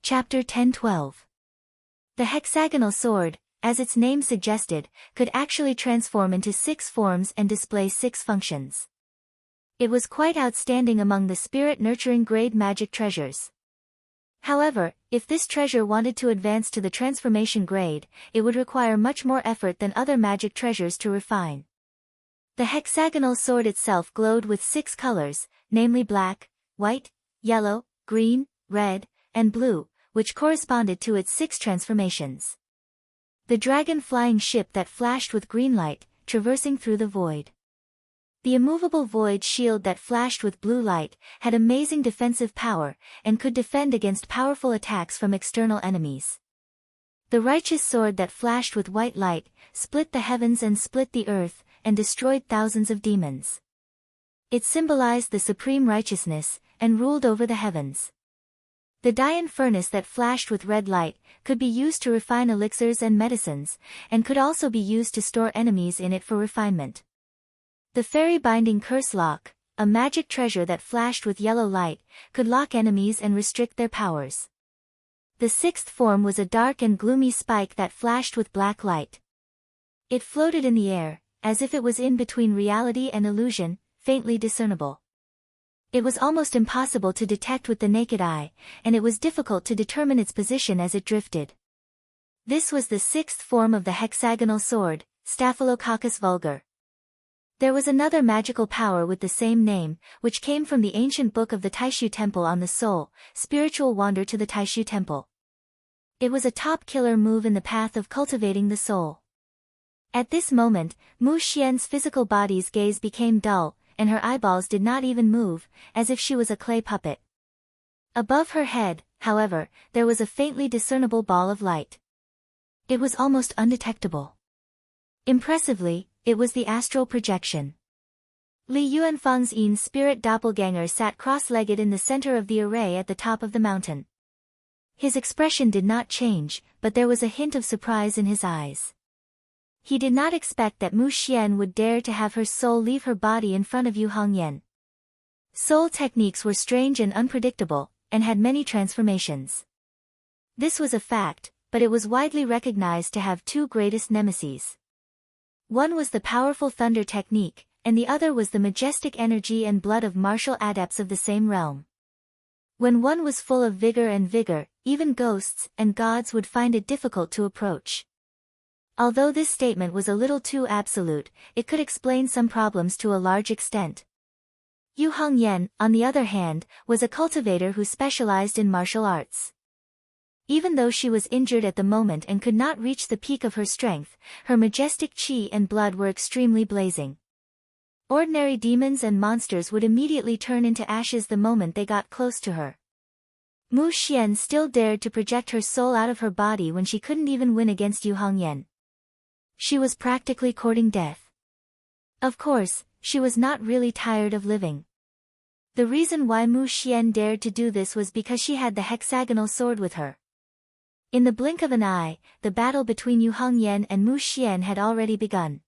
Chapter 10-12. The hexagonal sword, as its name suggested, could actually transform into 6 forms and display 6 functions. It was quite outstanding among the spirit-nurturing grade magic treasures. However, if this treasure wanted to advance to the transformation grade, it would require much more effort than other magic treasures to refine. The hexagonal sword itself glowed with 6 colors, namely black, white, yellow, green, red, and blue, which corresponded to its 6 transformations. The dragon-flying ship that flashed with green light, traversing through the void. The immovable void shield that flashed with blue light, had amazing defensive power, and could defend against powerful attacks from external enemies. The righteous sword that flashed with white light, split the heavens and split the earth, and destroyed thousands of demons. It symbolized the supreme righteousness, and ruled over the heavens. The Dian furnace that flashed with red light, could be used to refine elixirs and medicines, and could also be used to store enemies in it for refinement. The fairy-binding curse lock, a magic treasure that flashed with yellow light, could lock enemies and restrict their powers. The 6th form was a dark and gloomy spike that flashed with black light. It floated in the air, as if it was in between reality and illusion, faintly discernible. It was almost impossible to detect with the naked eye, and it was difficult to determine its position as it drifted. This was the 6th form of the hexagonal sword, Staphylococcus vulgar. There was another magical power with the same name, which came from the ancient book of the Taishu Temple on the soul, Spiritual Wander to the Taishu Temple. It was a top-killer move in the path of cultivating the soul. At this moment, Mu Xian's physical body's gaze became dull, and her eyeballs did not even move, as if she was a clay puppet. Above her head, however, there was a faintly discernible ball of light. It was almost undetectable. Impressively, it was the astral projection. Li Yuanfang's Yin spirit doppelganger sat cross-legged in the center of the array at the top of the mountain. His expression did not change, but there was a hint of surprise in his eyes. He did not expect that Mu Xian would dare to have her soul leave her body in front of Yu Hongyan. Soul techniques were strange and unpredictable, and had many transformations. This was a fact, but it was widely recognized to have 2 greatest nemeses. One was the powerful thunder technique, and the other was the majestic energy and blood of martial adepts of the same realm. When one was full of vigor, even ghosts and gods would find it difficult to approach. Although this statement was a little too absolute, it could explain some problems to a large extent. Yu Hongyan, on the other hand, was a cultivator who specialized in martial arts. Even though she was injured at the moment and could not reach the peak of her strength, her majestic qi and blood were extremely blazing. Ordinary demons and monsters would immediately turn into ashes the moment they got close to her. Mu Xian still dared to project her soul out of her body when she couldn't even win against Yu Hongyan. She was practically courting death. Of course, she was not really tired of living. The reason why Mu Xian dared to do this was because she had the hexagonal sword with her. In the blink of an eye, the battle between Yu Hongyan and Mu Xian had already begun.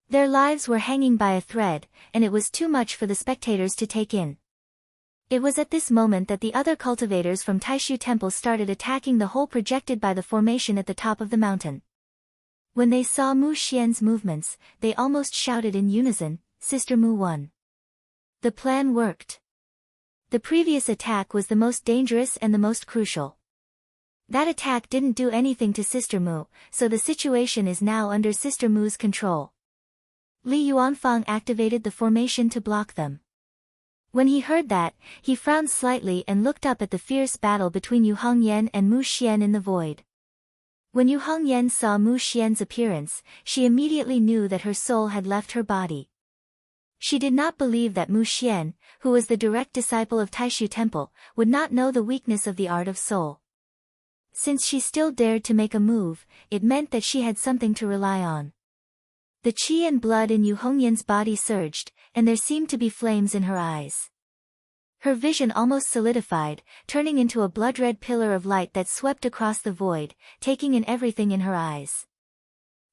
Their lives were hanging by a thread, and it was too much for the spectators to take in. It was at this moment that the other cultivators from Taishu Temple started attacking the hole projected by the formation at the top of the mountain. When they saw Mu Xian's movements, they almost shouted in unison, "Sister Mu won." The plan worked. The previous attack was the most dangerous and the most crucial. That attack didn't do anything to Sister Mu, so the situation is now under Sister Mu's control. Li Yuanfang activated the formation to block them. When he heard that, he frowned slightly and looked up at the fierce battle between Yu Hongyan and Mu Xian in the void. When Yu Hongyan saw Mu Xian's appearance, she immediately knew that her soul had left her body. She did not believe that Mu Xian, who was the direct disciple of Taishu Temple, would not know the weakness of the art of soul. Since she still dared to make a move, it meant that she had something to rely on. The qi and blood in Yu Hongyan's body surged, and there seemed to be flames in her eyes. Her vision almost solidified, turning into a blood-red pillar of light that swept across the void, taking in everything in her eyes.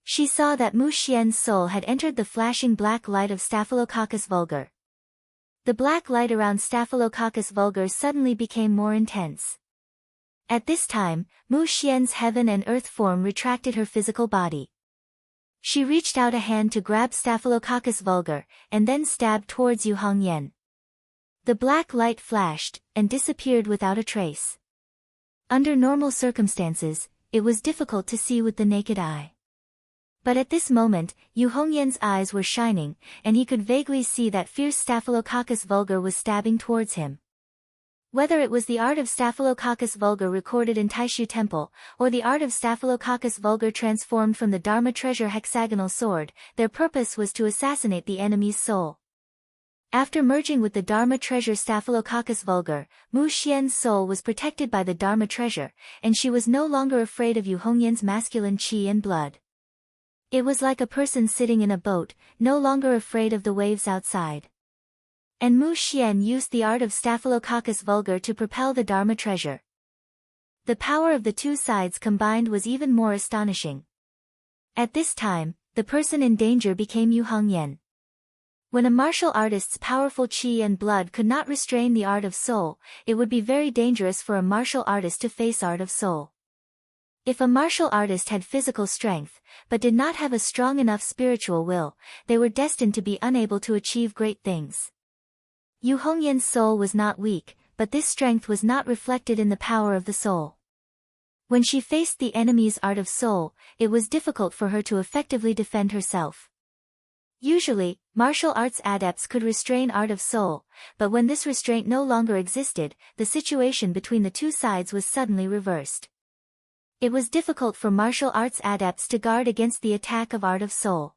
She saw that Mu Xian's soul had entered the flashing black light of Staphylococcus vulgar. The black light around Staphylococcus vulgar suddenly became more intense. At this time, Mu Xian's heaven and earth form retracted her physical body. She reached out a hand to grab Staphylococcus vulgar, and then stabbed towards Yu Hongyan. The black light flashed, and disappeared without a trace. Under normal circumstances, it was difficult to see with the naked eye. But at this moment, Yu Hongyan's eyes were shining, and he could vaguely see that fierce Staphylococcus vulgar was stabbing towards him. Whether it was the art of Staphylococcus vulgar recorded in Taishu Temple, or the art of Staphylococcus vulgar transformed from the Dharma treasure hexagonal sword, their purpose was to assassinate the enemy's soul. After merging with the Dharma treasure Staphylococcus vulgar, Mu Xian's soul was protected by the Dharma treasure, and she was no longer afraid of Yu Hongyan's masculine qi and blood. It was like a person sitting in a boat, no longer afraid of the waves outside. And Mu Xian used the art of Staphylococcus vulgar to propel the Dharma treasure. The power of the two sides combined was even more astonishing. At this time, the person in danger became Yu Hongyan. When a martial artist's powerful qi and blood could not restrain the art of soul, it would be very dangerous for a martial artist to face art of soul. If a martial artist had physical strength, but did not have a strong enough spiritual will, they were destined to be unable to achieve great things. Yu Hongyan's soul was not weak, but this strength was not reflected in the power of the soul. When she faced the enemy's art of soul, it was difficult for her to effectively defend herself. Usually, martial arts adepts could restrain art of soul, but when this restraint no longer existed, the situation between the two sides was suddenly reversed. It was difficult for martial arts adepts to guard against the attack of art of soul.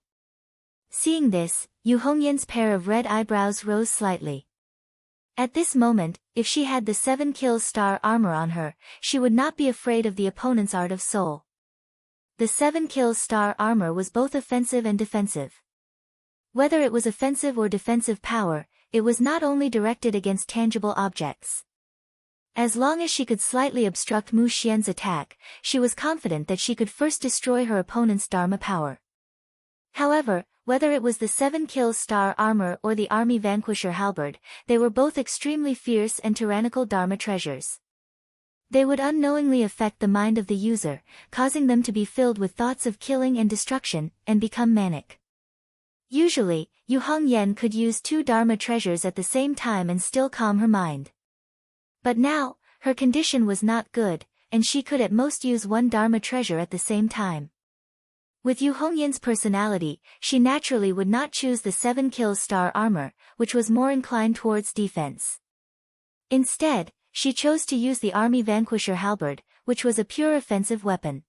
Seeing this, Yu Hongyan's pair of red eyebrows rose slightly. At this moment, if she had the 7 kills star armor on her, she would not be afraid of the opponent's art of soul. The 7 kills star armor was both offensive and defensive. Whether it was offensive or defensive power, it was not only directed against tangible objects. As long as she could slightly obstruct Mu Xian's attack, she was confident that she could first destroy her opponent's Dharma power. However, whether it was the 7 kills star armor or the army vanquisher halberd, they were both extremely fierce and tyrannical Dharma treasures. They would unknowingly affect the mind of the user, causing them to be filled with thoughts of killing and destruction, and become manic. Usually, Yu Hongyan could use 2 Dharma treasures at the same time and still calm her mind. But now, her condition was not good, and she could at most use 1 Dharma treasure at the same time. With Yu Hongyan's personality, she naturally would not choose the 7 kills star armor, which was more inclined towards defense. Instead, she chose to use the army vanquisher halberd, which was a pure offensive weapon.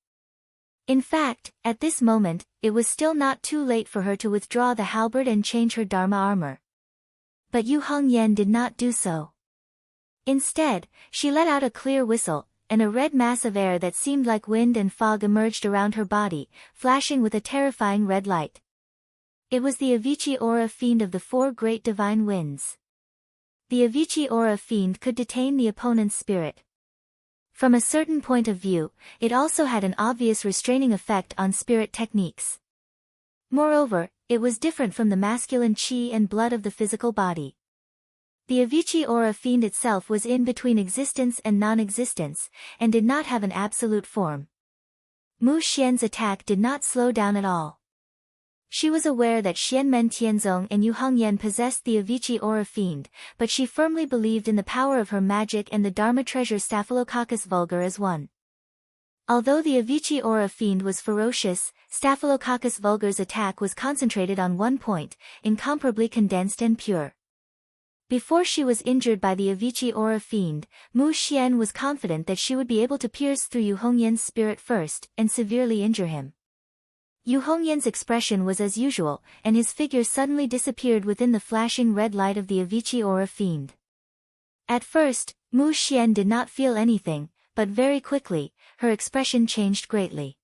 In fact, at this moment, it was still not too late for her to withdraw the halberd and change her Dharma armor. But Yu Hongyan did not do so. Instead, she let out a clear whistle, and a red mass of air that seemed like wind and fog emerged around her body, flashing with a terrifying red light. It was the Avicii Aura Fiend of the 4 great divine winds. The Avicii Aura Fiend could detain the opponent's spirit. From a certain point of view, it also had an obvious restraining effect on spirit techniques. Moreover, it was different from the masculine qi and blood of the physical body. The Avicii Aura Fiend itself was in between existence and non-existence, and did not have an absolute form. Mu Xian's attack did not slow down at all. She was aware that Xianmen Tianzong and Yu Hongyan possessed the Avicii Aura Fiend, but she firmly believed in the power of her magic and the Dharma treasure Staphylococcus vulgar as one. Although the Avicii Aura Fiend was ferocious, Staphylococcus vulgar's attack was concentrated on one point, incomparably condensed and pure. Before she was injured by the Avicii Aura Fiend, Mu Xian was confident that she would be able to pierce through Yu Hongyan's spirit first, and severely injure him. Yu Hongyan's expression was as usual, and his figure suddenly disappeared within the flashing red light of the Avicii Aura Fiend. At first, Mu Xian did not feel anything, but very quickly, her expression changed greatly.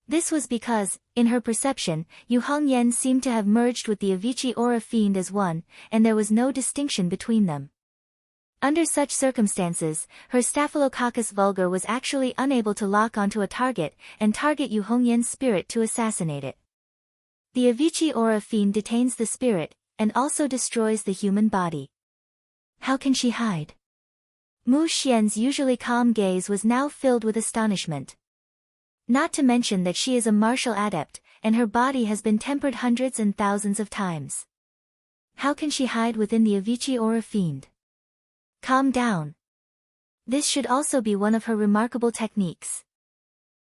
This was because, in her perception, Yu Hongyan seemed to have merged with the Avicii Aura Fiend as one, and there was no distinction between them. Under such circumstances, her Staphylococcus vulgar was actually unable to lock onto a target and target Yu Hongyan's spirit to assassinate it. The Avicii Aura Fiend detains the spirit, and also destroys the human body. How can she hide? Mu Xian's usually calm gaze was now filled with astonishment. Not to mention that she is a martial adept, and her body has been tempered hundreds and thousands of times. How can she hide within the Avicii aura fiend? Calm down. This should also be one of her remarkable techniques.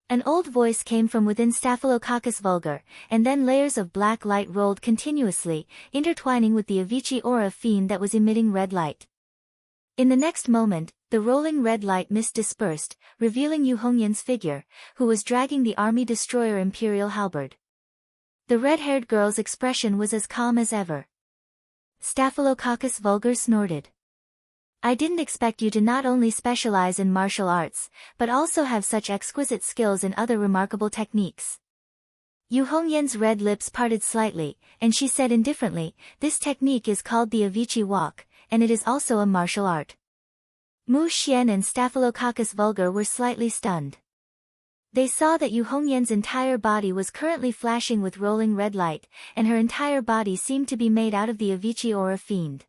An old voice came from within Staphylococcus vulgar, and then layers of black light rolled continuously, intertwining with the Avicii aura fiend that was emitting red light. In the next moment, the rolling red light mist dispersed, revealing Yu Hongyan's figure, who was dragging the army destroyer Imperial halberd. The red-haired girl's expression was as calm as ever. Staphylococcus vulgar snorted. I didn't expect you to not only specialize in martial arts, but also have such exquisite skills in other remarkable techniques. Yu Hongyan's red lips parted slightly, and she said indifferently, this technique is called the Avicii walk, and it is also a martial art. Mu Xian and Staphylococcus vulgar were slightly stunned. They saw that Yu Hongyan's entire body was currently flashing with rolling red light, and her entire body seemed to be made out of the Avicii aura fiend.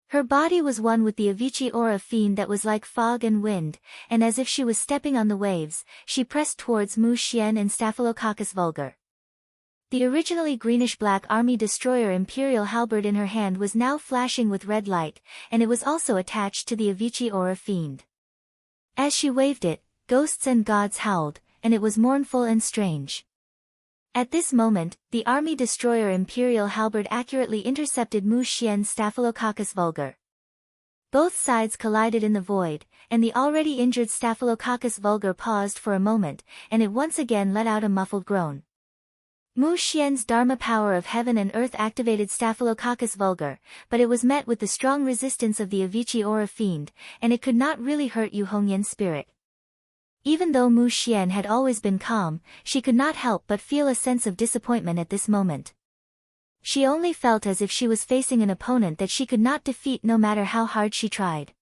Her body was one with the Avicii aura fiend that was like fog and wind, and as if she was stepping on the waves, she pressed towards Mu Xian and Staphylococcus vulgar. The originally greenish-black army destroyer Imperial halberd in her hand was now flashing with red light, and it was also attached to the Avicii aura fiend. As she waved it, ghosts and gods howled, and it was mournful and strange. At this moment, the army destroyer Imperial halberd accurately intercepted Mu Xian's Staphylococcus vulgar. Both sides collided in the void, and the already injured Staphylococcus vulgar paused for a moment, and it once again let out a muffled groan. Mu Xian's Dharma power of heaven and earth activated Staphylococcus vulgar, but it was met with the strong resistance of the Avicii aura fiend, and it could not really hurt Yu Hongyan's spirit. Even though Mu Xian had always been calm, she could not help but feel a sense of disappointment at this moment. She only felt as if she was facing an opponent that she could not defeat no matter how hard she tried.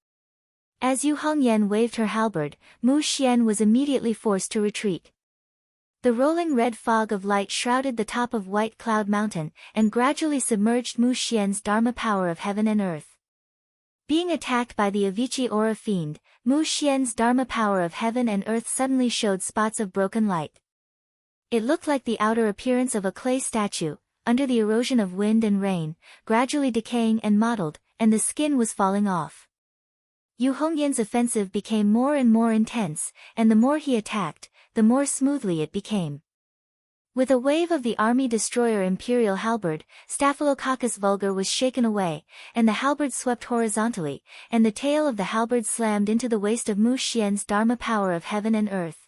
As Yu Hongyan waved her halberd, Mu Xian was immediately forced to retreat. The rolling red fog of light shrouded the top of White Cloud Mountain, and gradually submerged Mu Xian's Dharma power of heaven and earth. Being attacked by the Avicii aura fiend, Mu Xian's Dharma power of heaven and earth suddenly showed spots of broken light. It looked like the outer appearance of a clay statue, under the erosion of wind and rain, gradually decaying and mottled, and the skin was falling off. Yu Hongyan's offensive became more and more intense, and the more he attacked, the more smoothly it became. With a wave of the army destroyer Imperial halberd, Staphylococcus vulgar was shaken away, and the halberd swept horizontally, and the tail of the halberd slammed into the waist of Mu Xian's Dharma power of heaven and earth.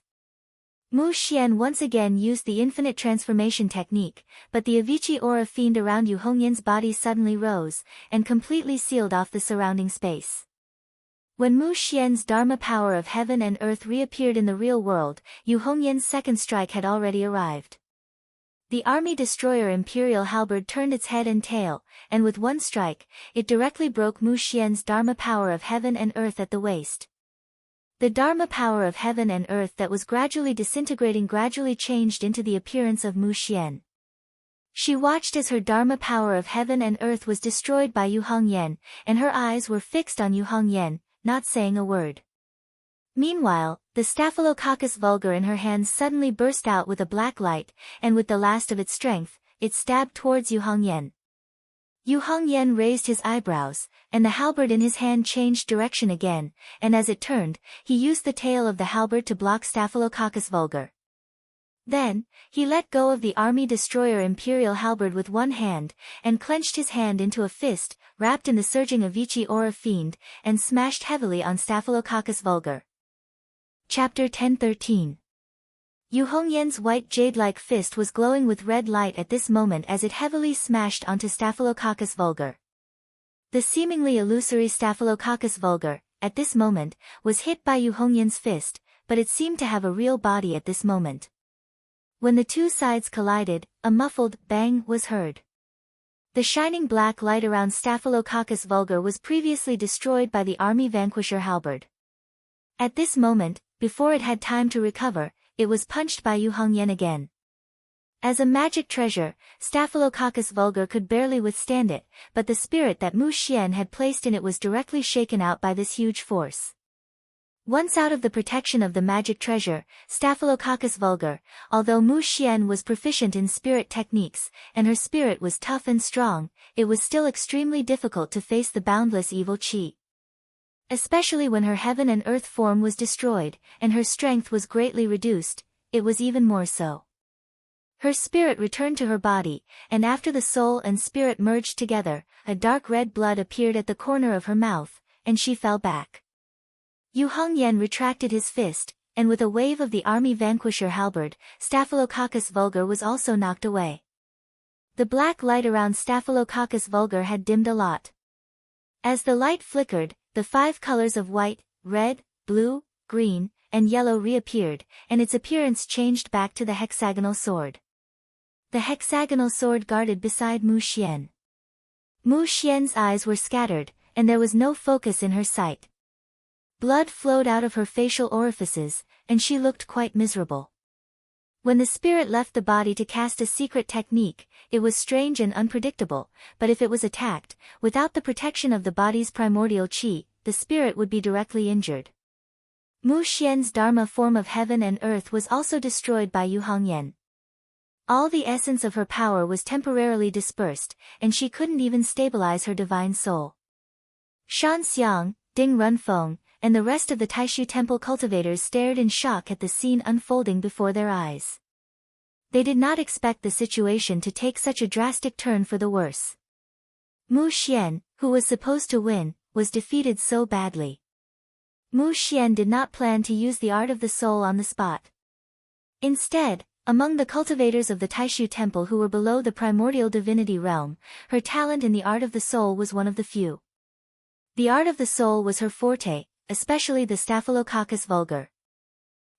Mu Xian once again used the infinite transformation technique, but the Avicii aura fiend around Yu Hongyan's body suddenly rose, and completely sealed off the surrounding space. When Mu Xian's Dharma power of heaven and earth reappeared in the real world, Yu Hongyan's second strike had already arrived. The army destroyer Imperial halberd turned its head and tail, and with one strike, it directly broke Mu Xian's Dharma power of heaven and earth at the waist. The Dharma power of heaven and earth that was gradually disintegrating gradually changed into the appearance of Mu Xian. She watched as her Dharma power of heaven and earth was destroyed by Yu Hongyan, and her eyes were fixed on Yu Hongyan, not saying a word. Meanwhile, the Staphylococcus vulgar in her hands suddenly burst out with a black light, and with the last of its strength, it stabbed towards Yu Hongyan. Yu Hongyan raised his eyebrows, and the halberd in his hand changed direction again, and as it turned, he used the tail of the halberd to block Staphylococcus vulgar. Then, he let go of the army destroyer Imperial halberd with one hand, and clenched his hand into a fist, wrapped in the surging Avicii aura fiend, and smashed heavily on Staphylococcus vulgar. Chapter 10:13. Yu Hongyan's white jade-like fist was glowing with red light at this moment as it heavily smashed onto Staphylococcus vulgar. The seemingly illusory Staphylococcus vulgar, at this moment, was hit by Yu Hongyan's fist, but it seemed to have a real body at this moment. When the two sides collided, a muffled bang was heard. The shining black light around Staphylococcus vulgar was previously destroyed by the army vanquisher halberd. At this moment, before it had time to recover, it was punched by Yu Hongyan again. As a magic treasure, Staphylococcus vulgar could barely withstand it, but the spirit that Mu Xian had placed in it was directly shaken out by this huge force. Once out of the protection of the magic treasure, Staphylococcus vulgar, although Mu Xian was proficient in spirit techniques, and her spirit was tough and strong, it was still extremely difficult to face the boundless evil qi. Especially when her heaven and earth form was destroyed, and her strength was greatly reduced, it was even more so. Her spirit returned to her body, and after the soul and spirit merged together, a dark red blood appeared at the corner of her mouth, and she fell back. Yu Hongyan retracted his fist, and with a wave of the army vanquisher halberd, Staphylococcus vulgar was also knocked away. The black light around Staphylococcus vulgar had dimmed a lot. As the light flickered, the 5 colors of white, red, blue, green, and yellow reappeared, and its appearance changed back to the hexagonal sword. The hexagonal sword guarded beside Mu Xian. Mu Xian's eyes were scattered, and there was no focus in her sight. Blood flowed out of her facial orifices, and she looked quite miserable. When the spirit left the body to cast a secret technique, it was strange and unpredictable, but if it was attacked, without the protection of the body's primordial qi, the spirit would be directly injured. Mu Xian's dharma form of heaven and earth was also destroyed by Yu Hongyan. All the essence of her power was temporarily dispersed, and she couldn't even stabilize her divine soul. Shan Xiang, Ding Runfeng, and the rest of the Taishu Temple cultivators stared in shock at the scene unfolding before their eyes. They did not expect the situation to take such a drastic turn for the worse. Mu Xian, who was supposed to win, was defeated so badly. Mu Xian did not plan to use the art of the soul on the spot. Instead, among the cultivators of the Taishu Temple who were below the primordial divinity realm, her talent in the art of the soul was one of the few. The art of the soul was her forte, especially the Staphylococcus vulgar.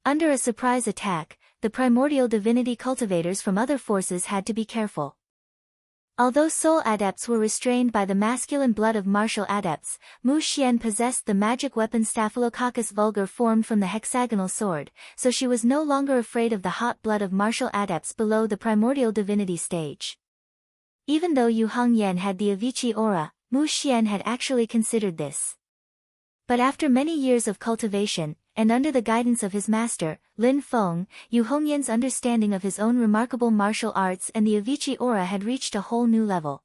Under a surprise attack, the primordial divinity cultivators from other forces had to be careful. Although soul adepts were restrained by the masculine blood of martial adepts, Mu Xian possessed the magic weapon Staphylococcus vulgar formed from the hexagonal sword, so she was no longer afraid of the hot blood of martial adepts below the primordial divinity stage. Even though Yu Hongyan had the Avicii aura, Mu Xian had actually considered this. But after many years of cultivation, and under the guidance of his master, Lin Feng, Yu Hongyan's understanding of his own remarkable martial arts and the Avicii aura had reached a whole new level.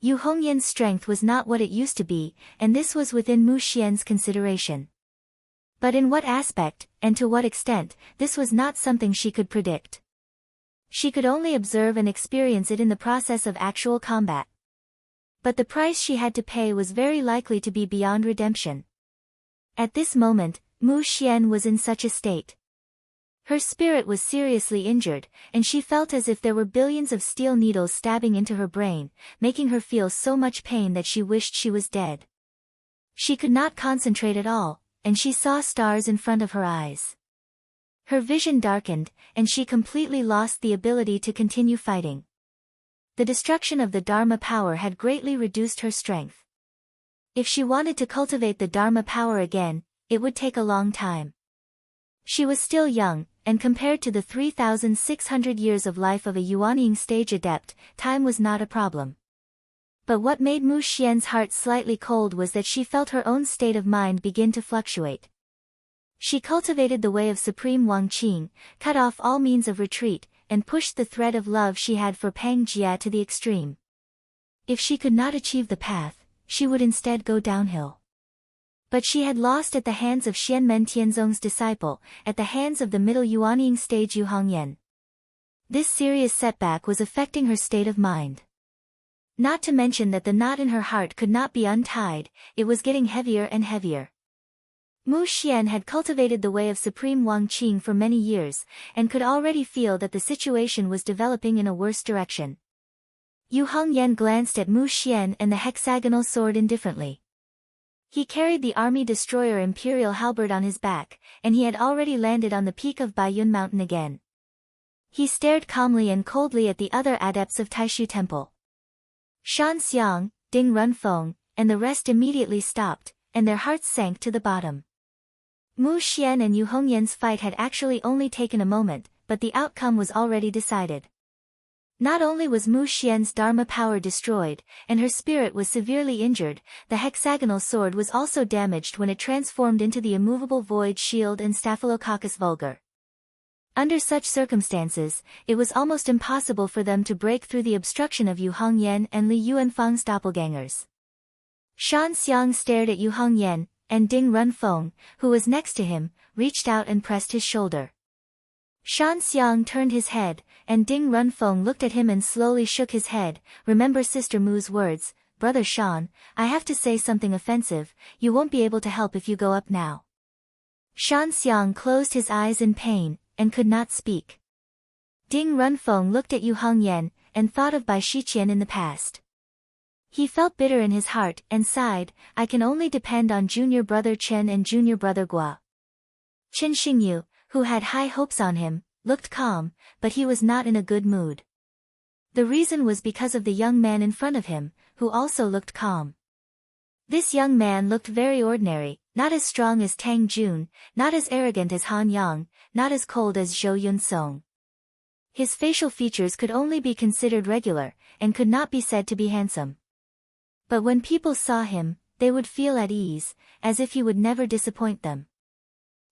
Yu Hongyan's strength was not what it used to be, and this was within Mu Xian's consideration. But in what aspect, and to what extent, this was not something she could predict. She could only observe and experience it in the process of actual combat. But the price she had to pay was very likely to be beyond redemption. At this moment, Mu Xian was in such a state. Her spirit was seriously injured, and she felt as if there were billions of steel needles stabbing into her brain, making her feel so much pain that she wished she was dead. She could not concentrate at all, and she saw stars in front of her eyes. Her vision darkened, and she completely lost the ability to continue fighting. The destruction of the Dharma power had greatly reduced her strength. If she wanted to cultivate the Dharma power again, it would take a long time. She was still young, and compared to the 3,600 years of life of a Yuanying stage adept, time was not a problem. But what made Mu Xian's heart slightly cold was that she felt her own state of mind begin to fluctuate. She cultivated the way of Supreme Wang Qing, cut off all means of retreat, and pushed the thread of love she had for Pang Jia to the extreme. If she could not achieve the path, she would instead go downhill. But she had lost at the hands of Xianmen Tianzong's disciple, at the hands of the middle Yuanying stage Yu Hongyan. This serious setback was affecting her state of mind. Not to mention that the knot in her heart could not be untied, it was getting heavier and heavier. Mu Xian had cultivated the way of Supreme Wang Qing for many years, and could already feel that the situation was developing in a worse direction. Yu Hongyan glanced at Mu Xian and the hexagonal sword indifferently. He carried the army destroyer Imperial Halberd on his back, and he had already landed on the peak of Baiyun Mountain again. He stared calmly and coldly at the other adepts of Taishu Temple. Shan Xiang, Ding Runfeng, and the rest immediately stopped, and their hearts sank to the bottom. Mu Xian and Yu Hongyan's fight had actually only taken a moment, but the outcome was already decided. Not only was Mu Xian's Dharma power destroyed, and her spirit was severely injured, the hexagonal sword was also damaged when it transformed into the immovable void shield and Staphylococcus vulgar. Under such circumstances, it was almost impossible for them to break through the obstruction of Yu Hongyan and Li Yuanfang's doppelgangers. Shan Xiang stared at Yu Hongyan, and Ding Runfeng, who was next to him, reached out and pressed his shoulder. Shan Xiang turned his head, and Ding Runfeng looked at him and slowly shook his head. Remember Sister Mu's words, Brother Shan, I have to say something offensive, you won't be able to help if you go up now. Shan Xiang closed his eyes in pain, and could not speak. Ding Runfeng looked at Yu Hongyan, and thought of Bai Shiqian in the past. He felt bitter in his heart, and sighed, I can only depend on junior brother Chen and junior brother Gua. Chen Xingyu, who had high hopes on him, looked calm, but he was not in a good mood. The reason was because of the young man in front of him, who also looked calm. This young man looked very ordinary, not as strong as Tang Jun, not as arrogant as Han Yang, not as cold as Zhou Yunsong. His facial features could only be considered regular, and could not be said to be handsome. But when people saw him, they would feel at ease, as if he would never disappoint them.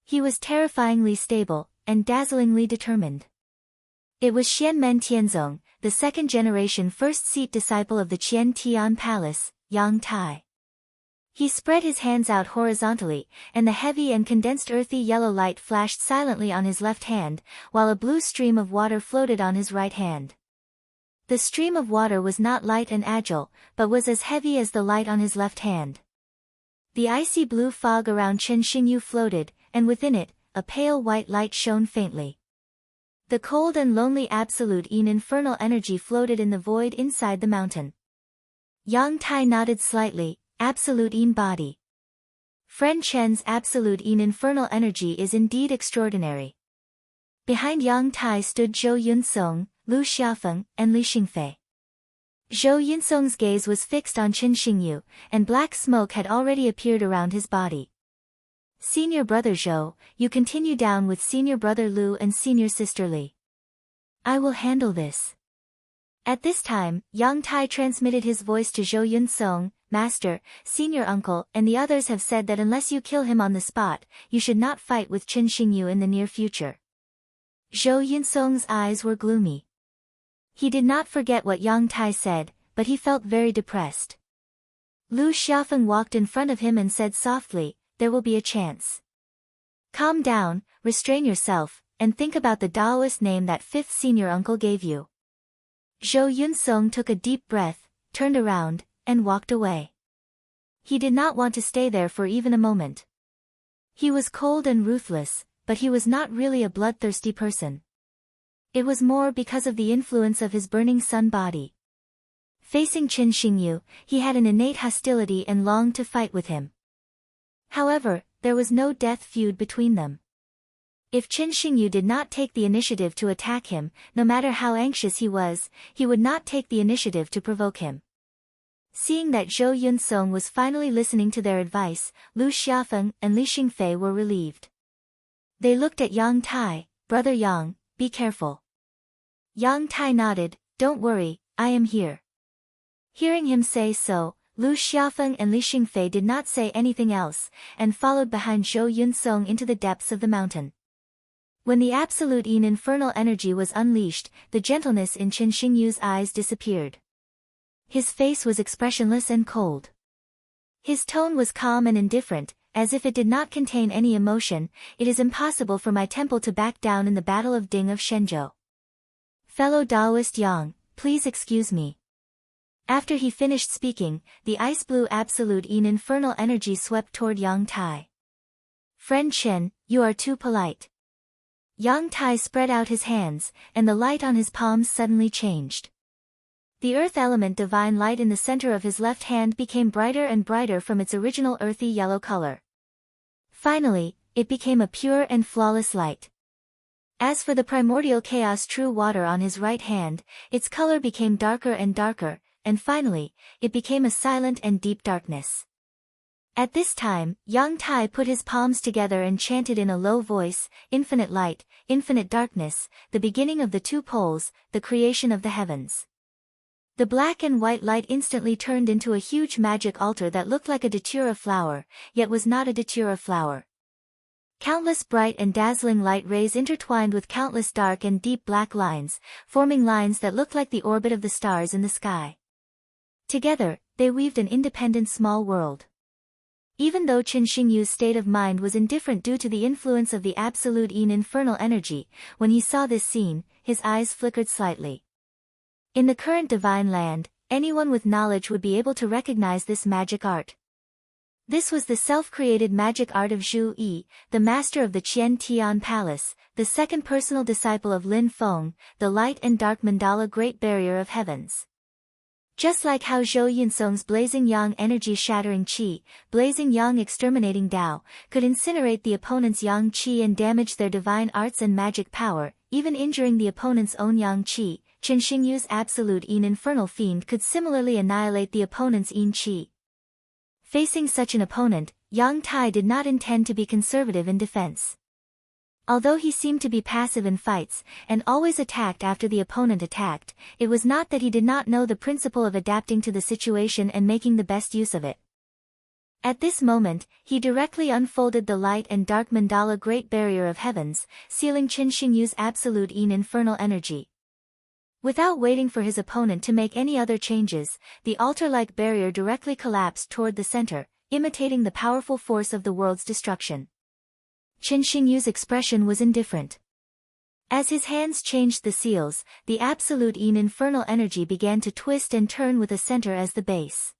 He was terrifyingly stable, and dazzlingly determined. It was Xianmen Tianzong, the second-generation first-seat disciple of the Qian Tian Palace, Yang Tai. He spread his hands out horizontally, and the heavy and condensed earthy yellow light flashed silently on his left hand, while a blue stream of water floated on his right hand. The stream of water was not light and agile, but was as heavy as the light on his left hand. The icy blue fog around Chen Xingyu floated, and within it, a pale white light shone faintly. The cold and lonely absolute infernal energy floated in the void inside the mountain. Yang Tai nodded slightly. Absolute body. Friend Chen's absolute infernal energy is indeed extraordinary. Behind Yang Tai stood Zhou Yunsong, Lu Xiafeng, and Li Xingfei. Zhou Yunsong's gaze was fixed on Chen Xingyu, and black smoke had already appeared around his body. Senior brother Zhou, you continue down with senior brother Lu and senior sister Li. I will handle this. At this time, Yang Tai transmitted his voice to Zhou Yunsong, Master, Senior Uncle, and the others have said that unless you kill him on the spot, you should not fight with Chen Xingyu in the near future. Zhou Yunsong's eyes were gloomy. He did not forget what Yang Tai said, but he felt very depressed. Lu Xiafeng walked in front of him and said softly, there will be a chance. Calm down, restrain yourself, and think about the Taoist name that fifth senior uncle gave you. Zhou Yunsong took a deep breath, turned around, and walked away. He did not want to stay there for even a moment. He was cold and ruthless, but he was not really a bloodthirsty person. It was more because of the influence of his burning sun body. Facing Chen Xingyu, he had an innate hostility and longed to fight with him. However, there was no death feud between them. If Chen Xingyu did not take the initiative to attack him, no matter how anxious he was, he would not take the initiative to provoke him. Seeing that Zhou Yunsong was finally listening to their advice, Lu Xiafeng and Li Xingfei were relieved. They looked at Yang Tai, Brother Yang, be careful. Yang Tai nodded, don't worry, I am here. Hearing him say so, Lu Xiafeng and Li Xingfei did not say anything else, and followed behind Zhou Yunsong into the depths of the mountain. When the absolute infernal energy was unleashed, the gentleness in Chen Xingyu's eyes disappeared. His face was expressionless and cold. His tone was calm and indifferent, as if it did not contain any emotion. It is impossible for my temple to back down in the Battle of Ding of Shenzhou. Fellow Taoist Yang, please excuse me. After he finished speaking, the ice-blue absolute infernal energy swept toward Yang Tai. Friend Chen, you are too polite. Yang Tai spread out his hands, and the light on his palms suddenly changed. The earth element divine light in the center of his left hand became brighter and brighter from its original earthy yellow color. Finally, it became a pure and flawless light. As for the primordial chaos true water on his right hand, its color became darker and darker, and finally, it became a silent and deep darkness. At this time, Yang Tai put his palms together and chanted in a low voice, "Infinite light, infinite darkness, the beginning of the two poles, the creation of the heavens." The black and white light instantly turned into a huge magic altar that looked like a datura flower, yet was not a datura flower. Countless bright and dazzling light rays intertwined with countless dark and deep black lines, forming lines that looked like the orbit of the stars in the sky. Together, they weaved an independent small world. Even though Qin Xingyu's state of mind was indifferent due to the influence of the absolute infernal energy, when he saw this scene, his eyes flickered slightly. In the current divine land, anyone with knowledge would be able to recognize this magic art. This was the self-created magic art of Zhu Yi, the master of the Qian Tian Palace, the second personal disciple of Lin Feng, the light and dark mandala Great Barrier of Heavens. Just like how Zhou Yinsong's blazing yang energy shattering qi, blazing yang exterminating Dao, could incinerate the opponent's yang qi and damage their divine arts and magic power, even injuring the opponent's own yang qi, Qin Xingyu's absolute infernal fiend could similarly annihilate the opponent's yin qi. Facing such an opponent, Yang Tai did not intend to be conservative in defense. Although he seemed to be passive in fights, and always attacked after the opponent attacked, it was not that he did not know the principle of adapting to the situation and making the best use of it. At this moment, he directly unfolded the light and dark mandala Great Barrier of Heavens, sealing Qin Xingyu's absolute infernal energy. Without waiting for his opponent to make any other changes, the altar-like barrier directly collapsed toward the center, imitating the powerful force of the world's destruction. Qin Xingyu's expression was indifferent. As his hands changed the seals, the absolute infernal energy began to twist and turn with a center as the base.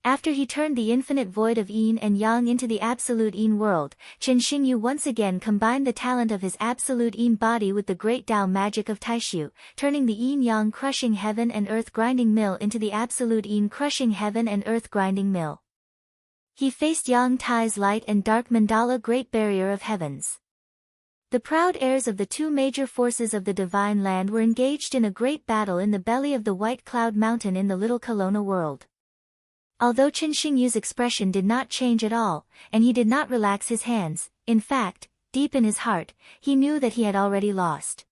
After he turned the infinite void of yin and yang into the absolute yin world, Qin Xingyu once again combined the talent of his absolute yin body with the great Tao magic of Taishu, turning the yin-yang crushing heaven and earth grinding mill into the absolute yin crushing heaven and earth grinding mill. He faced Yang Tai's light and dark mandala Great Barrier of Heavens. The proud heirs of the two major forces of the divine land were engaged in a great battle in the belly of the White Cloud Mountain in the Little Kelowna world. Although Qin Xingyu's expression did not change at all, and he did not relax his hands, in fact, deep in his heart, he knew that he had already lost.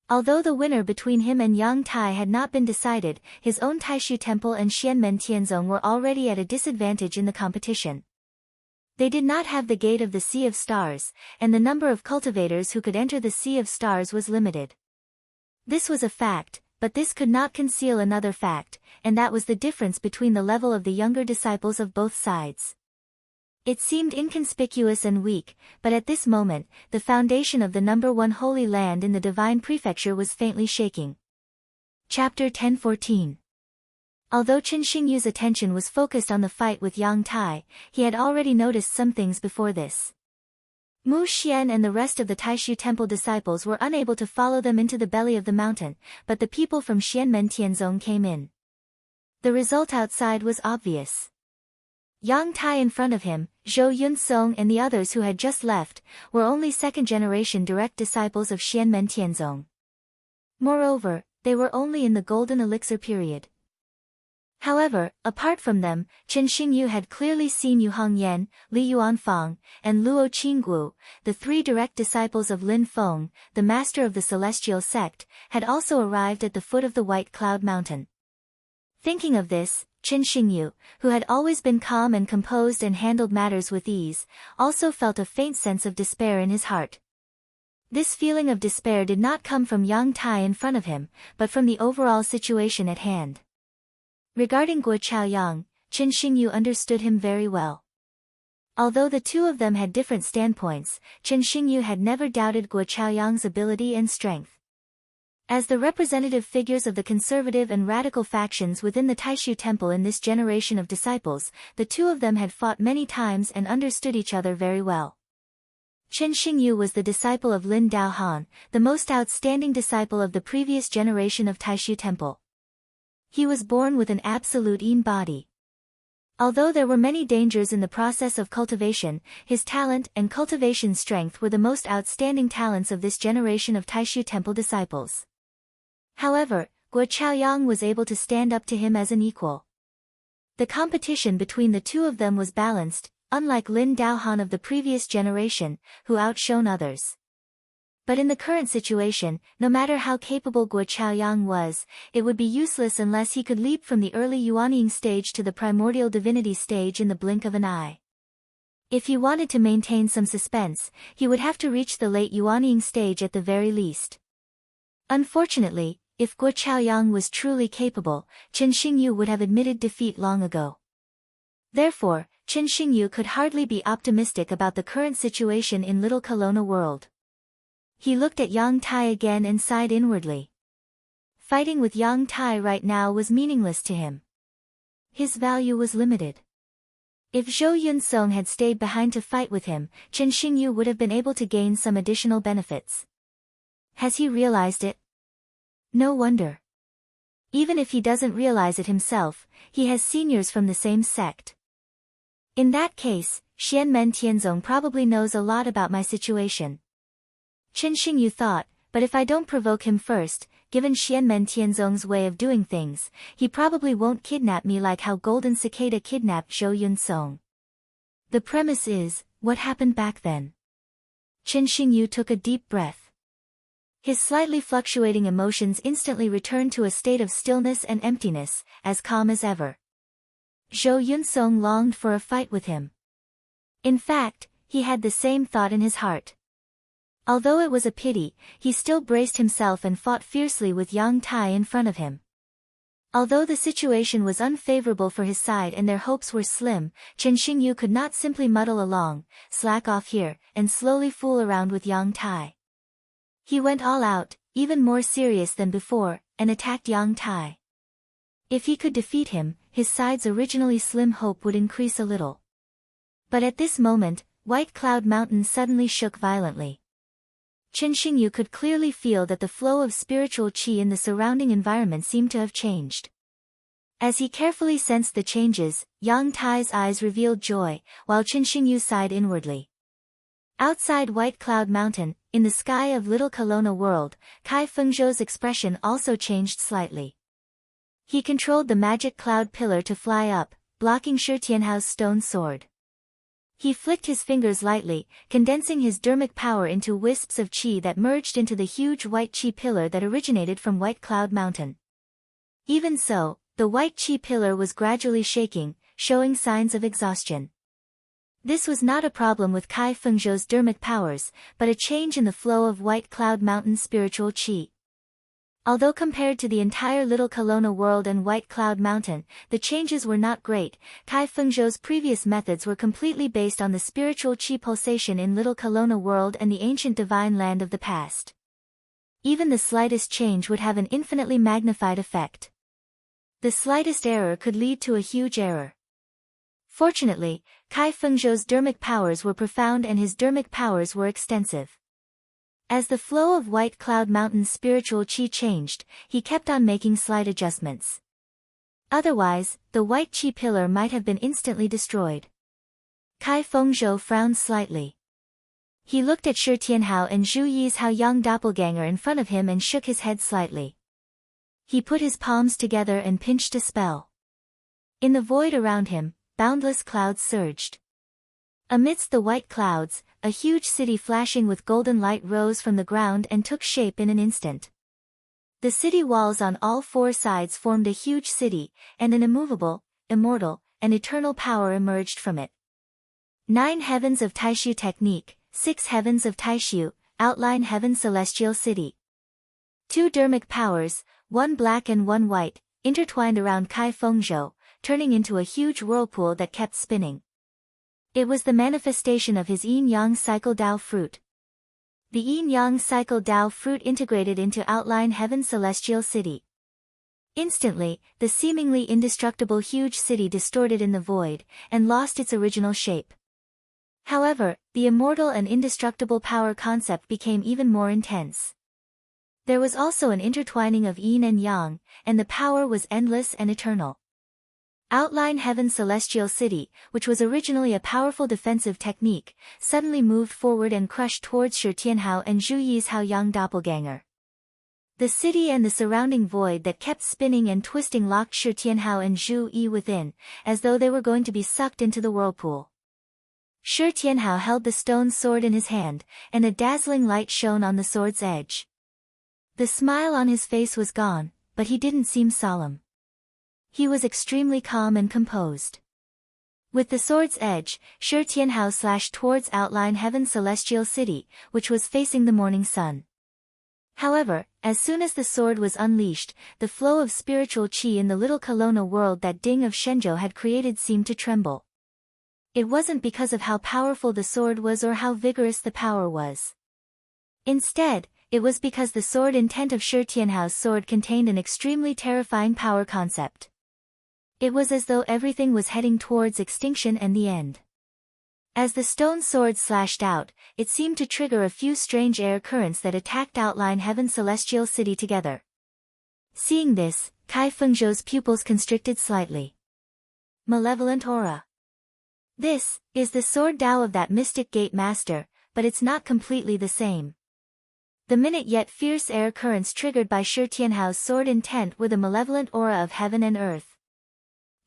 Although the winner between him and Yang Tai had not been decided, his own Taishu Temple and Xianmen Tianzong were already at a disadvantage in the competition. They did not have the Gate of the Sea of Stars, and the number of cultivators who could enter the Sea of Stars was limited. This was a fact, but this could not conceal another fact, and that was the difference between the level of the younger disciples of both sides. It seemed inconspicuous and weak, but at this moment, the foundation of the number one holy land in the divine prefecture was faintly shaking. Chapter 1014. Although Qin Xingyu's attention was focused on the fight with Yang Tai, he had already noticed some things before this. Mu Xian and the rest of the Taishu Temple disciples were unable to follow them into the belly of the mountain, but the people from Xianmen Tianzong came in. The result outside was obvious. Yang Tai in front of him, Zhou Yunsong and the others who had just left, were only second-generation direct disciples of Xianmen Tianzong. Moreover, they were only in the golden elixir period. However, apart from them, Qin Xingyu had clearly seen Yu Hongyan, Li Yuanfang, and Luo Qingguo, the three direct disciples of Lin Feng, the master of the celestial sect, had also arrived at the foot of the White Cloud Mountain. Thinking of this, Qin Xingyu, who had always been calm and composed and handled matters with ease, also felt a faint sense of despair in his heart. This feeling of despair did not come from Yang Tai in front of him, but from the overall situation at hand. Regarding Guo Chaoyang, Qin Xingyu understood him very well. Although the two of them had different standpoints, Qin Xingyu had never doubted Guo Chaoyang's ability and strength. As the representative figures of the conservative and radical factions within the Taishu Temple in this generation of disciples, the two of them had fought many times and understood each other very well. Qin Xingyu was the disciple of Lin Daohan, the most outstanding disciple of the previous generation of Taishu Temple. He was born with an absolute yin body. Although there were many dangers in the process of cultivation, his talent and cultivation strength were the most outstanding talents of this generation of Taishu Temple disciples. However, Guo Chaoyang was able to stand up to him as an equal. The competition between the two of them was balanced, unlike Lin Daohan of the previous generation, who outshone others. But in the current situation, no matter how capable Guo Chaoyang was, it would be useless unless he could leap from the early Yuanying stage to the primordial divinity stage in the blink of an eye. If he wanted to maintain some suspense, he would have to reach the late Yuanying stage at the very least. Unfortunately, if Guo Chaoyang was truly capable, Chen Xingyu would have admitted defeat long ago. Therefore, Chen Xingyu could hardly be optimistic about the current situation in Little Kelowna world. He looked at Yang Tai again and sighed inwardly. Fighting with Yang Tai right now was meaningless to him. His value was limited. If Zhou Yunsong had stayed behind to fight with him, Chen Xingyu would have been able to gain some additional benefits. Has he realized it? No wonder. Even if he doesn't realize it himself, he has seniors from the same sect. In that case, Xianmen Tianzong probably knows a lot about my situation. Chen Xingyu thought, but if I don't provoke him first, given Xianmen Tianzong's way of doing things, he probably won't kidnap me like how Golden Cicada kidnapped Zhou Yunsong. The premise is, what happened back then? Chen Xingyu took a deep breath. His slightly fluctuating emotions instantly returned to a state of stillness and emptiness, as calm as ever. Zhou Yunsong longed for a fight with him. In fact, he had the same thought in his heart. Although it was a pity, he still braced himself and fought fiercely with Yang Tai in front of him. Although the situation was unfavorable for his side and their hopes were slim, Chen Xingyu could not simply muddle along, slack off here, and slowly fool around with Yang Tai. He went all out, even more serious than before, and attacked Yang Tai. If he could defeat him, his side's originally slim hope would increase a little. But at this moment, White Cloud Mountain suddenly shook violently. Chen Xingyu could clearly feel that the flow of spiritual qi in the surrounding environment seemed to have changed. As he carefully sensed the changes, Yang Tai's eyes revealed joy, while Chen Xingyu sighed inwardly. Outside White Cloud Mountain, in the sky of Little Kelowna world, Kai Fengzhou's expression also changed slightly. He controlled the magic cloud pillar to fly up, blocking Shi Tianhao's stone sword. He flicked his fingers lightly, condensing his dermic power into wisps of qi that merged into the huge white qi pillar that originated from White Cloud Mountain. Even so, the white qi pillar was gradually shaking, showing signs of exhaustion. This was not a problem with Kai Fengzhou's dermic powers, but a change in the flow of White Cloud Mountain's spiritual qi. Although compared to the entire Little Kelowna world and White Cloud Mountain, the changes were not great, Kai Fengzhou's previous methods were completely based on the spiritual qi pulsation in Little Kelowna world and the ancient divine land of the past. Even the slightest change would have an infinitely magnified effect. The slightest error could lead to a huge error. Fortunately, Kai Fengzhou's dermic powers were profound and his dermic powers were extensive. As the flow of White Cloud Mountain's spiritual qi changed, he kept on making slight adjustments. Otherwise, the white qi pillar might have been instantly destroyed. Kai Fengzhou frowned slightly. He looked at Shi Tianhao and Zhu Yi's Haoyang doppelganger in front of him and shook his head slightly. He put his palms together and pinched a spell. In the void around him, boundless clouds surged. Amidst the white clouds, a huge city flashing with golden light rose from the ground and took shape in an instant. The city walls on all four sides formed a huge city, and an immovable, immortal, and eternal power emerged from it. 9 heavens of Taishu technique, 6 heavens of Taishu, outline heaven celestial city. 2 dermic powers, 1 black and 1 white, intertwined around Kai Fengzhou, turning into a huge whirlpool that kept spinning. It was the manifestation of his yin-yang cycle Dao fruit. The yin-yang cycle Dao fruit integrated into outline heaven celestial city. Instantly, the seemingly indestructible huge city distorted in the void, and lost its original shape. However, the immortal and indestructible power concept became even more intense. There was also an intertwining of yin and yang, and the power was endless and eternal. Outline Heaven Celestial City, which was originally a powerful defensive technique, suddenly moved forward and crushed towards Shi Tianhao and Zhu Yi's Haoyang doppelganger. The city and the surrounding void that kept spinning and twisting locked Shi Tianhao and Zhu Yi within, as though they were going to be sucked into the whirlpool. Shi Tianhao held the stone sword in his hand, and a dazzling light shone on the sword's edge. The smile on his face was gone, but he didn't seem solemn. He was extremely calm and composed. With the sword's edge, Shi Tianhao slashed towards outline heaven's celestial city, which was facing the morning sun. However, as soon as the sword was unleashed, the flow of spiritual qi in the little Kelowna world that Ding of Shenzhou had created seemed to tremble. It wasn't because of how powerful the sword was or how vigorous the power was. Instead, it was because the sword intent of Shi Tianhao's sword contained an extremely terrifying power concept. It was as though everything was heading towards extinction and the end. As the stone sword slashed out, it seemed to trigger a few strange air currents that attacked outline heaven's celestial city together. Seeing this, Kai Fengzhou's pupils constricted slightly. Malevolent aura. This is the sword Dao of that mystic gate master, but it's not completely the same. The minute yet fierce air currents triggered by Shi Tianhao's sword intent were the malevolent aura of heaven and earth.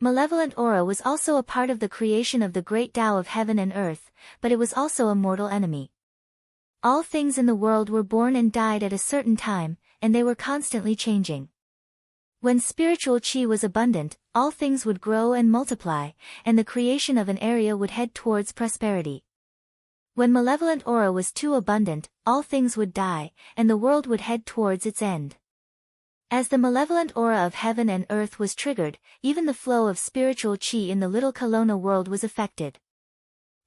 Malevolent aura was also a part of the creation of the great Tao of heaven and earth, but it was also a mortal enemy. All things in the world were born and died at a certain time, and they were constantly changing. When spiritual qi was abundant, all things would grow and multiply, and the creation of an area would head towards prosperity. When malevolent aura was too abundant, all things would die, and the world would head towards its end. As the malevolent aura of heaven and earth was triggered, even the flow of spiritual qi in the little Kelowna world was affected.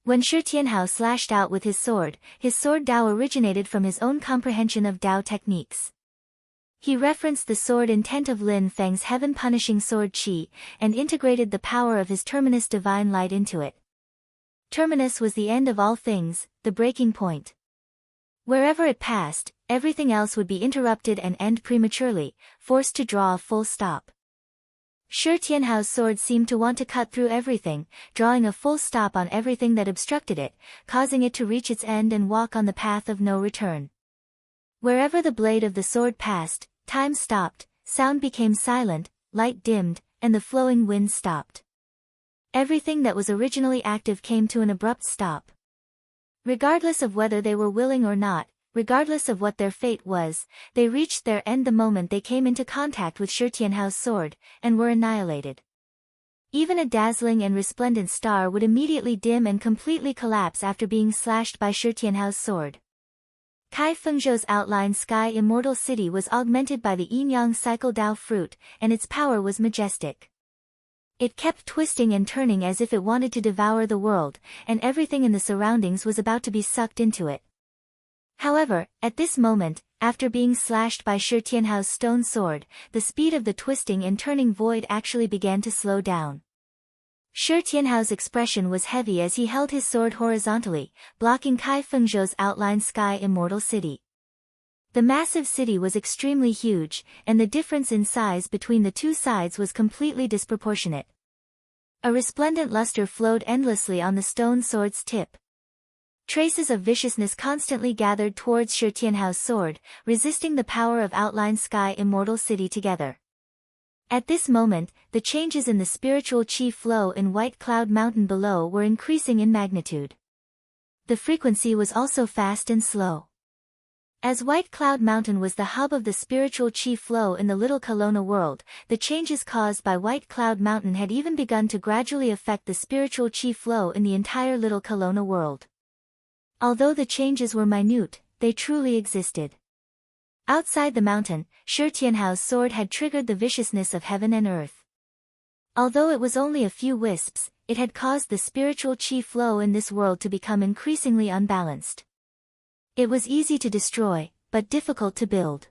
When Shi Tianhao slashed out with his sword Dao originated from his own comprehension of Dao techniques. He referenced the sword intent of Lin Feng's heaven-punishing sword qi, and integrated the power of his terminus divine light into it. Terminus was the end of all things, the breaking point. Wherever it passed, everything else would be interrupted and end prematurely, forced to draw a full stop. Shi Tianhao's sword seemed to want to cut through everything, drawing a full stop on everything that obstructed it, causing it to reach its end and walk on the path of no return. Wherever the blade of the sword passed, time stopped, sound became silent, light dimmed, and the flowing wind stopped. Everything that was originally active came to an abrupt stop. Regardless of whether they were willing or not, regardless of what their fate was, they reached their end the moment they came into contact with Shi Tianhao's sword, and were annihilated. Even a dazzling and resplendent star would immediately dim and completely collapse after being slashed by Shi Tianhao's sword. Kai Fengzhou's outline sky immortal city was augmented by the yin-yang cycle Dao fruit, and its power was majestic. It kept twisting and turning as if it wanted to devour the world, and everything in the surroundings was about to be sucked into it. However, at this moment, after being slashed by Shi Tianhao's stone sword, the speed of the twisting and turning void actually began to slow down. Shi Tianhao's expression was heavy as he held his sword horizontally, blocking Kai Fengzhou's outline sky immortal city. The massive city was extremely huge, and the difference in size between the two sides was completely disproportionate. A resplendent luster flowed endlessly on the stone sword's tip. Traces of viciousness constantly gathered towards Shi Tianhao's sword, resisting the power of outline sky immortal city together. At this moment, the changes in the spiritual qi flow in White Cloud Mountain below were increasing in magnitude. The frequency was also fast and slow. As White Cloud Mountain was the hub of the spiritual qi flow in the little Kelowna world, the changes caused by White Cloud Mountain had even begun to gradually affect the spiritual qi flow in the entire little Kelowna world. Although the changes were minute, they truly existed. Outside the mountain, Shi Tianhao's sword had triggered the viciousness of heaven and earth. Although it was only a few wisps, it had caused the spiritual qi flow in this world to become increasingly unbalanced. It was easy to destroy, but difficult to build.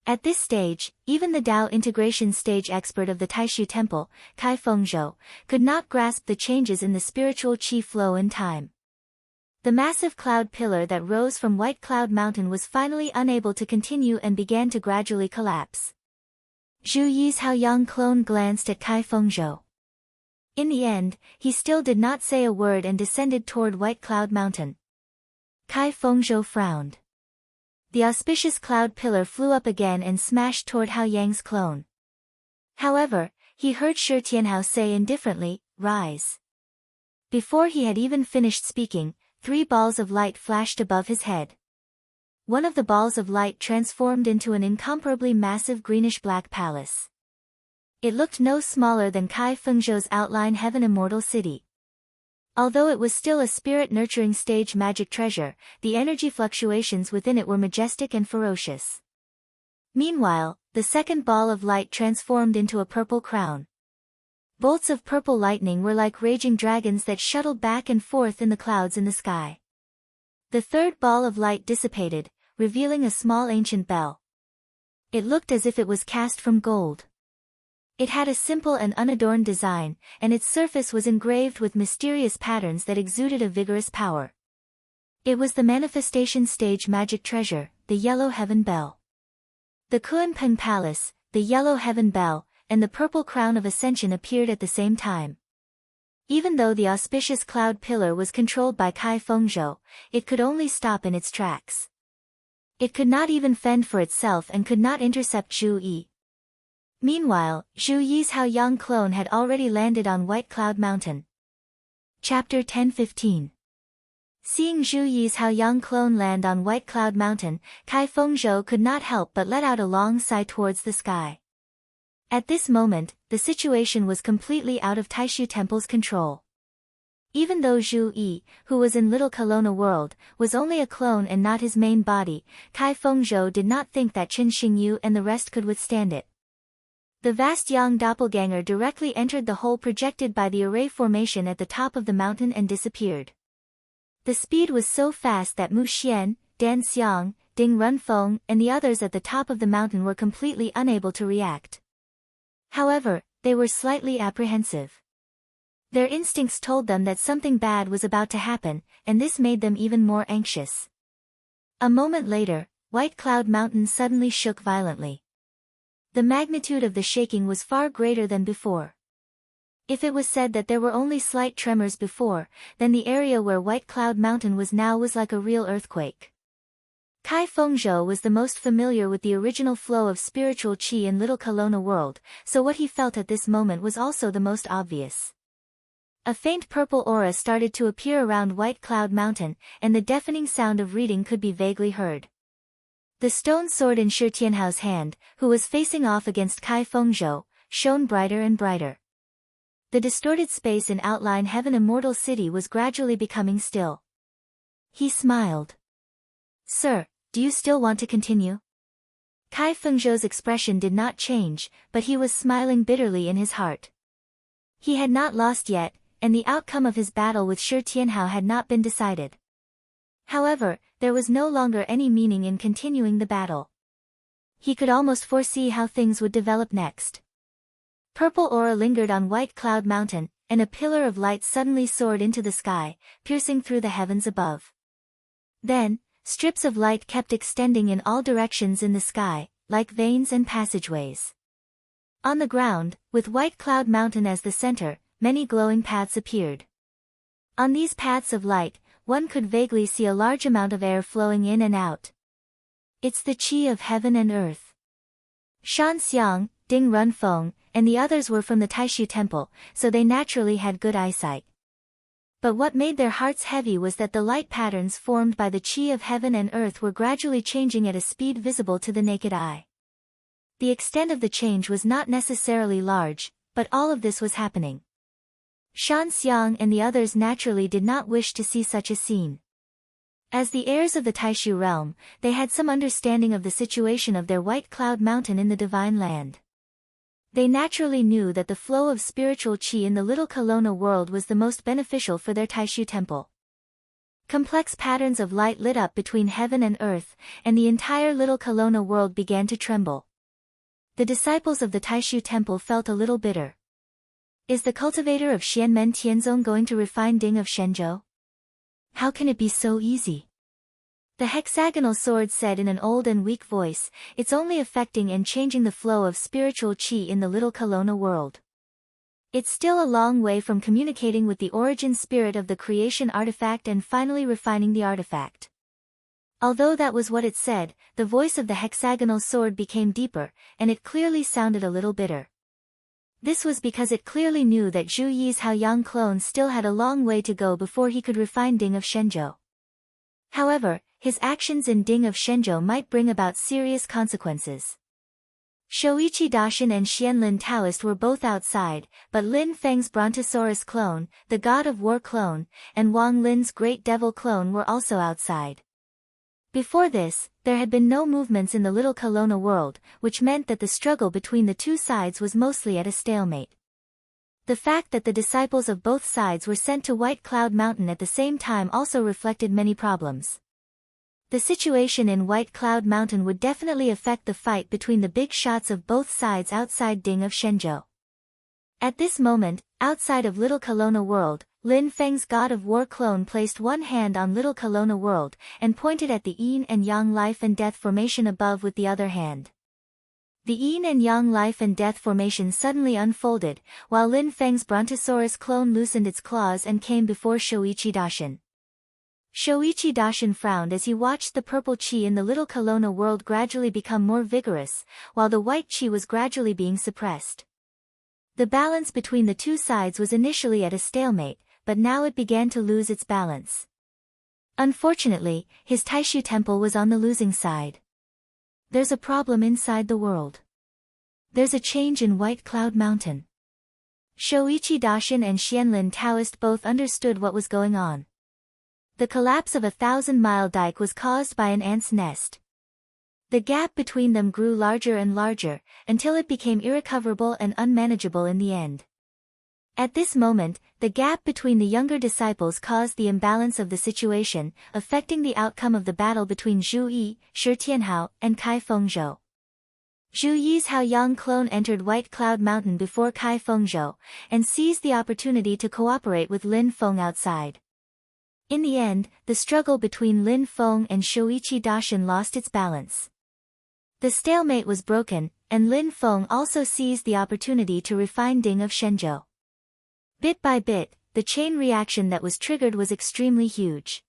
At this stage, even the Dao integration stage expert of the Taishu Temple, Kai Fengzhou, could not grasp the changes in the spiritual qi flow in time. The massive cloud pillar that rose from White Cloud Mountain was finally unable to continue and began to gradually collapse. Zhu Yi's Haoyang clone glanced at Kai Fengzhou. In the end, he still did not say a word and descended toward White Cloud Mountain. Kai Fengzhou frowned. The auspicious cloud pillar flew up again and smashed toward Hao Yang's clone. However, he heard Shi Tianhao say indifferently, "Rise." Before he had even finished speaking, 3 balls of light flashed above his head. One of the balls of light transformed into an incomparably massive greenish-black palace. It looked no smaller than Kai Fengzhou's outline Heaven Immortal City. Although it was still a spirit-nurturing stage magic treasure, the energy fluctuations within it were majestic and ferocious. Meanwhile, the second ball of light transformed into a purple crown. Bolts of purple lightning were like raging dragons that shuttled back and forth in the clouds in the sky. The third ball of light dissipated, revealing a small ancient bell. It looked as if it was cast from gold. It had a simple and unadorned design, and its surface was engraved with mysterious patterns that exuded a vigorous power. It was the manifestation stage magic treasure, the Yellow Heaven Bell. The Kunpeng Palace, the Yellow Heaven Bell, and the Purple Crown of Ascension appeared at the same time. Even though the auspicious cloud pillar was controlled by Kai Fengzhou, it could only stop in its tracks. It could not even fend for itself and could not intercept Zhu Yi. Meanwhile, Zhu Yi's Hao Yang clone had already landed on White Cloud Mountain. Chapter 10-15. Seeing Zhu Yi's Hao Yang clone land on White Cloud Mountain, Kai Fengzhou could not help but let out a long sigh towards the sky. At this moment, the situation was completely out of Taishu Temple's control. Even though Zhu Yi, who was in Little Kelowna World, was only a clone and not his main body, Kai Fengzhou did not think that Qin Xingyu and the rest could withstand it. The vast Yang doppelganger directly entered the hole projected by the array formation at the top of the mountain and disappeared. The speed was so fast that Mu Xian, Dan Xiang, Ding Runfeng, and the others at the top of the mountain were completely unable to react. However, they were slightly apprehensive. Their instincts told them that something bad was about to happen, and this made them even more anxious. A moment later, White Cloud Mountain suddenly shook violently. The magnitude of the shaking was far greater than before. If it was said that there were only slight tremors before, then the area where White Cloud Mountain was now was like a real earthquake. Kai Fengzhou was the most familiar with the original flow of spiritual qi in Little Kelowna World, so what he felt at this moment was also the most obvious. A faint purple aura started to appear around White Cloud Mountain, and the deafening sound of reading could be vaguely heard. The stone sword in Shi Tianhao's hand, who was facing off against Kai Fengzhou, shone brighter and brighter. The distorted space in outline Heaven Immortal City was gradually becoming still. He smiled. "Sir, do you still want to continue?" Kai Fengzhou's expression did not change, but he was smiling bitterly in his heart. He had not lost yet, and the outcome of his battle with Shi Tianhao had not been decided. However, there was no longer any meaning in continuing the battle. He could almost foresee how things would develop next. Purple aura lingered on White Cloud Mountain, and a pillar of light suddenly soared into the sky, piercing through the heavens above. Then, strips of light kept extending in all directions in the sky, like veins and passageways. On the ground, with White Cloud Mountain as the center, many glowing paths appeared. On these paths of light, one could vaguely see a large amount of air flowing in and out. "It's the qi of heaven and earth." Shan Xiang, Ding Runfeng, and the others were from the Taishu Temple, so they naturally had good eyesight. But what made their hearts heavy was that the light patterns formed by the qi of heaven and earth were gradually changing at a speed visible to the naked eye. The extent of the change was not necessarily large, but all of this was happening. Shan Xiang and the others naturally did not wish to see such a scene. As the heirs of the Taishu realm, they had some understanding of the situation of their White Cloud Mountain in the Divine Land. They naturally knew that the flow of spiritual qi in the Little Kelowna World was the most beneficial for their Taishu Temple. Complex patterns of light lit up between heaven and earth, and the entire Little Kelowna World began to tremble. The disciples of the Taishu Temple felt a little bitter. Is the cultivator of Xianmen Tianzong going to refine Ding of Shenzhou? How can it be so easy? The hexagonal sword said in an old and weak voice, "It's only affecting and changing the flow of spiritual qi in the Little Kelowna World. It's still a long way from communicating with the origin spirit of the creation artifact and finally refining the artifact." Although that was what it said, the voice of the hexagonal sword became deeper, and it clearly sounded a little bitter. This was because it clearly knew that Zhu Yi's Haoyang clone still had a long way to go before he could refine Ding of Shenzhou. However, his actions in Ding of Shenzhou might bring about serious consequences. Shoichi Daishin and Xianlin Taoist were both outside, but Lin Feng's Brontosaurus clone, the God of War clone, and Wang Lin's Great Devil clone were also outside. Before this, there had been no movements in the Little Kelowna world, which meant that the struggle between the two sides was mostly at a stalemate. The fact that the disciples of both sides were sent to White Cloud Mountain at the same time also reflected many problems. The situation in White Cloud Mountain would definitely affect the fight between the big shots of both sides outside Ding of Shenzhou. At this moment, outside of Little Kelowna world, Lin Feng's God of War clone placed one hand on Little Kelowna world, and pointed at the Yin and Yang life and death formation above with the other hand. The Yin and Yang life and death formation suddenly unfolded, while Lin Feng's Brontosaurus clone loosened its claws and came before Shoichi Daishin. Shoichi Daishin frowned as he watched the purple qi in the Little Kelowna world gradually become more vigorous, while the white qi was gradually being suppressed. The balance between the two sides was initially at a stalemate, but now it began to lose its balance. Unfortunately, his Taishu temple was on the losing side. There's a problem inside the world. There's a change in White Cloud Mountain. Shoichi Daishin and Xianlin Taoist both understood what was going on. The collapse of a 1,000-mile dike was caused by an ant's nest. The gap between them grew larger and larger, until it became irrecoverable and unmanageable in the end. At this moment, the gap between the younger disciples caused the imbalance of the situation, affecting the outcome of the battle between Zhu Yi, Shi Tianhao, and Kai Fengzhou. Zhu Yi's Haoyang clone entered White Cloud Mountain before Kai Fengzhou, and seized the opportunity to cooperate with Lin Feng outside. In the end, the struggle between Lin Feng and Shoichi Daishin lost its balance. The stalemate was broken, and Lin Feng also seized the opportunity to refine Ding of Shenzhou. Bit by bit, the chain reaction that was triggered was extremely huge.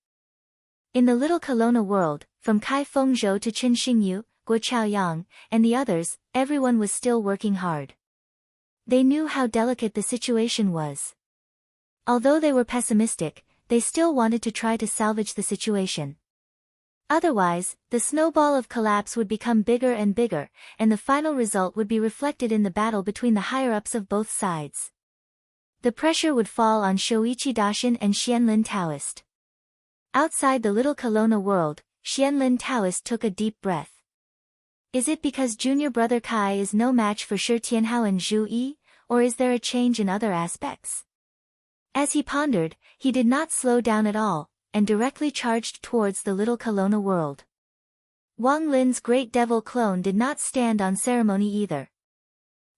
In the Little Kelowna world, from Kai Fengzhou to Qin Xingyu, Guo Chaoyang, and the others, everyone was still working hard. They knew how delicate the situation was. Although they were pessimistic, they still wanted to try to salvage the situation. Otherwise, the snowball of collapse would become bigger and bigger, and the final result would be reflected in the battle between the higher-ups of both sides. The pressure would fall on Shoichi Daishin and Xianlin Taoist. Outside the Little Kelowna world, Xianlin Taoist took a deep breath. Is it because junior brother Kai is no match for Shi Tianhao and Zhu Yi, or is there a change in other aspects? As he pondered, he did not slow down at all, and directly charged towards the Little Kelowna world. Wang Lin's Great Devil clone did not stand on ceremony either.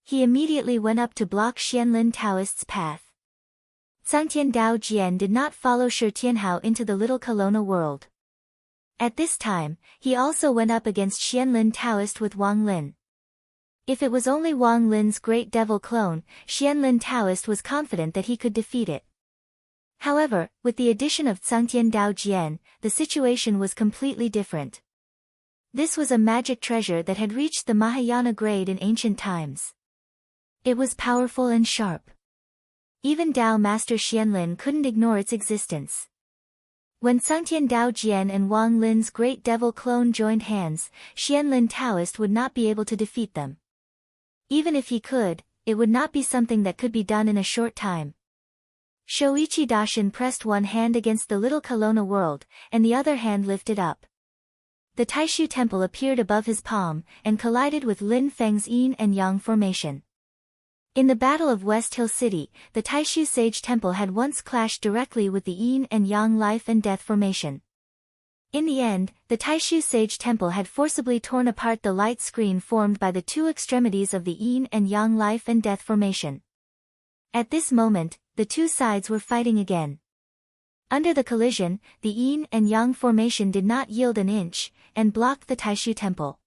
He immediately went up to block Xianlin Taoist's path. Zhangtian Dao Jian did not follow Shi Tianhao into the Little Kelowna world. At this time, he also went up against Xianlin Taoist with Wang Lin. If it was only Wang Lin's Great Devil clone, Xianlin Taoist was confident that he could defeat it. However, with the addition of Zhangtian Dao Jian, the situation was completely different. This was a magic treasure that had reached the Mahayana grade in ancient times. It was powerful and sharp. Even Dao Master Xianlin couldn't ignore its existence. When Zhangtian Dao Jian and Wang Lin's Great Devil clone joined hands, Xianlin Taoist would not be able to defeat them. Even if he could, it would not be something that could be done in a short time. Shoichi Daishin pressed one hand against the Little Kelowna world, and the other hand lifted up. The Taishu temple appeared above his palm, and collided with Lin Feng's Yin and Yang formation. In the Battle of West Hill City, the Taishu Sage Temple had once clashed directly with the Yin and Yang life and death formation. In the end, the Taishu Sage Temple had forcibly torn apart the light screen formed by the two extremities of the Yin and Yang life and death formation. At this moment, the two sides were fighting again. Under the collision, the Yin and Yang formation did not yield an inch, and blocked the Taishu Temple.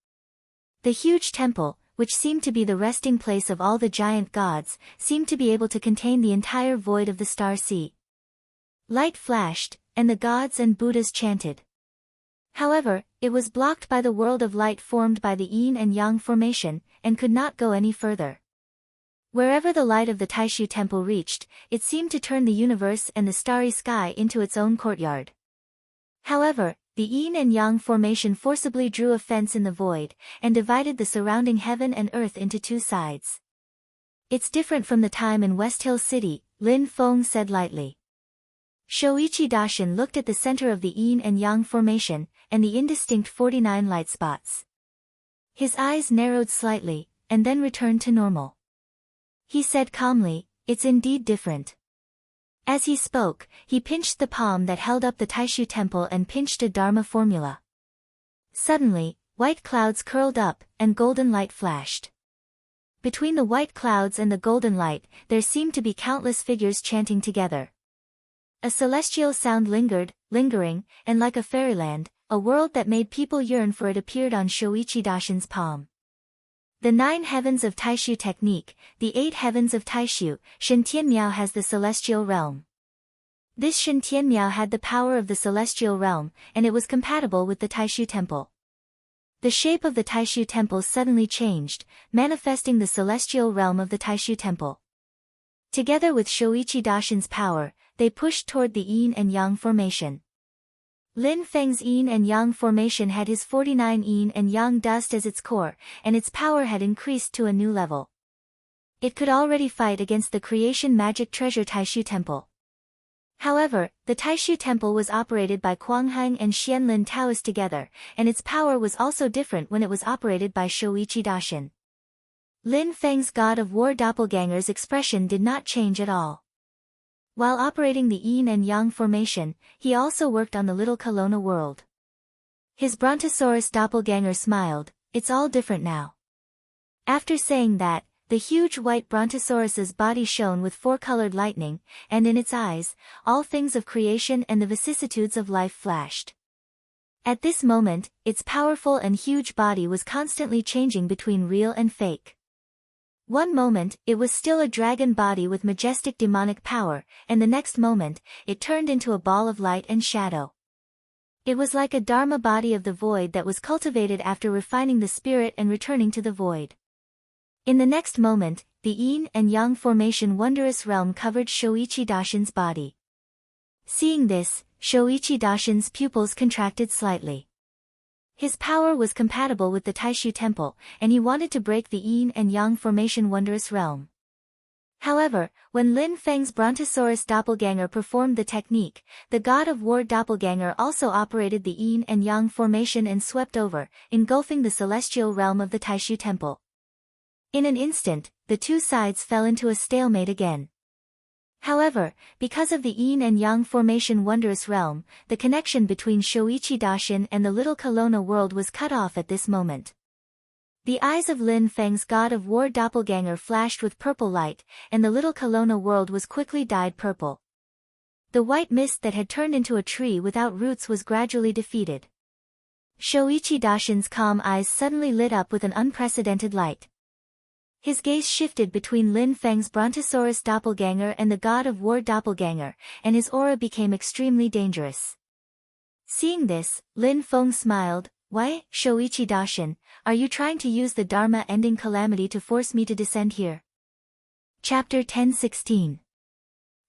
The huge temple, which seemed to be the resting place of all the giant gods, seemed to be able to contain the entire void of the star sea. Light flashed, and the gods and Buddhas chanted. However, it was blocked by the world of light formed by the yin and yang formation, and could not go any further. Wherever the light of the Taishu temple reached, it seemed to turn the universe and the starry sky into its own courtyard. However, the yin and yang formation forcibly drew a fence in the void, and divided the surrounding heaven and earth into two sides. It's different from the time in West Hill City, Lin Feng said lightly. Shoichi Daishin looked at the center of the yin and yang formation, and the indistinct 49 light spots. His eyes narrowed slightly, and then returned to normal. He said calmly, "It's indeed different." As he spoke, he pinched the palm that held up the Taishu temple and pinched a Dharma formula. Suddenly, white clouds curled up, and golden light flashed. Between the white clouds and the golden light, there seemed to be countless figures chanting together. A celestial sound lingering, and like a fairyland, a world that made people yearn for it appeared on Shoichi Daishin's palm. The 9 heavens of Taishu technique, the 8 heavens of Taishu, Shintianmiao has the celestial realm. This Shintianmiao had the power of the celestial realm, and it was compatible with the Taishu temple. The shape of the Taishu temple suddenly changed, manifesting the celestial realm of the Taishu temple. Together with Shoichi Daishin's power, they pushed toward the yin and yang formation. Lin Feng's yin and yang formation had his 49 yin and yang dust as its core, and its power had increased to a new level. It could already fight against the creation magic treasure Taishu temple. However, the Taishu temple was operated by Quanghang and Xianlin Taoist together, and its power was also different when it was operated by Shoichi Daishin. Lin Feng's god of war doppelganger's expression did not change at all. While operating the yin and yang formation, he also worked on the little Kelowna world. His Brontosaurus doppelganger smiled, "It's all different now." After saying that, the huge white Brontosaurus's body shone with 4-colored lightning, and in its eyes, all things of creation and the vicissitudes of life flashed. At this moment, its powerful and huge body was constantly changing between real and fake. One moment, it was still a dragon body with majestic demonic power, and the next moment, it turned into a ball of light and shadow. It was like a Dharma body of the void that was cultivated after refining the spirit and returning to the void. In the next moment, the yin and yang formation wondrous realm covered Shoichi Daishin's body. Seeing this, Shoichi Daishin's pupils contracted slightly. His power was compatible with the Taishu temple, and he wanted to break the yin and yang formation wondrous realm. However, when Lin Feng's Brontosaurus doppelganger performed the technique, the god of war doppelganger also operated the yin and yang formation and swept over, engulfing the celestial realm of the Taishu temple. In an instant, the two sides fell into a stalemate again. However, because of the yin and yang formation wondrous realm, the connection between Shoichi Daishin and the little Kelowna world was cut off at this moment. The eyes of Lin Feng's god of war doppelganger flashed with purple light, and the little Kelowna world was quickly dyed purple. The white mist that had turned into a tree without roots was gradually defeated. Shoichi Daishin's calm eyes suddenly lit up with an unprecedented light. His gaze shifted between Lin Feng's Brontosaurus doppelganger and the god of war doppelganger, and his aura became extremely dangerous. Seeing this, Lin Feng smiled, "Why, Shoichi Daishin, are you trying to use the Dharma ending calamity to force me to descend here?" Chapter 10:16.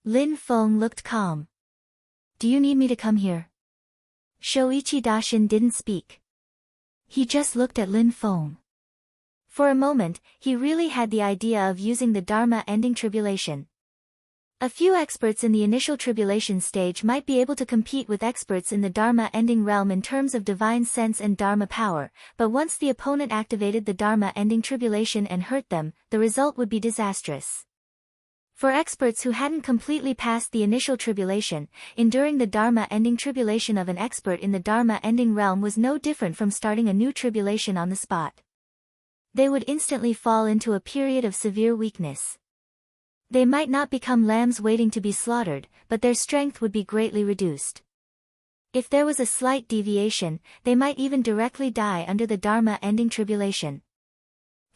Lin Feng looked calm. "Do you need me to come here?" Shoichi Daishin didn't speak. He just looked at Lin Feng. For a moment, he really had the idea of using the Dharma ending tribulation. A few experts in the initial tribulation stage might be able to compete with experts in the Dharma ending realm in terms of divine sense and Dharma power, but once the opponent activated the Dharma ending tribulation and hurt them, the result would be disastrous. For experts who hadn't completely passed the initial tribulation, enduring the Dharma ending tribulation of an expert in the Dharma ending realm was no different from starting a new tribulation on the spot. They would instantly fall into a period of severe weakness. They might not become lambs waiting to be slaughtered, but their strength would be greatly reduced. If there was a slight deviation, they might even directly die under the Dharma ending tribulation.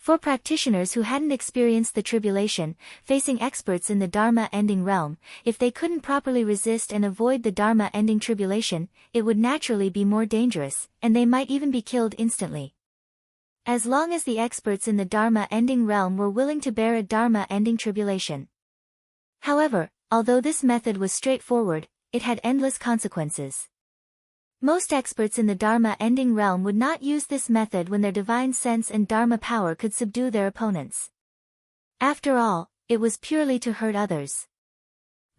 For practitioners who hadn't experienced the tribulation, facing experts in the Dharma-ending realm, if they couldn't properly resist and avoid the Dharma-ending tribulation, it would naturally be more dangerous, and they might even be killed instantly. As long as the experts in the Dharma-ending realm were willing to bear a Dharma-ending tribulation. However, although this method was straightforward, it had endless consequences. Most experts in the Dharma-ending realm would not use this method when their divine sense and Dharma power could subdue their opponents. After all, it was purely to hurt others.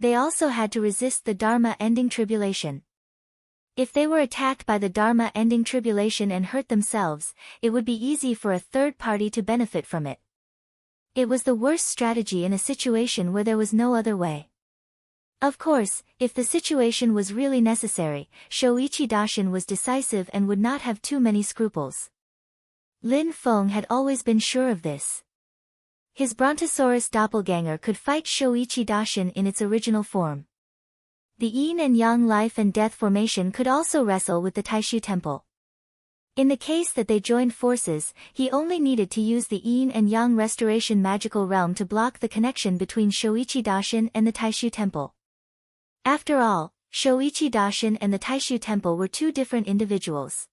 They also had to resist the Dharma-ending tribulation. If they were attacked by the Dharma-ending tribulation and hurt themselves, it would be easy for a third party to benefit from it. It was the worst strategy in a situation where there was no other way. Of course, if the situation was really necessary, Shoichi Daishin was decisive and would not have too many scruples. Lin Feng had always been sure of this. His Brontosaurus doppelganger could fight Shoichi Daishin in its original form. The yin and yang life and death formation could also wrestle with the Taishu Temple. In the case that they joined forces, he only needed to use the yin and yang restoration magical realm to block the connection between Shoichi Daishin and the Taishu Temple. After all, Shoichi Daishin and the Taishu Temple were two different individuals.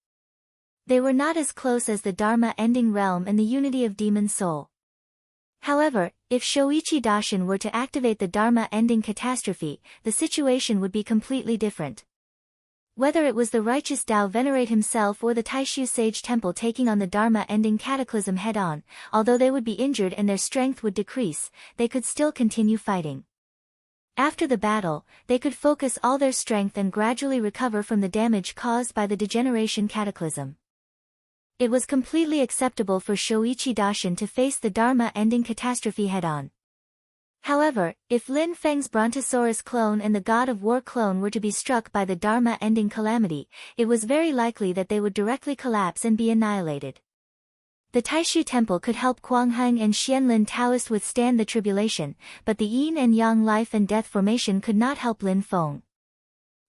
They were not as close as the Dharma-ending realm and the unity of demon soul. However, if Shoichi Daishin were to activate the Dharma-ending catastrophe, the situation would be completely different. Whether it was the righteous Dao Venerate himself or the Taishu Sage Temple taking on the Dharma-ending cataclysm head-on, although they would be injured and their strength would decrease, they could still continue fighting. After the battle, they could focus all their strength and gradually recover from the damage caused by the degeneration cataclysm. It was completely acceptable for Shoichi Daishin to face the Dharma-ending catastrophe head-on. However, if Lin Feng's Brontosaurus clone and the God of War clone were to be struck by the Dharma-ending calamity, it was very likely that they would directly collapse and be annihilated. The Taishu Temple could help Guangheng and Xianlin Taoist withstand the tribulation, but the yin and yang life and death formation could not help Lin Feng.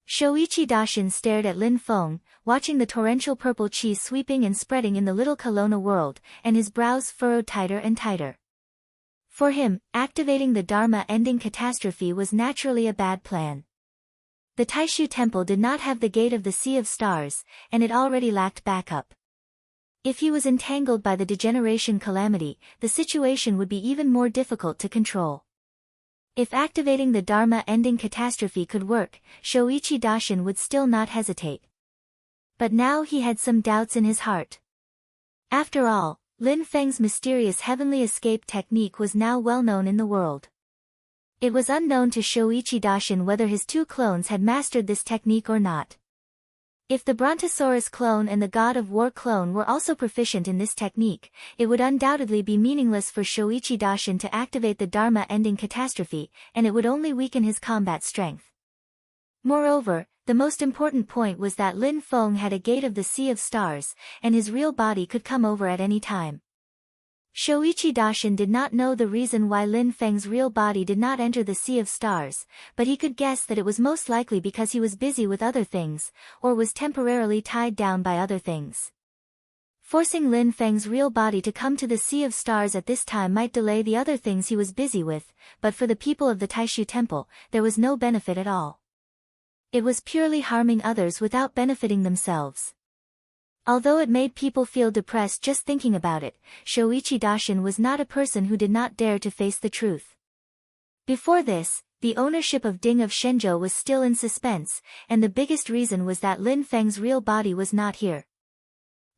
Shoichi Daishin stared at Lin Feng, watching the torrential purple chi sweeping and spreading in the little Kelowna world, and his brows furrowed tighter and tighter. For him, activating the Dharma-ending catastrophe was naturally a bad plan. The Taishu Temple did not have the Gate of the Sea of Stars, and it already lacked backup. If he was entangled by the degeneration calamity, the situation would be even more difficult to control. If activating the Dharma-ending catastrophe could work, Shoichi Daishin would still not hesitate. But now he had some doubts in his heart. After all, Lin Feng's mysterious heavenly escape technique was now well known in the world. It was unknown to Shoichi Daishin whether his two clones had mastered this technique or not. If the Brontosaurus clone and the God of War clone were also proficient in this technique, it would undoubtedly be meaningless for Shoichi Daishin to activate the Dharma-ending catastrophe, and it would only weaken his combat strength. Moreover, the most important point was that Lin Feng had a Gate of the Sea of Stars, and his real body could come over at any time. Shoichi Daishin did not know the reason why Lin Feng's real body did not enter the Sea of Stars, but he could guess that it was most likely because he was busy with other things, or was temporarily tied down by other things. Forcing Lin Feng's real body to come to the Sea of Stars at this time might delay the other things he was busy with, but for the people of the Taishu Temple, there was no benefit at all. It was purely harming others without benefiting themselves. Although it made people feel depressed just thinking about it, Shoichi Daishin was not a person who did not dare to face the truth. Before this, the ownership of Ding of Shenzhou was still in suspense, and the biggest reason was that Lin Feng's real body was not here.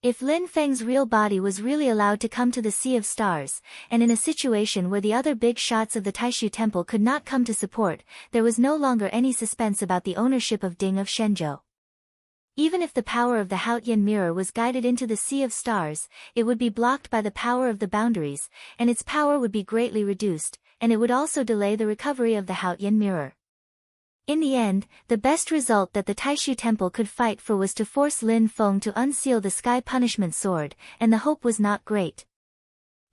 If Lin Feng's real body was really allowed to come to the Sea of Stars, and in a situation where the other big shots of the Taishu Temple could not come to support, there was no longer any suspense about the ownership of Ding of Shenzhou. Even if the power of the Haotian mirror was guided into the Sea of Stars, it would be blocked by the power of the boundaries, and its power would be greatly reduced, and it would also delay the recovery of the Haotian mirror. In the end, the best result that the Taishu Temple could fight for was to force Lin Feng to unseal the Sky Punishment Sword, and the hope was not great.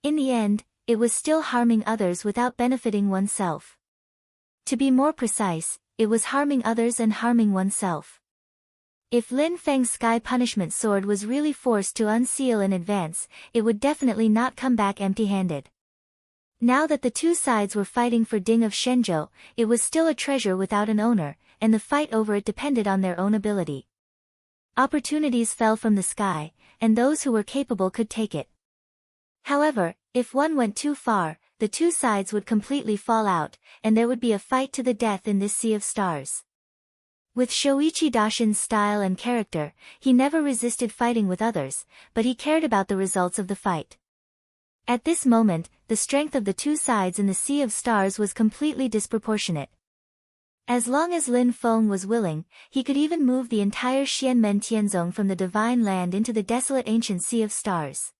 In the end, it was still harming others without benefiting oneself. To be more precise, it was harming others and harming oneself. If Lin Feng's sky punishment sword was really forced to unseal in advance, it would definitely not come back empty-handed. Now that the two sides were fighting for Ding of Shenzhou, it was still a treasure without an owner, and the fight over it depended on their own ability. Opportunities fell from the sky, and those who were capable could take it. However, if one went too far, the two sides would completely fall out, and there would be a fight to the death in this sea of stars. With Shoichi Dashin's style and character, he never resisted fighting with others, but he cared about the results of the fight. At this moment, the strength of the two sides in the sea of stars was completely disproportionate. As long as Lin Feng was willing, he could even move the entire Xianmen Tianzong from the divine land into the desolate ancient sea of stars.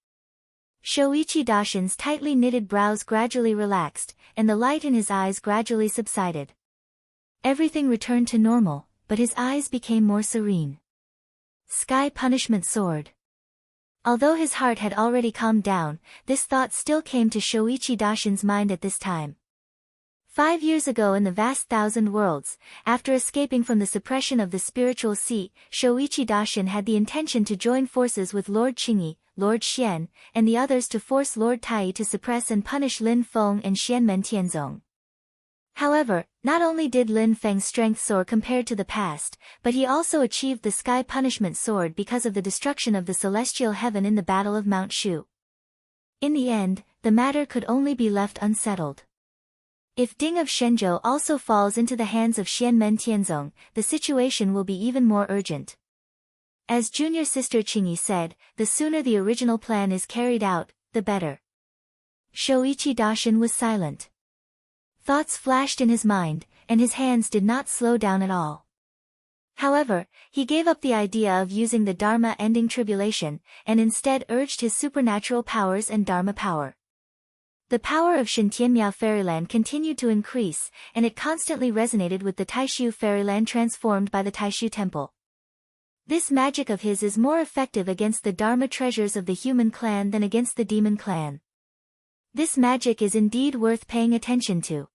Shoichi Dashin's tightly knitted brows gradually relaxed, and the light in his eyes gradually subsided. Everything returned to normal, but his eyes became more serene. Sky Punishment Sword. Although his heart had already calmed down, this thought still came to Shoichi Dashin's mind at this time. 5 years ago in the vast thousand worlds, after escaping from the suppression of the spiritual sea, Shoichi Dashin had the intention to join forces with Lord Qingyi, Lord Xian, and the others to force Lord Tai to suppress and punish Lin Feng and Xianmen Tianzong. However, not only did Lin Feng's strength soar compared to the past, but he also achieved the Sky Punishment Sword because of the destruction of the celestial heaven in the Battle of Mount Shu. In the end, the matter could only be left unsettled. If Ding of Shenzhou also falls into the hands of Xianmen Tianzong, the situation will be even more urgent. As junior sister Qingyi said, the sooner the original plan is carried out, the better. Shoichi Dashin was silent. Thoughts flashed in his mind, and his hands did not slow down at all. However, he gave up the idea of using the Dharma ending tribulation, and instead urged his supernatural powers and Dharma power. The power of Shintianmiao Fairyland continued to increase, and it constantly resonated with the Taishu Fairyland transformed by the Taishu Temple. This magic of his is more effective against the Dharma treasures of the human clan than against the demon clan. This magic is indeed worth paying attention to.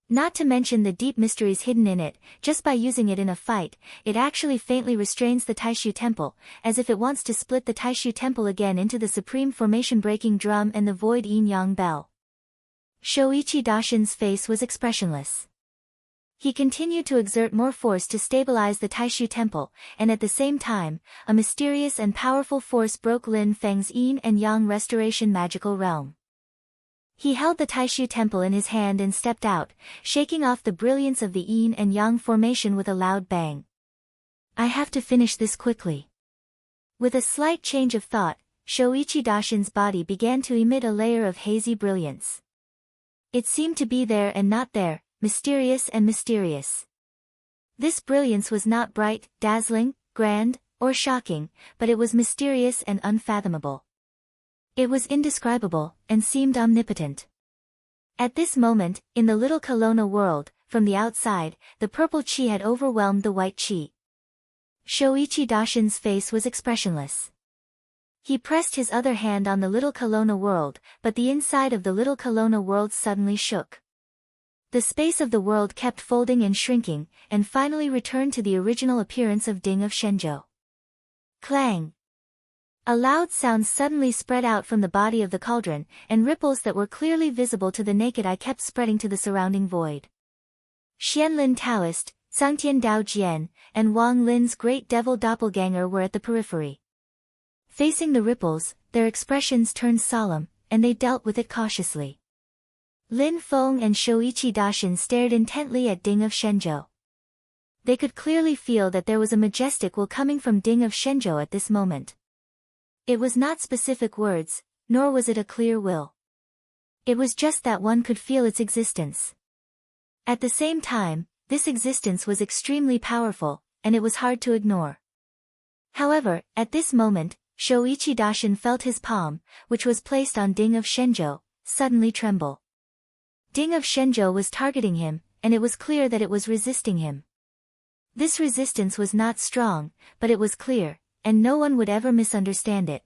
Not to mention the deep mysteries hidden in it, just by using it in a fight, it actually faintly restrains the Taishu Temple, as if it wants to split the Taishu Temple again into the supreme formation-breaking drum and the void yin-yang bell. Shoichi Dashin's face was expressionless. He continued to exert more force to stabilize the Taishu Temple, and at the same time, a mysterious and powerful force broke Lin Feng's yin and yang restoration magical realm. He held the Taishu Temple in his hand and stepped out, shaking off the brilliance of the yin and yang formation with a loud bang. I have to finish this quickly. With a slight change of thought, Shoichi Dashin's body began to emit a layer of hazy brilliance. It seemed to be there and not there, mysterious and mysterious. This brilliance was not bright, dazzling, grand, or shocking, but it was mysterious and unfathomable. It was indescribable, and seemed omnipotent. At this moment, in the little Kelowna world, from the outside, the purple chi had overwhelmed the white chi. Shoichi Dashin's face was expressionless. He pressed his other hand on the little Kelowna world, but the inside of the little Kelowna world suddenly shook. The space of the world kept folding and shrinking, and finally returned to the original appearance of Ding of Shenzhou. Clang! A loud sound suddenly spread out from the body of the cauldron, and ripples that were clearly visible to the naked eye kept spreading to the surrounding void. Xianlin Taoist, Sangtian Dao Jian, and Wang Lin's great devil doppelganger were at the periphery. Facing the ripples, their expressions turned solemn, and they dealt with it cautiously. Lin Feng and Shoichi Dashin stared intently at Ding of Shenzhou. They could clearly feel that there was a majestic will coming from Ding of Shenzhou at this moment. It was not specific words, nor was it a clear will. It was just that one could feel its existence. At the same time, this existence was extremely powerful, and it was hard to ignore. However, at this moment, Shoichi Dashin felt his palm, which was placed on Ding of Shenzhou, suddenly tremble. Ding of Shenzhou was targeting him, and it was clear that it was resisting him. This resistance was not strong, but it was clear, and no one would ever misunderstand it.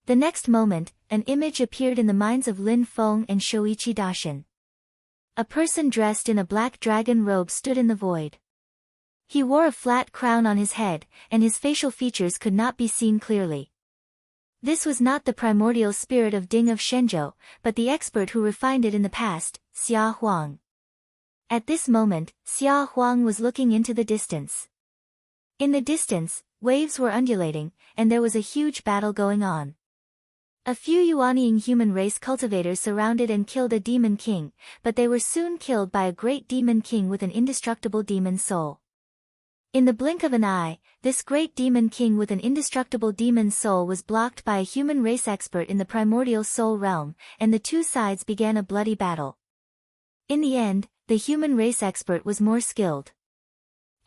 The next moment, an image appeared in the minds of Lin Feng and Shoichi Dashin. A person dressed in a black dragon robe stood in the void. He wore a flat crown on his head, and his facial features could not be seen clearly. This was not the primordial spirit of Ding of Shenzhou, but the expert who refined it in the past, Xia Huang. At this moment, Xia Huang was looking into the distance. In the distance, waves were undulating, and there was a huge battle going on. A few Yuanying human race cultivators surrounded and killed a demon king, but they were soon killed by a great demon king with an indestructible demon soul. In the blink of an eye, this great demon king with an indestructible demon soul was blocked by a human race expert in the primordial soul realm, and the two sides began a bloody battle. In the end, the human race expert was more skilled.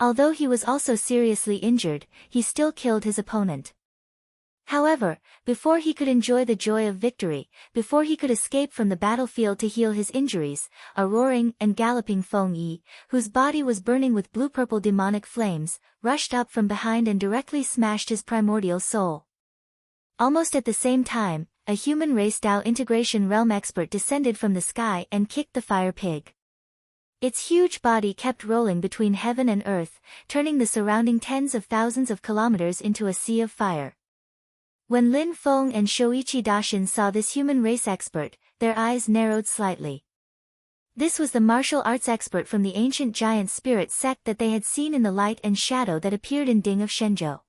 Although he was also seriously injured, he still killed his opponent. However, before he could enjoy the joy of victory, before he could escape from the battlefield to heal his injuries, a roaring and galloping Feng Yi, whose body was burning with blue-purple demonic flames, rushed up from behind and directly smashed his primordial soul. Almost at the same time, a human race Dao integration realm expert descended from the sky and kicked the fire pig. Its huge body kept rolling between heaven and earth, turning the surrounding tens of thousands of kilometers into a sea of fire. When Lin Feng and Shoichi Dashin saw this human race expert, their eyes narrowed slightly. This was the martial arts expert from the ancient giant spirit sect that they had seen in the light and shadow that appeared in Ding of Shenzhou.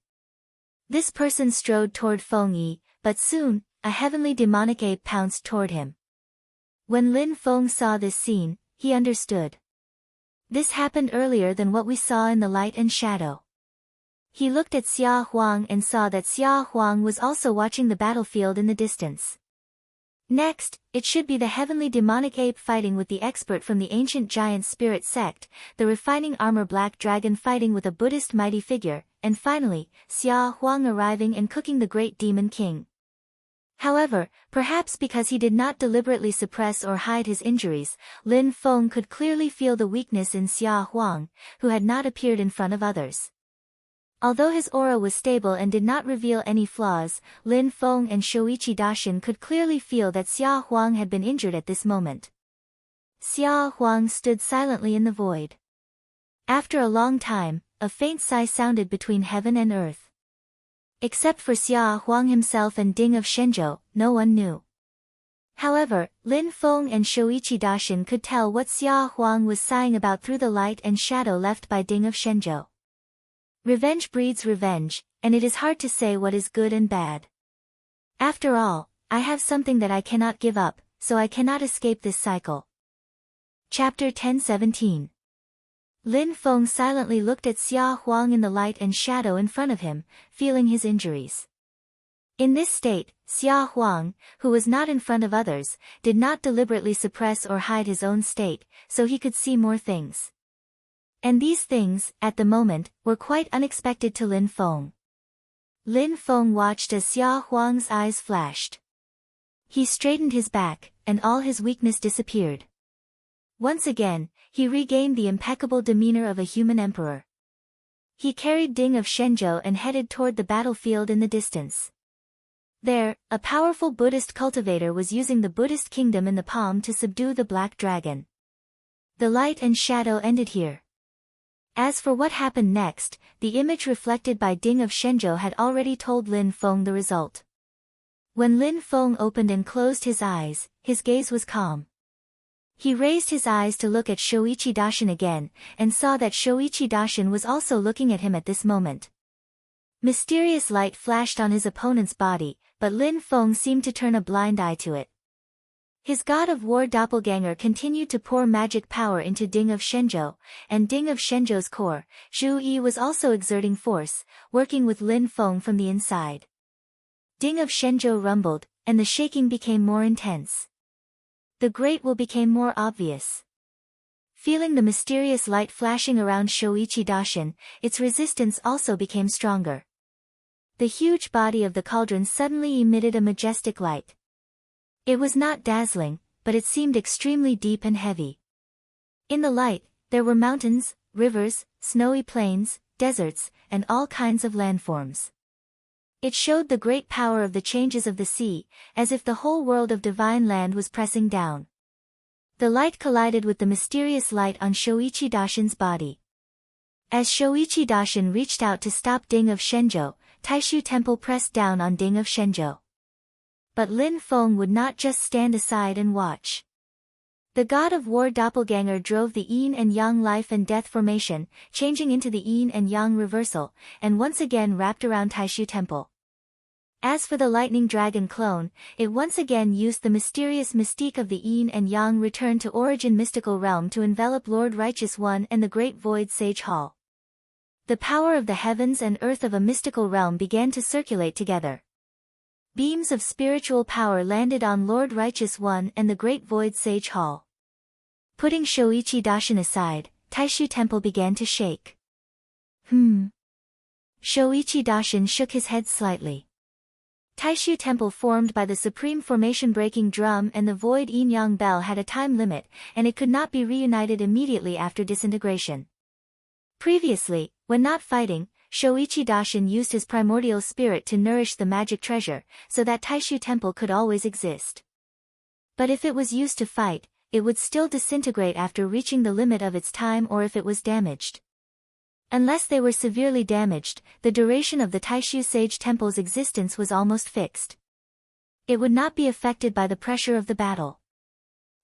This person strode toward Feng Yi, but soon, a heavenly demonic ape pounced toward him. When Lin Feng saw this scene, he understood. This happened earlier than what we saw in the light and shadow. He looked at Xia Huang and saw that Xia Huang was also watching the battlefield in the distance. Next, it should be the heavenly demonic ape fighting with the expert from the ancient giant spirit sect, the refining armor black dragon fighting with a Buddhist mighty figure, and finally, Xia Huang arriving and cooking the great demon king. However, perhaps because he did not deliberately suppress or hide his injuries, Lin Feng could clearly feel the weakness in Xia Huang, who had not appeared in front of others. Although his aura was stable and did not reveal any flaws, Lin Feng and Shoichi Dashin could clearly feel that Xia Huang had been injured at this moment. Xia Huang stood silently in the void. After a long time, a faint sigh sounded between heaven and earth. Except for Xia Huang himself and Ding of Shenzhou, no one knew. However, Lin Feng and Shoichi Dashin could tell what Xia Huang was sighing about through the light and shadow left by Ding of Shenzhou. Revenge breeds revenge, and it is hard to say what is good and bad. After all, I have something that I cannot give up, so I cannot escape this cycle. Chapter 10:17. Lin Feng silently looked at Xia Huang in the light and shadow in front of him, feeling his injuries. In this state, Xia Huang, who was not in front of others, did not deliberately suppress or hide his own state, so he could see more things. And these things, at the moment, were quite unexpected to Lin Feng. Lin Feng watched as Xia Huang's eyes flashed. He straightened his back, and all his weakness disappeared. Once again, he regained the impeccable demeanor of a human emperor. He carried Ding of Shenzhou and headed toward the battlefield in the distance. There, a powerful Buddhist cultivator was using the Buddhist kingdom in the palm to subdue the black dragon. The light and shadow ended here. As for what happened next, the image reflected by Ding of Shenzhou had already told Lin Feng the result. When Lin Feng opened and closed his eyes, his gaze was calm. He raised his eyes to look at Shoichi Dashin again, and saw that Shoichi Dashin was also looking at him at this moment. Mysterious light flashed on his opponent's body, but Lin Feng seemed to turn a blind eye to it. His god of war doppelganger continued to pour magic power into Ding of Shenzhou, and Ding of Shenzhou's core, Zhu Yi was also exerting force, working with Lin Feng from the inside. Ding of Shenzhou rumbled, and the shaking became more intense. The great will became more obvious. Feeling the mysterious light flashing around Shoichi Dashin, its resistance also became stronger. The huge body of the cauldron suddenly emitted a majestic light. It was not dazzling, but it seemed extremely deep and heavy. In the light, there were mountains, rivers, snowy plains, deserts, and all kinds of landforms. It showed the great power of the changes of the sea, as if the whole world of divine land was pressing down. The light collided with the mysterious light on Shoichi Dashin's body. As Shoichi Daishin reached out to stop Ding of Shenzhou, Taishu Temple pressed down on Ding of Shenzhou. But Lin Feng would not just stand aside and watch. The god of war doppelganger drove the yin and yang life and death formation, changing into the yin and yang reversal, and once again wrapped around Taishu Temple. As for the lightning dragon clone, it once again used the mysterious mystique of the yin and yang return to origin mystical realm to envelop Lord Righteous One and the Great Void Sage Hall. The power of the heavens and earth of a mystical realm began to circulate together. Beams of spiritual power landed on Lord Righteous One and the Great Void Sage Hall. Putting Shoichi Daishin aside, Taishu Temple began to shake. Shoichi Daishin shook his head slightly. Taishu Temple formed by the supreme formation-breaking drum and the void yin-yang bell had a time limit, and it could not be reunited immediately after disintegration. Previously, when not fighting, Shoichi Daishin used his primordial spirit to nourish the magic treasure, so that Taishu Temple could always exist. But if it was used to fight, it would still disintegrate after reaching the limit of its time or if it was damaged. Unless they were severely damaged, the duration of the Taishu Sage Temple's existence was almost fixed. It would not be affected by the pressure of the battle.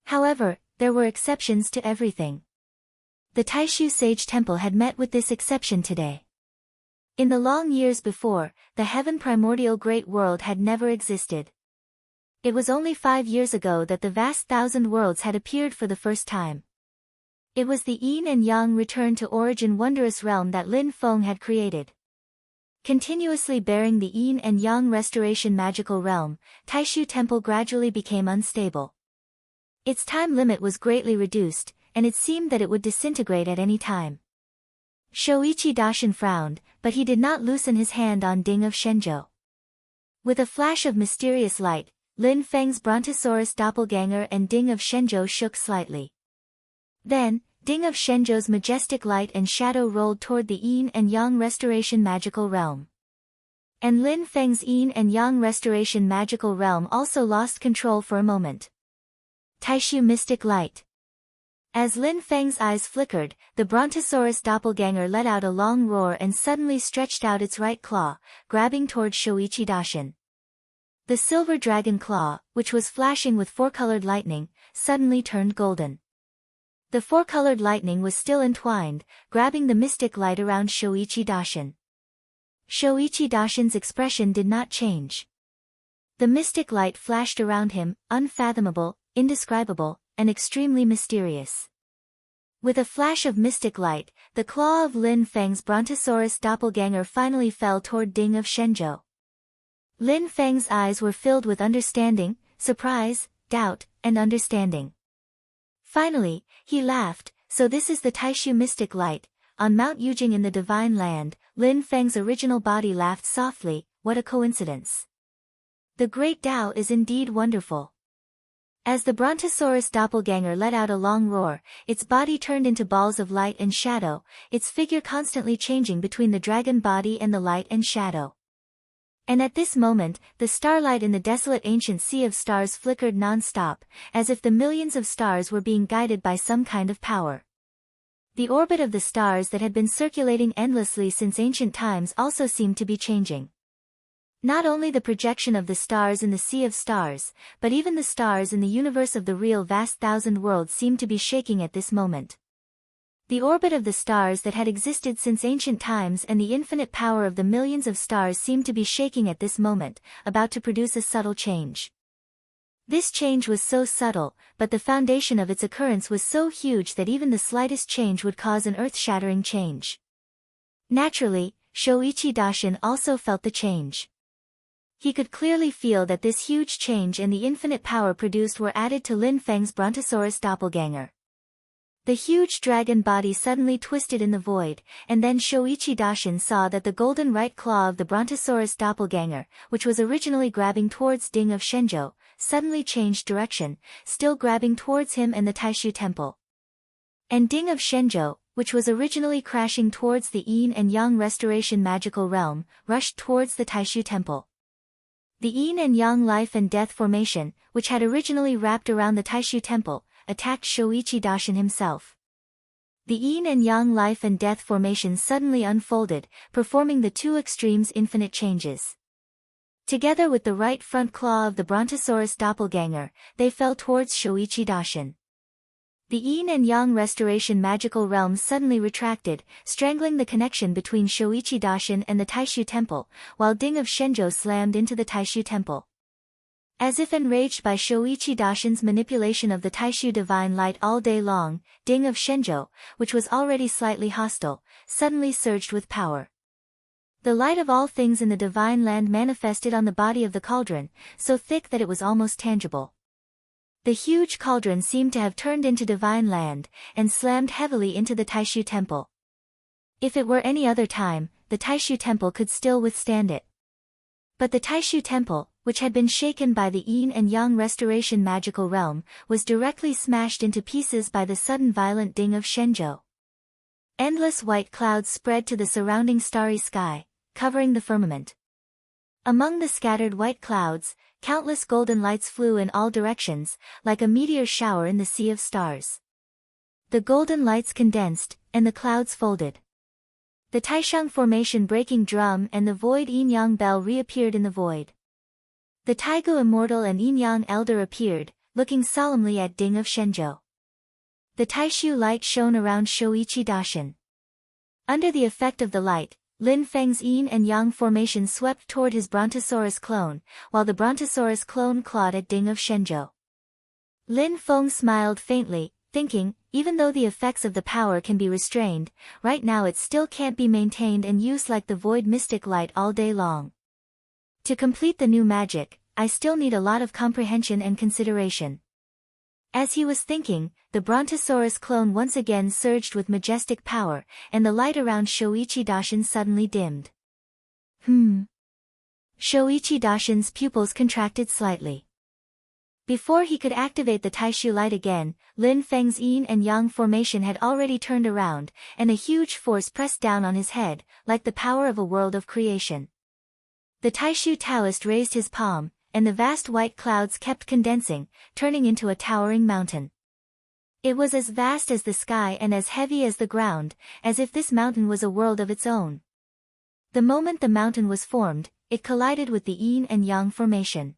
However, there were exceptions to everything. The Taishu Sage Temple had met with this exception today. In the long years before, the heaven primordial great world had never existed. It was only 5 years ago that the vast thousand worlds had appeared for the first time. It was the yin and yang return to origin wondrous realm that Lin Feng had created. Continuously bearing the yin and yang restoration magical realm, Taishu Temple gradually became unstable. Its time limit was greatly reduced, and it seemed that it would disintegrate at any time. Shoichi Daishin frowned, but he did not loosen his hand on Ding of Shenzhou. With a flash of mysterious light, Lin Feng's Brontosaurus doppelganger and Ding of Shenzhou shook slightly. Then, Ding of Shenzhou's majestic light and shadow rolled toward the yin and yang restoration magical realm. And Lin Feng's yin and yang restoration magical realm also lost control for a moment. Taishu mystic light. As Lin Feng's eyes flickered, the Brontosaurus doppelganger let out a long roar and suddenly stretched out its right claw, grabbing toward Shoichi Daishin. The silver dragon claw, which was flashing with four-colored lightning, suddenly turned golden. The four-colored lightning was still entwined, grabbing the mystic light around Shoichi Daishin. Shoichi Daishin's expression did not change. The mystic light flashed around him, unfathomable, indescribable, and extremely mysterious. With a flash of mystic light, the claw of Lin Feng's Brontosaurus doppelganger finally fell toward Ding of Shenzhou. Lin Feng's eyes were filled with understanding, surprise, doubt, and understanding. Finally, he laughed. So this is the Taishu mystic light. On Mount Yujing in the Divine Land, Lin Feng's original body laughed softly. What a coincidence. The great Tao is indeed wonderful. As the Brontosaurus doppelganger let out a long roar, its body turned into balls of light and shadow, its figure constantly changing between the dragon body and the light and shadow. And at this moment, the starlight in the desolate ancient sea of stars flickered non-stop, as if the millions of stars were being guided by some kind of power. The orbit of the stars that had been circulating endlessly since ancient times also seemed to be changing. Not only the projection of the stars in the sea of stars, but even the stars in the universe of the real vast thousand worlds seemed to be shaking at this moment. The orbit of the stars that had existed since ancient times and the infinite power of the millions of stars seemed to be shaking at this moment, about to produce a subtle change. This change was so subtle, but the foundation of its occurrence was so huge that even the slightest change would cause an earth-shattering change. Naturally, Shoichi Daishin also felt the change. He could clearly feel that this huge change and the infinite power produced were added to Lin Feng's Brontosaurus doppelganger. The huge dragon body suddenly twisted in the void, and then Shoichi Daishin saw that the golden right claw of the Brontosaurus doppelganger, which was originally grabbing towards Ding of Shenzhou, suddenly changed direction, still grabbing towards him and the Taishu Temple. And Ding of Shenzhou, which was originally crashing towards the yin and yang restoration magical realm, rushed towards the Taishu Temple. The yin and yang life and death formation, which had originally wrapped around the Taishu Temple, attacked Shoichi Daishin himself. The yin and yang life and death formations suddenly unfolded, performing the two extremes' infinite changes. Together with the right front claw of the Brontosaurus doppelganger, they fell towards Shoichi Dashin. The yin and yang restoration magical realms suddenly retracted, strangling the connection between Shoichi Dashin and the Taishu Temple, while Ding of Shenzhou slammed into the Taishu Temple. As if enraged by Shoichi Dashin's manipulation of the Taishu divine light all day long, Ding of Shenzhou, which was already slightly hostile, suddenly surged with power. The light of all things in the divine land manifested on the body of the cauldron, so thick that it was almost tangible. The huge cauldron seemed to have turned into divine land, and slammed heavily into the Taishu Temple. If it were any other time, the Taishu Temple could still withstand it. But the Taishu Temple, which had been shaken by the yin and yang restoration magical realm, was directly smashed into pieces by the sudden violent Ding of Shenzhou. Endless white clouds spread to the surrounding starry sky, covering the firmament. Among the scattered white clouds, countless golden lights flew in all directions, like a meteor shower in the sea of stars. The golden lights condensed, and the clouds folded. The Taishang formation breaking drum and the void yin-yang bell reappeared in the void. The Taigu immortal and yin-yang elder appeared, looking solemnly at Ding of Shenzhou. The Taishu light shone around Shoichi Dashin. Under the effect of the light, Lin Feng's yin and yang formation swept toward his Brontosaurus clone, while the Brontosaurus clone clawed at Ding of Shenzhou. Lin Feng smiled faintly, thinking, even though the effects of the power can be restrained, right now it still can't be maintained and used like the void mystic light all day long. To complete the new magic, I still need a lot of comprehension and consideration. As he was thinking, the Brontosaurus clone once again surged with majestic power, and the light around Shoichi Dashin suddenly dimmed. Shoichi Dashin's pupils contracted slightly. Before he could activate the Taishu light again, Lin Feng's yin and yang formation had already turned around, and a huge force pressed down on his head, like the power of a world of creation. The Taishu Taoist raised his palm, and the vast white clouds kept condensing, turning into a towering mountain. It was as vast as the sky and as heavy as the ground, as if this mountain was a world of its own. The moment the mountain was formed, it collided with the yin and yang formation.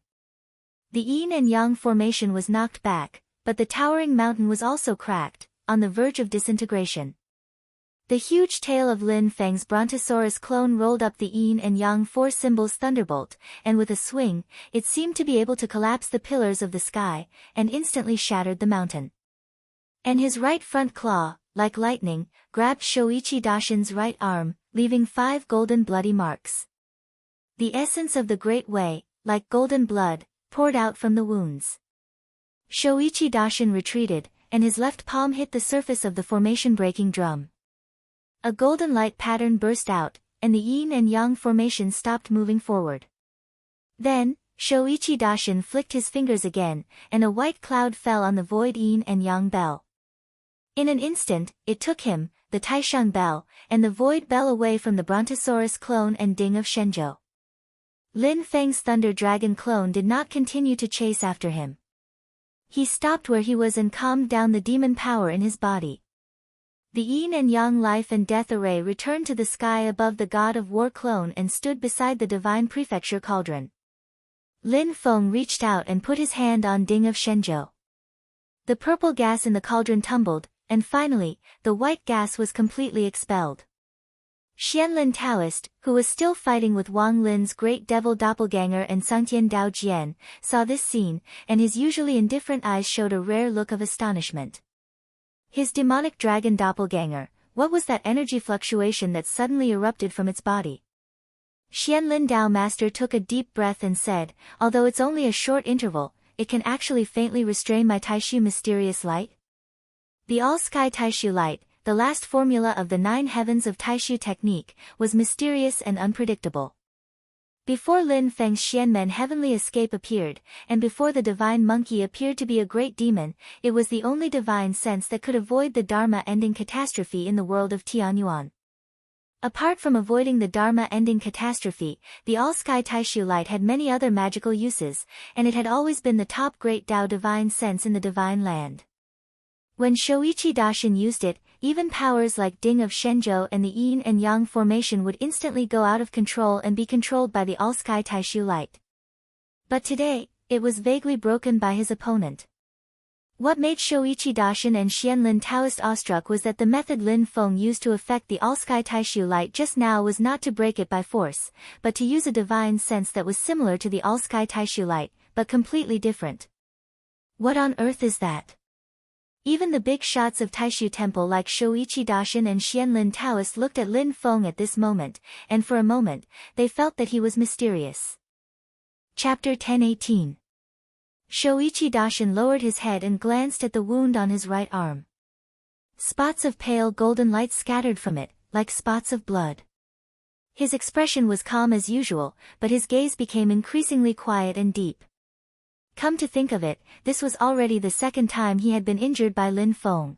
The yin and yang formation was knocked back, but the towering mountain was also cracked, on the verge of disintegration. The huge tail of Lin Feng's Brontosaurus clone rolled up the yin and yang four symbols thunderbolt, and with a swing, it seemed to be able to collapse the pillars of the sky, and instantly shattered the mountain. And his right front claw, like lightning, grabbed Shoichi Dashin's right arm, leaving 5 golden bloody marks. The essence of the Great Way, like golden blood, poured out from the wounds. Shoichi Dashin retreated, and his left palm hit the surface of the formation-breaking drum. A golden light pattern burst out, and the yin and yang formation stopped moving forward. Then, Shoichi Dashin flicked his fingers again, and a white cloud fell on the void yin and yang bell. In an instant, it took him, the Taishang bell, and the void bell away from the Brontosaurus clone and Ding of Shenzhou. Lin Feng's Thunder Dragon clone did not continue to chase after him. He stopped where he was and calmed down the demon power in his body. The yin and yang life and death array returned to the sky above the god of war clone and stood beside the divine prefecture cauldron. Lin Feng reached out and put his hand on Ding of Shenzhou. The purple gas in the cauldron tumbled, and finally, the white gas was completely expelled. Xianlin Taoist, who was still fighting with Wang Lin's great devil doppelganger and Sangtian Dao Jian, saw this scene, and his usually indifferent eyes showed a rare look of astonishment. His demonic dragon doppelganger, what was that energy fluctuation that suddenly erupted from its body? Xianlin Dao Master took a deep breath and said, although it's only a short interval, it can actually faintly restrain my Taishu mysterious light? The all-sky Taishu light, the last formula of the 9 heavens of Taishu technique, was mysterious and unpredictable. Before Lin Feng's Xianmen heavenly escape appeared, and before the divine monkey appeared to be a great demon, it was the only divine sense that could avoid the Dharma-ending catastrophe in the world of Tianyuan. Apart from avoiding the Dharma-ending catastrophe, the all-sky Taishu light had many other magical uses, and it had always been the top great Tao divine sense in the divine land. When Shoichi Daishin used it, even powers like Ding of Shenzhou and the Yin and Yang formation would instantly go out of control and be controlled by the all-sky Taishu light. But today, it was vaguely broken by his opponent. What made Shoichi Daishin and Xianlin Taoist awestruck was that the method Lin Feng used to affect the all-sky Taishu light just now was not to break it by force, but to use a divine sense that was similar to the all-sky Taishu light, but completely different. What on earth is that? Even the big shots of Taishu Temple like Shoichi Daishin and Xianlin Taoist looked at Lin Feng at this moment, and for a moment, they felt that he was mysterious. Chapter 1018. Shoichi Daishin lowered his head and glanced at the wound on his right arm. Spots of pale golden light scattered from it, like spots of blood. His expression was calm as usual, but his gaze became increasingly quiet and deep. Come to think of it, this was already the second time he had been injured by Lin Feng.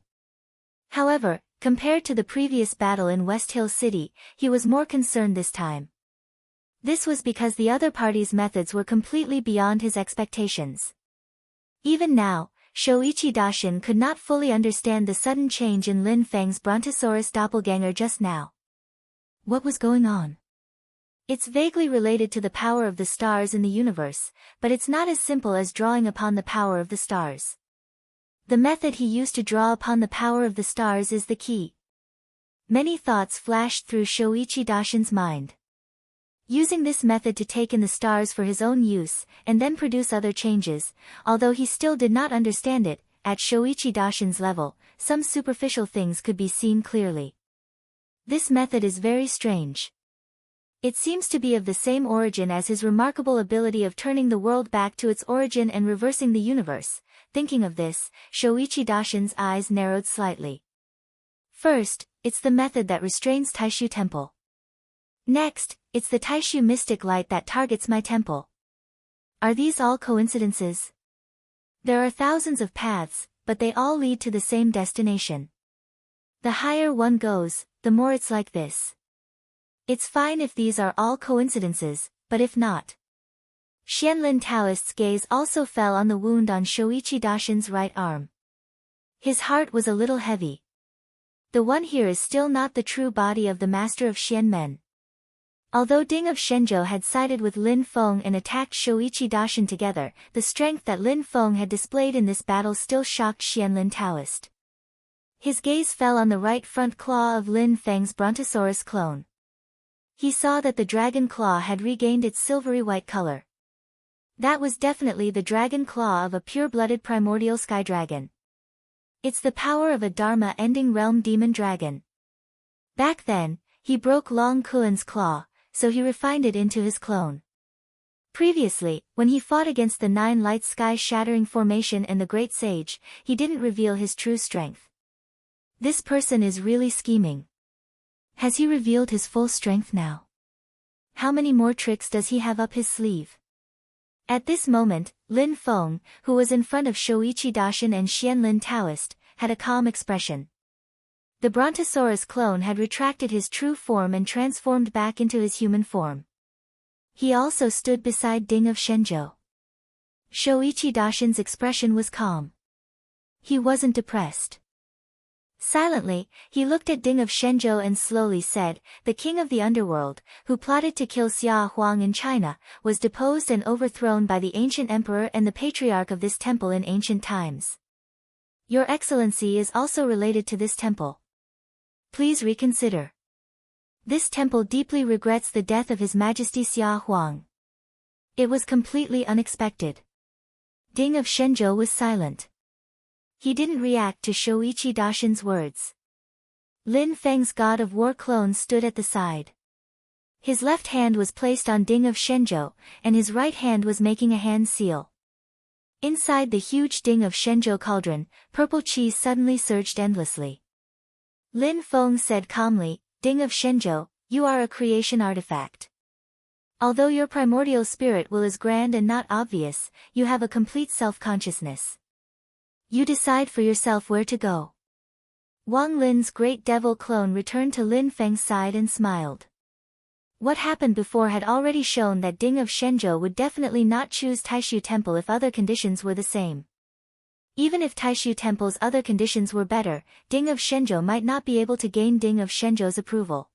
However, compared to the previous battle in West Hill City, he was more concerned this time. This was because the other party's methods were completely beyond his expectations. Even now, Shoichi Daishin could not fully understand the sudden change in Lin Feng's Brontosaurus doppelganger just now. What was going on? It's vaguely related to the power of the stars in the universe, but it's not as simple as drawing upon the power of the stars. The method he used to draw upon the power of the stars is the key. Many thoughts flashed through Shoichi Daishin's mind. Using this method to take in the stars for his own use, and then produce other changes, although he still did not understand it, at Shoichi Daishin's level, some superficial things could be seen clearly. This method is very strange. It seems to be of the same origin as his remarkable ability of turning the world back to its origin and reversing the universe. Thinking of this, Shoichi Daishin's eyes narrowed slightly. First, it's the method that restrains Taishu Temple. Next, it's the Taishu mystic light that targets my temple. Are these all coincidences? There are thousands of paths, but they all lead to the same destination. The higher one goes, the more it's like this. It's fine if these are all coincidences, but if not. Xianlin Taoist's gaze also fell on the wound on Shoichi Daishin's right arm. His heart was a little heavy. The one here is still not the true body of the master of Xianmen. Although Ding of Shenzhou had sided with Lin Feng and attacked Shoichi Daishin together, the strength that Lin Feng had displayed in this battle still shocked Xianlin Taoist. His gaze fell on the right front claw of Lin Feng's Brontosaurus clone. He saw that the dragon claw had regained its silvery white color. That was definitely the dragon claw of a pure-blooded primordial sky dragon. It's the power of a Dharma-ending realm demon dragon. Back then, he broke Long Kuan's claw, so he refined it into his clone. Previously, when he fought against the Nine Light Sky Shattering Formation and the Great Sage, he didn't reveal his true strength. This person is really scheming. Has he revealed his full strength now? How many more tricks does he have up his sleeve? At this moment, Lin Feng, who was in front of Shoichi Daishin and Xianlin Taoist, had a calm expression. The Brontosaurus clone had retracted his true form and transformed back into his human form. He also stood beside Ding of Shenzhou. Shoichi Daishin's expression was calm. He wasn't depressed. Silently, he looked at Ding of Shenzhou and slowly said, "The king of the underworld, who plotted to kill Xia Huang in China, was deposed and overthrown by the ancient emperor and the patriarch of this temple in ancient times. Your Excellency is also related to this temple. Please reconsider. This temple deeply regrets the death of His Majesty Xia Huang." It was completely unexpected. Ding of Shenzhou was silent. He didn't react to Shoichi Daishin's words. Lin Feng's god of war clone stood at the side. His left hand was placed on Ding of Shenzhou, and his right hand was making a hand seal. Inside the huge Ding of Shenzhou cauldron, purple qi suddenly surged endlessly. Lin Feng said calmly, "Ding of Shenzhou, you are a creation artifact. Although your primordial spirit will is grand and not obvious, you have a complete self-consciousness. You decide for yourself where to go." Wang Lin's great devil clone returned to Lin Feng's side and smiled. What happened before had already shown that Ding of Shenzhou would definitely not choose Taishu Temple if other conditions were the same. Even if Taishu Temple's other conditions were better, Ding of Shenzhou might not be able to gain Ding of Shenzhou's approval.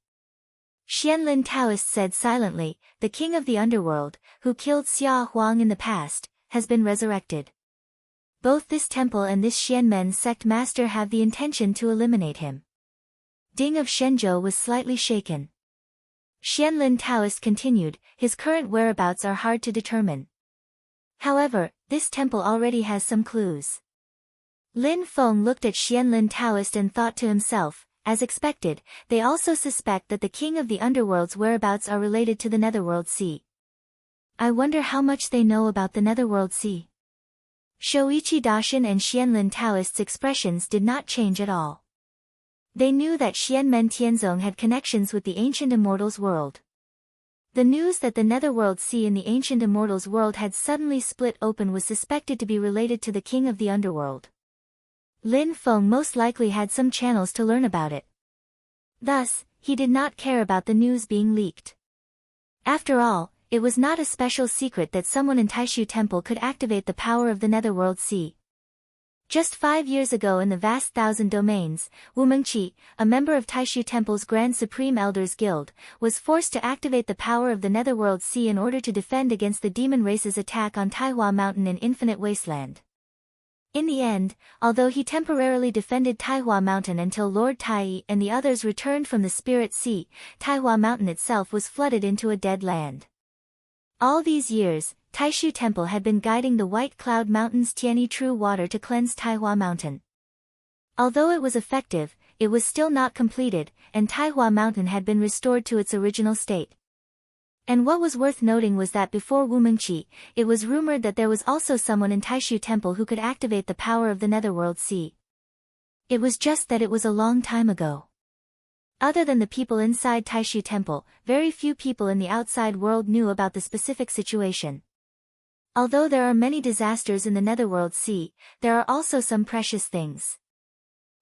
Xianlin Taoist said silently, the king of the underworld, who killed Xia Huang in the past, has been resurrected. Both this temple and this Xianmen sect master have the intention to eliminate him. Ding of Shenzhou was slightly shaken. Xianlin Taoist continued, his current whereabouts are hard to determine. However, this temple already has some clues. Lin Feng looked at Xianlin Taoist and thought to himself, as expected, they also suspect that the king of the underworld's whereabouts are related to the Netherworld Sea. I wonder how much they know about the Netherworld Sea. Shoichi Daishin and Xianlin Taoist's expressions did not change at all. They knew that Xianmen Tianzong had connections with the ancient immortals world. The news that the Netherworld Sea in the ancient immortals world had suddenly split open was suspected to be related to the king of the underworld. Lin Feng most likely had some channels to learn about it. Thus, he did not care about the news being leaked. After all, it was not a special secret that someone in Taishu Temple could activate the power of the Netherworld Sea. Just 5 years ago in the vast Thousand Domains, Wu Mengqi, a member of Taishu Temple's Grand Supreme Elders Guild, was forced to activate the power of the Netherworld Sea in order to defend against the demon race's attack on Taihua Mountain in Infinite Wasteland. In the end, although he temporarily defended Taihua Mountain until Lord Tai and the others returned from the Spirit Sea, Taihua Mountain itself was flooded into a dead land. All these years, Taishu Temple had been guiding the White Cloud Mountain's Tianyi True Water to cleanse Taihua Mountain. Although it was effective, it was still not completed, and Taihua Mountain had been restored to its original state. And what was worth noting was that before Wu Mengqi, it was rumored that there was also someone in Taishu Temple who could activate the power of the Netherworld Sea. It was just that it was a long time ago. Other than the people inside Taishu Temple, very few people in the outside world knew about the specific situation. Although there are many disasters in the Netherworld Sea, there are also some precious things.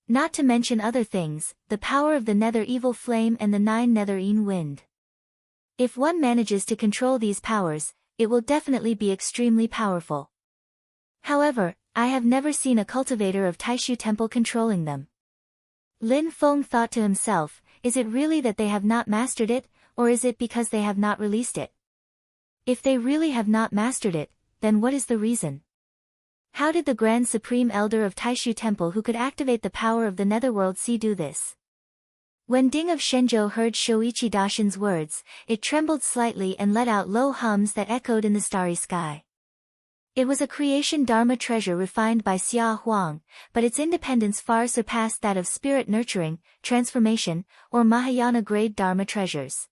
Not to mention other things, the power of the Nether Evil Flame and the 9 Netherine Wind. If one manages to control these powers, it will definitely be extremely powerful. However, I have never seen a cultivator of Taishu Temple controlling them. Lin Feng thought to himself, is it really that they have not mastered it, or is it because they have not released it? If they really have not mastered it, then what is the reason? How did the Grand Supreme Elder of Taishu Temple who could activate the power of the Netherworld Sea do this? When Ding of Shenzhou heard Shoichi Daishin's words, it trembled slightly and let out low hums that echoed in the starry sky. It was a creation Dharma treasure refined by Xia Huang, but its independence far surpassed that of spirit nurturing, transformation, or Mahayana-grade Dharma treasures.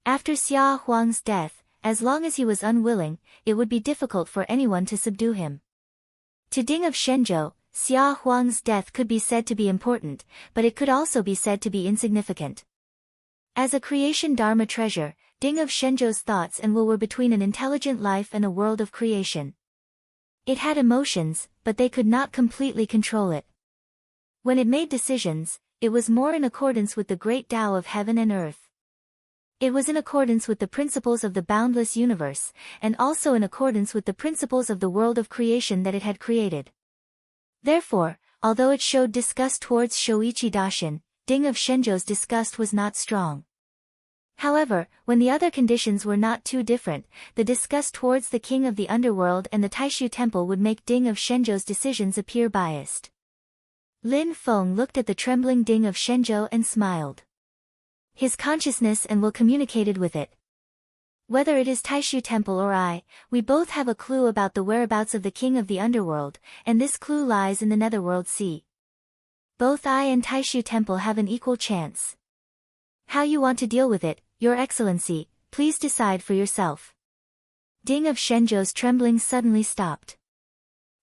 After Xia Huang's death, as long as he was unwilling, it would be difficult for anyone to subdue him. To Ding of Shenzhou, Xia Huang's death could be said to be important, but it could also be said to be insignificant. As a creation Dharma treasure, Ding of Shenzhou's thoughts and will were between an intelligent life and a world of creation. It had emotions, but they could not completely control it. When it made decisions, it was more in accordance with the great Tao of heaven and earth. It was in accordance with the principles of the boundless universe, and also in accordance with the principles of the world of creation that it had created. Therefore, although it showed disgust towards Shoichi Daishin, Ding of Shenzhou's disgust was not strong. However, when the other conditions were not too different, the disgust towards the king of the underworld and the Taishu Temple would make Ding of Shenzhou's decisions appear biased. Lin Feng looked at the trembling Ding of Shenzhou and smiled. His consciousness and will communicated with it. Whether it is Taishu Temple or I, we both have a clue about the whereabouts of the king of the underworld, and this clue lies in the Netherworld Sea. Both I and Taishu Temple have an equal chance. How you want to deal with it, Your Excellency, please decide for yourself. Ding of Shenzhou's trembling suddenly stopped.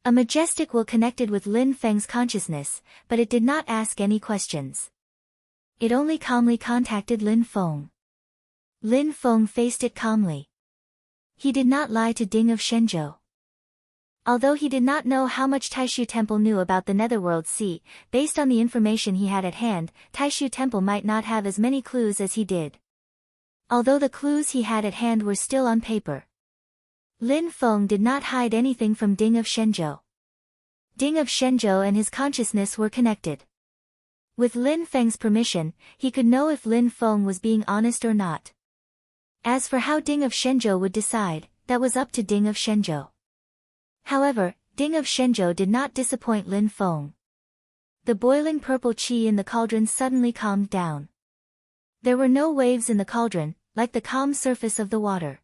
A majestic will connected with Lin Feng's consciousness, but it did not ask any questions. It only calmly contacted Lin Feng. Lin Feng faced it calmly. He did not lie to Ding of Shenzhou. Although he did not know how much Taishu Temple knew about the Netherworld Sea, based on the information he had at hand, Taishu Temple might not have as many clues as he did. Although the clues he had at hand were still on paper. Lin Feng did not hide anything from Ding of Shenzhou. Ding of Shenzhou and his consciousness were connected. With Lin Feng's permission, he could know if Lin Feng was being honest or not. As for how Ding of Shenzhou would decide, that was up to Ding of Shenzhou. However, Ding of Shenzhou did not disappoint Lin Feng. The boiling purple qi in the cauldron suddenly calmed down. There were no waves in the cauldron, like the calm surface of the water.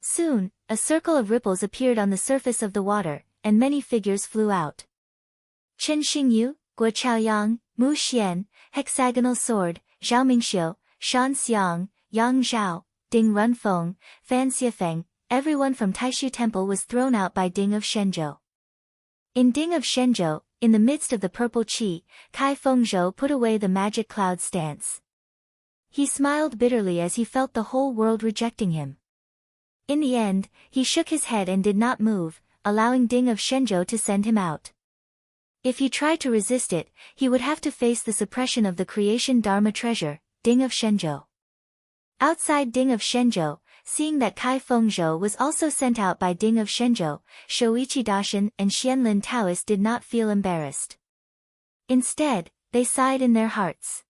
Soon, a circle of ripples appeared on the surface of the water, and many figures flew out. Chen Xingyu, Guo Chaoyang, Mu Xian, Hexagonal Sword, Zhao Mingxiu, Shan Xiang, Yang Zhao, Ding Runfeng, Fan Xiefeng, everyone from Taishu Temple was thrown out by Ding of Shenzhou. In Ding of Shenzhou, in the midst of the purple qi, Kai Fengzhou put away the magic cloud stance. He smiled bitterly as he felt the whole world rejecting him. In the end, he shook his head and did not move, allowing Ding of Shenzhou to send him out. If he tried to resist it, he would have to face the suppression of the creation Dharma treasure, Ding of Shenzhou. Outside Ding of Shenzhou, seeing that Kai Fengzhou was also sent out by Ding of Shenzhou, Shouichi Daishan and Xianlin Taoist did not feel embarrassed. Instead, they sighed in their hearts.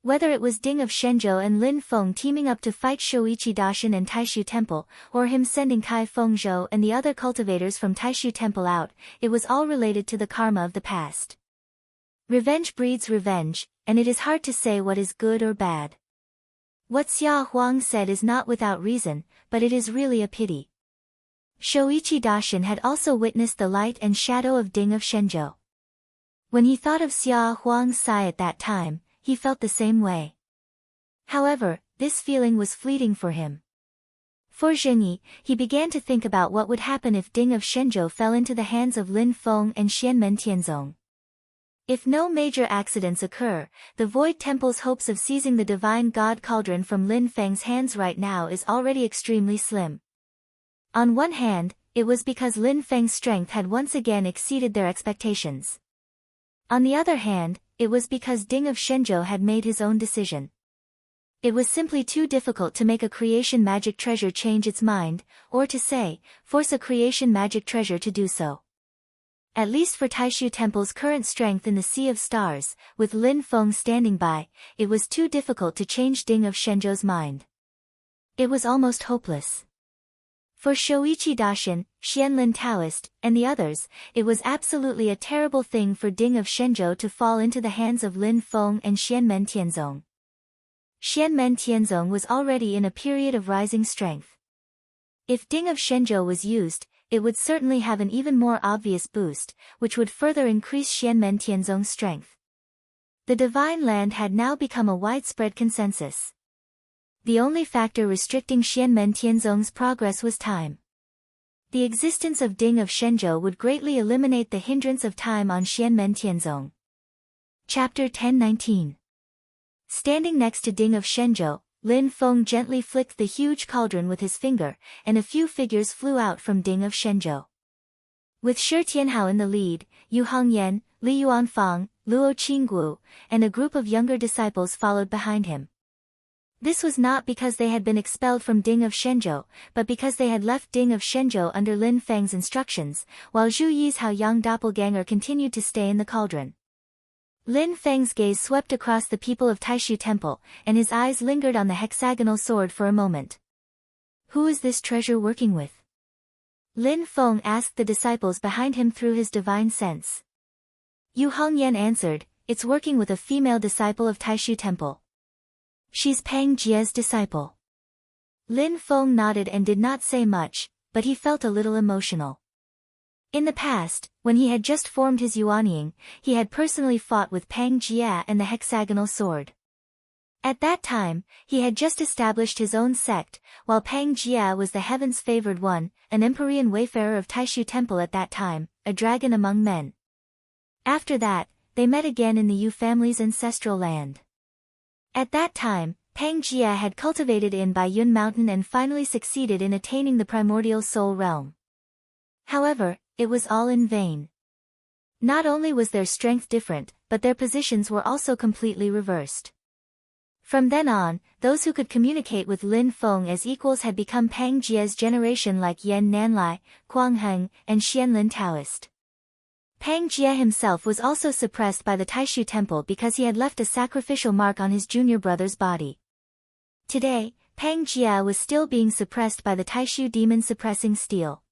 Whether it was Ding of Shenzhou and Lin Feng teaming up to fight Shouichi Daishan and Taishu Temple, or him sending Kai Fengzhou and the other cultivators from Taishu Temple out, it was all related to the karma of the past. Revenge breeds revenge, and it is hard to say what is good or bad. What Xia Huang said is not without reason, but it is really a pity. Shouichi Daishan had also witnessed the light and shadow of Ding of Shenzhou. When he thought of Xia Huang's sigh at that time, he felt the same way. However, this feeling was fleeting for him. For Zhengyi, he began to think about what would happen if Ding of Shenzhou fell into the hands of Lin Feng and Xianmen Tianzong. If no major accidents occur, the Void Temple's hopes of seizing the Divine God Cauldron from Lin Feng's hands right now is already extremely slim. On one hand, it was because Lin Feng's strength had once again exceeded their expectations. On the other hand, it was because Ding of Shenzhou had made his own decision. It was simply too difficult to make a creation magic treasure change its mind, or to say, force a creation magic treasure to do so. At least for Taishu Temple's current strength in the Sea of Stars, with Lin Feng standing by, it was too difficult to change Ding of Shenzhou's mind. It was almost hopeless. For Shouichi Daishan, Xianlin Taoist, and the others, it was absolutely a terrible thing for Ding of Shenzhou to fall into the hands of Lin Feng and Xianmen Tianzong. Xianmen Tianzong was already in a period of rising strength. If Ding of Shenzhou was used, it would certainly have an even more obvious boost, which would further increase Xianmen Tianzong's strength. The Divine Land had now become a widespread consensus. The only factor restricting Xianmen Tianzong's progress was time. The existence of Ding of Shenzhou would greatly eliminate the hindrance of time on Xianmen Tianzong. Chapter 1019. Standing next to Ding of Shenzhou, Lin Feng gently flicked the huge cauldron with his finger, and a few figures flew out from Ding of Shenzhou. With Shi Tianhao in the lead, Yu Hongyan, Li Yuanfang, Luo Qinggu, and a group of younger disciples followed behind him. This was not because they had been expelled from Ding of Shenzhou, but because they had left Ding of Shenzhou under Lin Feng's instructions, while Zhu Yi's Haoyang doppelganger continued to stay in the cauldron. Lin Feng's gaze swept across the people of Taishu Temple, and his eyes lingered on the hexagonal sword for a moment. Who is this treasure working with? Lin Feng asked the disciples behind him through his divine sense. Yu Hongyan answered, it's working with a female disciple of Taishu Temple. She's Pang Jie's disciple. Lin Feng nodded and did not say much, but he felt a little emotional. In the past, when he had just formed his Yuanying, he had personally fought with Pang Jie and the hexagonal sword. At that time, he had just established his own sect, while Pang Jie was the heaven's favored one, an Empyrean wayfarer of Taishu Temple at that time, a dragon among men. After that, they met again in the Yu family's ancestral land. At that time, Pang Jie had cultivated in Baiyun Mountain and finally succeeded in attaining the primordial soul realm. However, it was all in vain. Not only was their strength different, but their positions were also completely reversed. From then on, those who could communicate with Lin Feng as equals had become Pang Jie's generation like Yan Nanlai, Guang Heng, and Xianlin Taoist. Pang Jie himself was also suppressed by the Taishu temple because he had left a sacrificial mark on his junior brother's body. Today, Pang Jie was still being suppressed by the Taishu demon suppressing steel.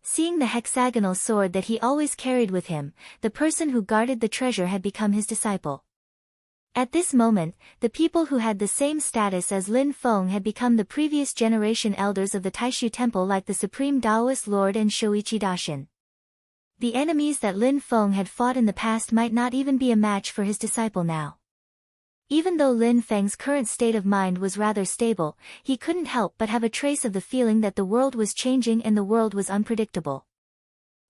Seeing the hexagonal sword that he always carried with him, the person who guarded the treasure had become his disciple. At this moment, the people who had the same status as Lin Feng had become the previous generation elders of the Taishu temple, like the Supreme Taoist Lord and Shoichi Dashin. The enemies that Lin Feng had fought in the past might not even be a match for his disciple now. Even though Lin Feng's current state of mind was rather stable, he couldn't help but have a trace of the feeling that the world was changing and the world was unpredictable.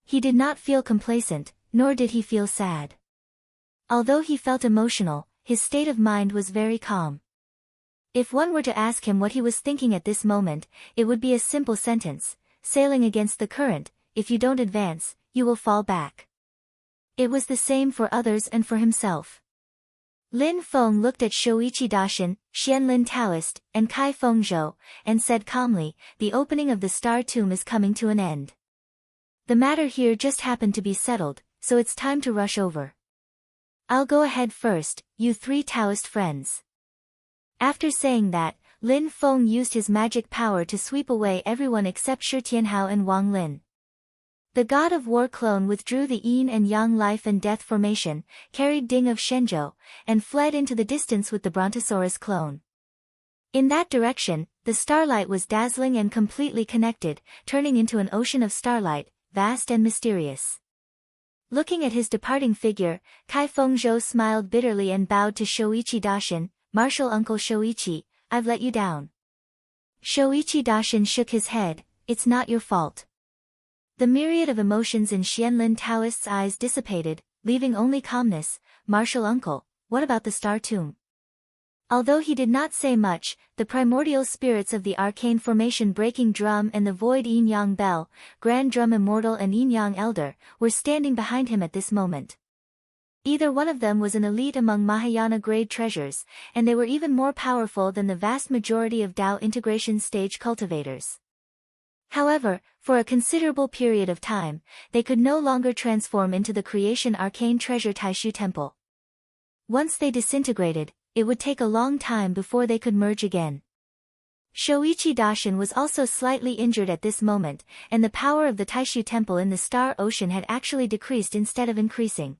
He did not feel complacent, nor did he feel sad. Although he felt emotional, his state of mind was very calm. If one were to ask him what he was thinking at this moment, it would be a simple sentence: sailing against the current. If you don't advance, you will fall back. It was the same for others and for himself. Lin Feng looked at Shoichi Dashin, Xianlin Taoist, and Kai Fengzhou, and said calmly, "The opening of the Star Tomb is coming to an end. The matter here just happened to be settled, so it's time to rush over. I'll go ahead first, you three Taoist friends." After saying that, Lin Feng used his magic power to sweep away everyone except Shi Tianhao and Wang Lin. The God of War clone withdrew the yin and yang life and death formation, carried Ding of Shenzhou, and fled into the distance with the Brontosaurus clone. In that direction, the starlight was dazzling and completely connected, turning into an ocean of starlight, vast and mysterious. Looking at his departing figure, Kai Fengzhou smiled bitterly and bowed to Shoichi Dashin, "Martial Uncle Shoichi, I've let you down." Shoichi Dashin shook his head, "It's not your fault." The myriad of emotions in Xianlin Taoist's eyes dissipated, leaving only calmness. "Martial Uncle, what about the Star Tomb?" Although he did not say much, the primordial spirits of the arcane formation Breaking Drum and the Void Yin Yang Bell, Grand Drum Immortal and Yin Yang Elder, were standing behind him at this moment. Either one of them was an elite among Mahayana grade treasures, and they were even more powerful than the vast majority of Dao integration stage cultivators. However, for a considerable period of time, they could no longer transform into the creation arcane treasure Taishu Temple. Once they disintegrated, it would take a long time before they could merge again. Shoichi Dashin was also slightly injured at this moment, and the power of the Taishu Temple in the Star Ocean had actually decreased instead of increasing.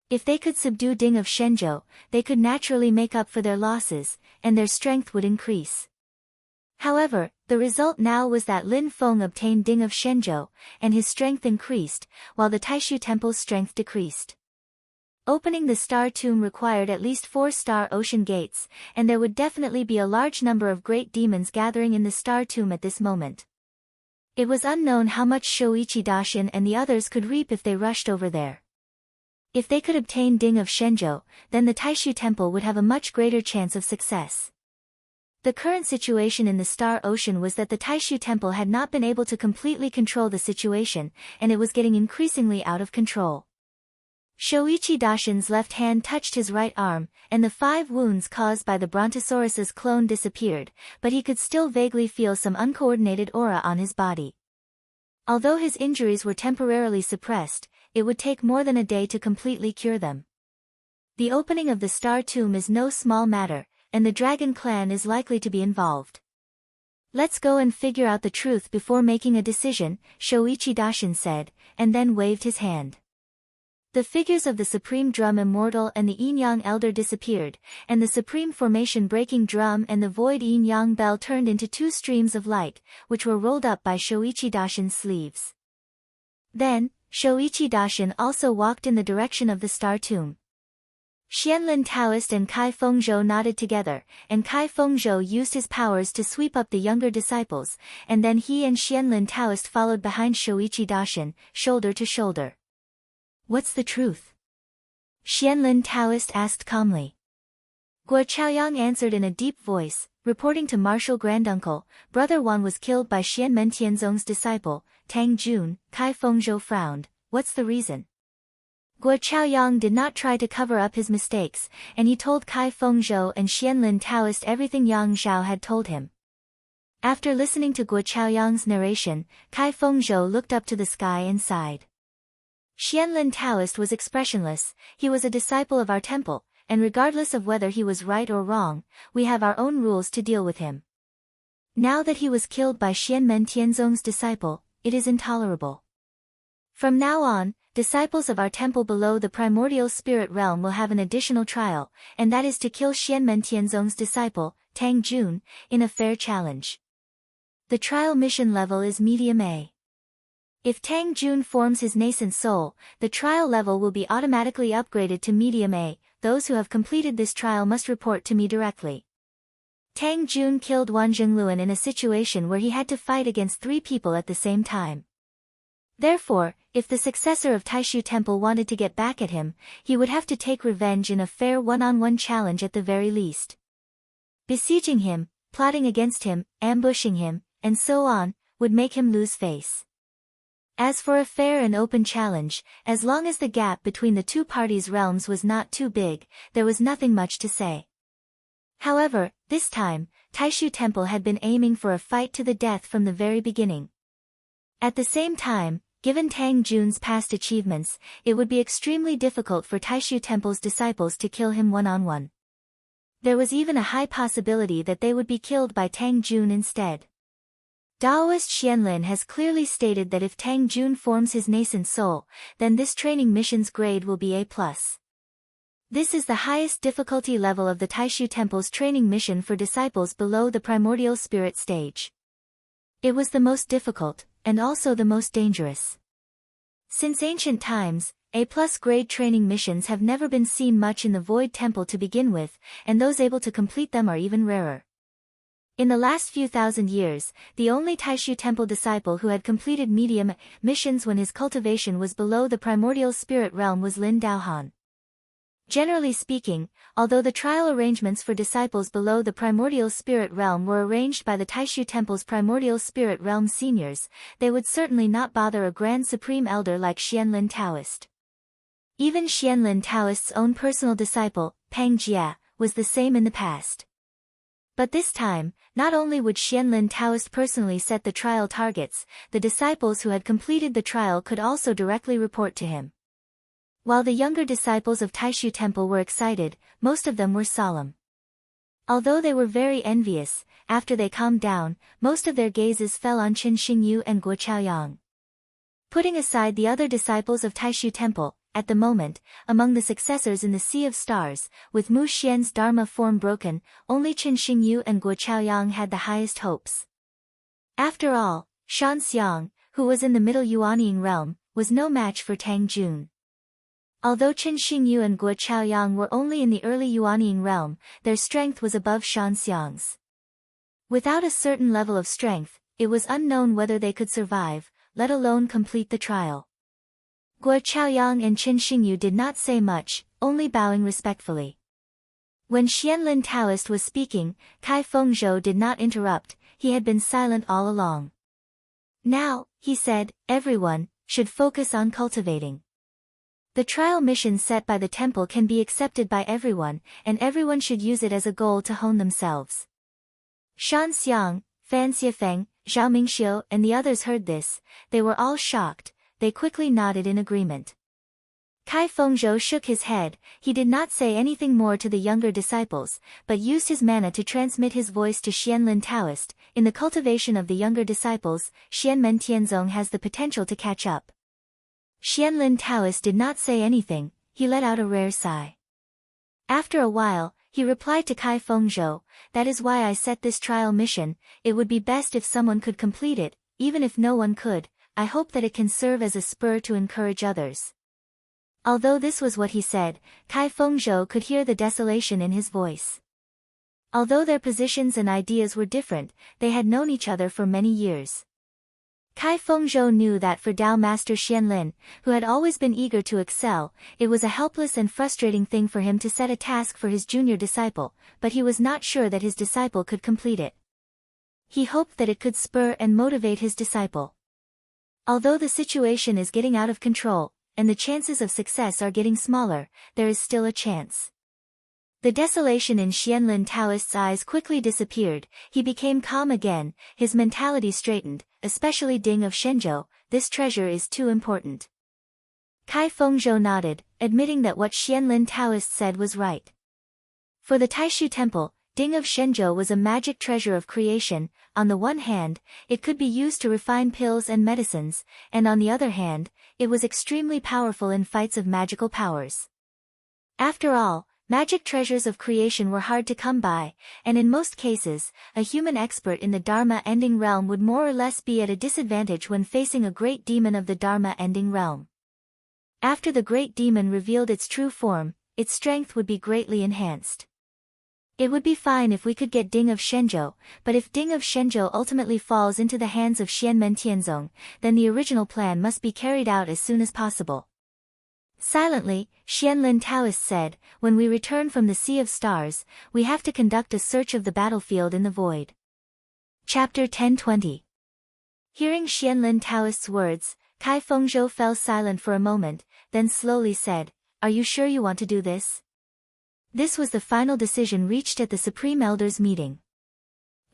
If they could subdue Ding of Shenzhou, they could naturally make up for their losses, and their strength would increase. However, the result now was that Lin Feng obtained Ding of Shenzhou, and his strength increased, while the Taishu Temple's strength decreased. Opening the Star Tomb required at least 4 Star Ocean gates, and there would definitely be a large number of great demons gathering in the Star Tomb at this moment. It was unknown how much Shoichi Dashin and the others could reap if they rushed over there. If they could obtain Ding of Shenzhou, then the Taishu Temple would have a much greater chance of success. The current situation in the Star Ocean was that the Taishu Temple had not been able to completely control the situation, and it was getting increasingly out of control. Shoichi Dashin's left hand touched his right arm, and the 5 wounds caused by the Brontosaurus's clone disappeared, but he could still vaguely feel some uncoordinated aura on his body. Although his injuries were temporarily suppressed, it would take more than a day to completely cure them. The opening of the Star Tomb is no small matter, and the Dragon Clan is likely to be involved. "Let's go and figure out the truth before making a decision," Shoichi Dashin said, and then waved his hand. The figures of the Supreme Drum Immortal and the Yin Yang Elder disappeared, and the Supreme Formation Breaking Drum and the Void Yin Yang Bell turned into 2 streams of light, which were rolled up by Shoichi Dashin's sleeves. Then, Shoichi Dashin also walked in the direction of the Star Tomb. Xianlin Taoist and Kai Fengzhou nodded together, and Kai Fengzhou used his powers to sweep up the younger disciples, and then he and Xianlin Taoist followed behind Shoichi Dashin, shoulder to shoulder. "What's the truth?" Xianlin Taoist asked calmly. Guo Chaoyang answered in a deep voice, reporting to Martial Granduncle, "Brother Wan was killed by Xian Mentianzong's disciple, Tang Jun." Kai Fengzhou frowned. "What's the reason?" Guo Chaoyang did not try to cover up his mistakes, and he told Kai Fengzhou and Xianlin Taoist everything Yang Zhao had told him. After listening to Guo Chaoyang's narration, Kai Fengzhou looked up to the sky and sighed. Xianlin Taoist was expressionless. He was a disciple of our temple, and regardless of whether he was right or wrong, we have our own rules to deal with him. Now that he was killed by Xianmen Tianzong's disciple, it is intolerable. From now on, disciples of our temple below the primordial spirit realm will have an additional trial, and that is to kill Xianmen Tianzong's disciple, Tang Jun, in a fair challenge. The trial mission level is medium A. If Tang Jun forms his nascent soul, the trial level will be automatically upgraded to medium A. Those who have completed this trial must report to me directly. Tang Jun killed Wan Zhengluan in a situation where he had to fight against 3 people at the same time. Therefore, if the successor of Taishu Temple wanted to get back at him, he would have to take revenge in a fair one-on-one challenge at the very least. Besieging him, plotting against him, ambushing him, and so on, would make him lose face. As for a fair and open challenge, as long as the gap between the 2 parties' realms was not too big, there was nothing much to say. However, this time, Taishu Temple had been aiming for a fight to the death from the very beginning. At the same time, given Tang Jun's past achievements, it would be extremely difficult for Taishu Temple's disciples to kill him one-on-one. There was even a high possibility that they would be killed by Tang Jun instead. Daoist Xianlin has clearly stated that if Tang Jun forms his nascent soul, then this training mission's grade will be A+. This is the highest difficulty level of the Taishu Temple's training mission for disciples below the primordial spirit stage. It was the most difficult, and also the most dangerous. Since ancient times, A+ grade training missions have never been seen much in the Void Temple to begin with, and those able to complete them are even rarer. In the last few thousand years, the only Taishu Temple disciple who had completed medium missions when his cultivation was below the primordial spirit realm was Lin Daohan. Generally speaking, although the trial arrangements for disciples below the primordial spirit realm were arranged by the Taishu Temple's primordial spirit realm seniors, they would certainly not bother a grand supreme elder like Xianlin Taoist. Even Xianlin Taoist's own personal disciple, Pang Jia, was the same in the past. But this time, not only would Xianlin Taoist personally set the trial targets, the disciples who had completed the trial could also directly report to him. While the younger disciples of Taishu Temple were excited, most of them were solemn. Although they were very envious, after they calmed down, most of their gazes fell on Qin Xingyu and Guo Chaoyang. Putting aside the other disciples of Taishu Temple, at the moment, among the successors in the Sea of Stars, with Mu Xian's Dharma form broken, only Qin Xingyu and Guo Chaoyang had the highest hopes. After all, Shan Xiang, who was in the Middle Yuanying realm, was no match for Tang Jun. Although Qin Xingyu and Guo Chaoyang were only in the early Yuanying realm, their strength was above Shan Xiang's. Without a certain level of strength, it was unknown whether they could survive, let alone complete the trial. Guo Chaoyang and Qin Xingyu did not say much, only bowing respectfully. When Xianlin Taoist was speaking, Kai Fengzhou did not interrupt, he had been silent all along. Now, he said, everyone should focus on cultivating. The trial mission set by the temple can be accepted by everyone, and everyone should use it as a goal to hone themselves. Shan Xiang, Fan Xiefeng, Zhao Mingxiu and the others heard this. They were all shocked. They quickly nodded in agreement. Kai Fengzhou shook his head. He did not say anything more to the younger disciples, but used his mana to transmit his voice to Xianlin Taoist. In the cultivation of the younger disciples, Xianmen Tianzong has the potential to catch up. Xianlin Taoist did not say anything, he let out a rare sigh. After a while, he replied to Kai Fengzhou, that is why I set this trial mission. It would be best if someone could complete it, even if no one could. I hope that it can serve as a spur to encourage others. Although this was what he said, Kai Fengzhou could hear the desolation in his voice. Although their positions and ideas were different, they had known each other for many years. Kai Fengzhou knew that for Tao Master Xianlin, who had always been eager to excel, it was a helpless and frustrating thing for him to set a task for his junior disciple, but he was not sure that his disciple could complete it. He hoped that it could spur and motivate his disciple. Although the situation is getting out of control, and the chances of success are getting smaller, there is still a chance. The desolation in Xianlin Taoist's eyes quickly disappeared, he became calm again, his mentality straightened, especially Ding of Shenzhou, this treasure is too important. Kai Fengzhou nodded, admitting that what Xianlin Taoist said was right. For the Taishu Temple, Ding of Shenzhou was a magic treasure of creation. On the one hand, it could be used to refine pills and medicines, and on the other hand, it was extremely powerful in fights of magical powers. After all, magic treasures of creation were hard to come by, and in most cases, a human expert in the Dharma-ending realm would more or less be at a disadvantage when facing a great demon of the Dharma-ending realm. After the great demon revealed its true form, its strength would be greatly enhanced. It would be fine if we could get Ding of Shenzhou, but if Ding of Shenzhou ultimately falls into the hands of Xianmen Tianzong, then the original plan must be carried out as soon as possible. Silently, Xianlin Taoist said, when we return from the Sea of Stars, we have to conduct a search of the battlefield in the void. Chapter 1020. Hearing Xianlin Taoist's words, Kai Fengzhou fell silent for a moment, then slowly said, "Are you sure you want to do this?" This was the final decision reached at the Supreme Elders meeting.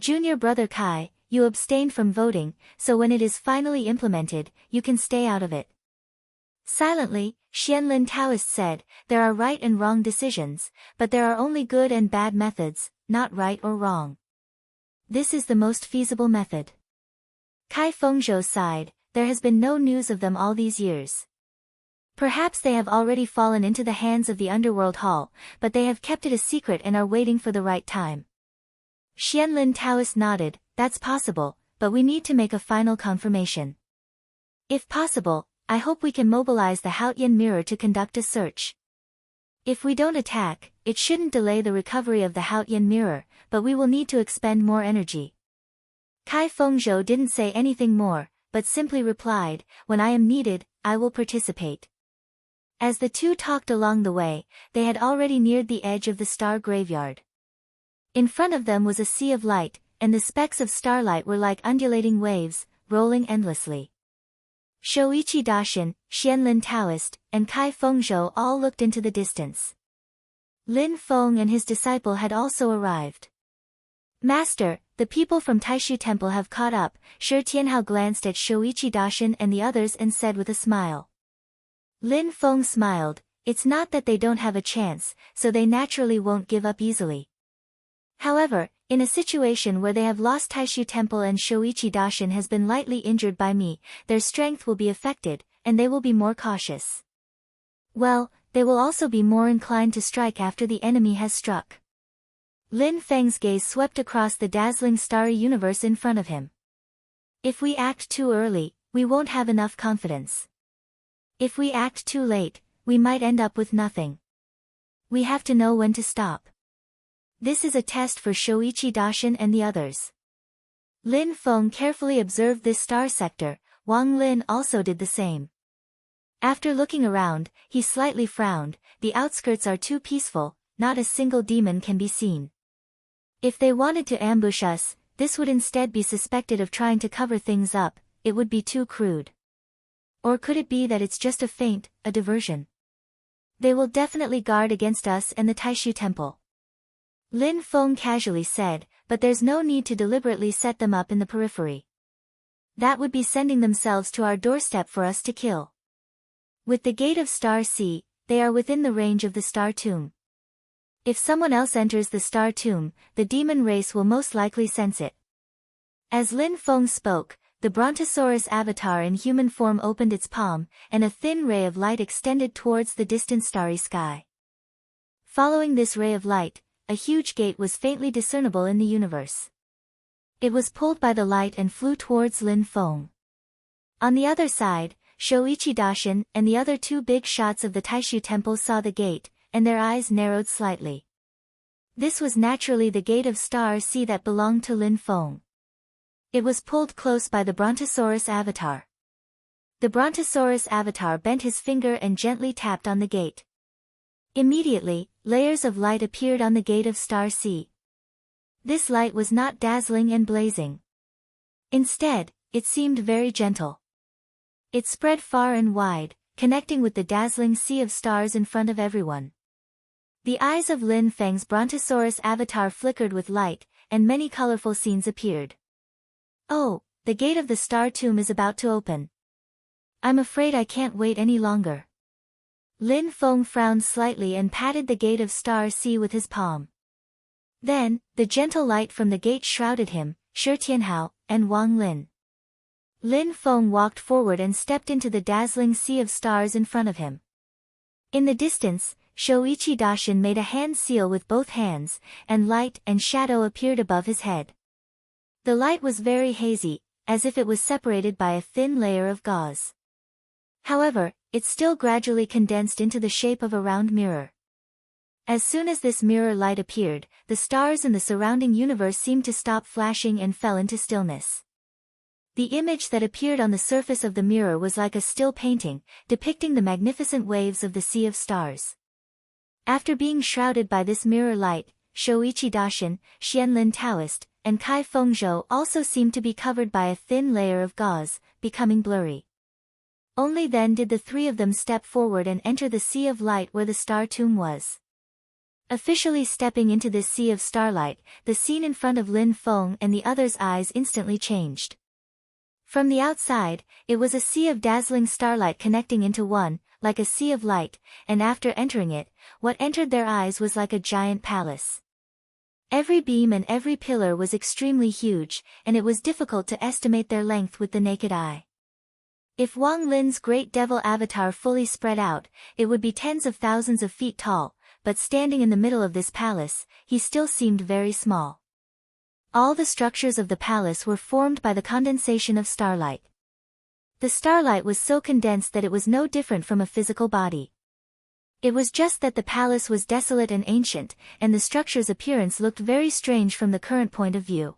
Junior brother Kai, you abstained from voting, so when it is finally implemented, you can stay out of it. Silently, Xianlin Taoist said, there are right and wrong decisions, but there are only good and bad methods, not right or wrong. This is the most feasible method. Kai Fengzhou sighed, there has been no news of them all these years. Perhaps they have already fallen into the hands of the Underworld Hall, but they have kept it a secret and are waiting for the right time. Xianlin Taoist nodded, that's possible, but we need to make a final confirmation. If possible, I hope we can mobilize the Haotian Mirror to conduct a search. If we don't attack, it shouldn't delay the recovery of the Haotian Mirror, but we will need to expend more energy. Kai Fengzhou didn't say anything more, but simply replied, when I am needed, I will participate. As the two talked along the way, they had already neared the edge of the star graveyard. In front of them was a sea of light, and the specks of starlight were like undulating waves, rolling endlessly. Shoichi Daishin, Xianlin Taoist, and Kai Fengzhou all looked into the distance. Lin Feng and his disciple had also arrived. Master, the people from Taishu Temple have caught up. Shi Tianhao glanced at Shoichi Daishin and the others and said with a smile. Lin Feng smiled, it's not that they don't have a chance, so they naturally won't give up easily. However, in a situation where they have lost Taishu Temple and Shoichi Daishin has been lightly injured by me, their strength will be affected, and they will be more cautious. Well, they will also be more inclined to strike after the enemy has struck. Lin Feng's gaze swept across the dazzling starry universe in front of him. If we act too early, we won't have enough confidence. If we act too late, we might end up with nothing. We have to know when to stop. This is a test for Shoichi Daishin and the others. Lin Feng carefully observed this star sector, Wang Lin also did the same. After looking around, he slightly frowned, the outskirts are too peaceful, not a single demon can be seen. If they wanted to ambush us, this would instead be suspected of trying to cover things up, it would be too crude. Or could it be that it's just a feint, a diversion? They will definitely guard against us and the Taishu Temple. Lin Feng casually said, but there's no need to deliberately set them up in the periphery. That would be sending themselves to our doorstep for us to kill. With the gate of Star Sea, they are within the range of the Star Tomb. If someone else enters the Star Tomb, the demon race will most likely sense it. As Lin Feng spoke, the Brontosaurus avatar in human form opened its palm, and a thin ray of light extended towards the distant starry sky. Following this ray of light, a huge gate was faintly discernible in the universe. It was pulled by the light and flew towards Lin Feng. On the other side, Shoichi Daishin and the other two big shots of the Taishu Temple saw the gate, and their eyes narrowed slightly. This was naturally the gate of Star Sea that belonged to Lin Feng. It was pulled close by the Brontosaurus avatar. The Brontosaurus avatar bent his finger and gently tapped on the gate. Immediately, layers of light appeared on the gate of Star Sea. This light was not dazzling and blazing. Instead, it seemed very gentle. It spread far and wide, connecting with the dazzling sea of stars in front of everyone. The eyes of Lin Feng's Brontosaurus avatar flickered with light, and many colorful scenes appeared. Oh, the gate of the Star Tomb is about to open. I'm afraid I can't wait any longer. Lin Feng frowned slightly and patted the gate of Star Sea with his palm. Then, the gentle light from the gate shrouded him, Shi Tianhao, and Wang Lin. Lin Feng walked forward and stepped into the dazzling sea of stars in front of him. In the distance, Shoichi Daishin made a hand seal with both hands, and light and shadow appeared above his head. The light was very hazy, as if it was separated by a thin layer of gauze. However, it still gradually condensed into the shape of a round mirror. As soon as this mirror light appeared, the stars in the surrounding universe seemed to stop flashing and fell into stillness. The image that appeared on the surface of the mirror was like a still painting, depicting the magnificent waves of the Sea of Stars. After being shrouded by this mirror light, Shoichi Daishin, Xianlin Taoist, and Kai Fengzhou also seemed to be covered by a thin layer of gauze, becoming blurry. Only then did the three of them step forward and enter the Sea of Light where the Star Tomb was. Officially stepping into this sea of starlight, the scene in front of Lin Feng and the others' eyes instantly changed. From the outside, it was a sea of dazzling starlight connecting into one, like a sea of light, and after entering it, what entered their eyes was like a giant palace. Every beam and every pillar was extremely huge, and it was difficult to estimate their length with the naked eye. If Wang Lin's great devil avatar fully spread out, it would be tens of thousands of feet tall, but standing in the middle of this palace, he still seemed very small. All the structures of the palace were formed by the condensation of starlight. The starlight was so condensed that it was no different from a physical body. It was just that the palace was desolate and ancient, and the structure's appearance looked very strange from the current point of view.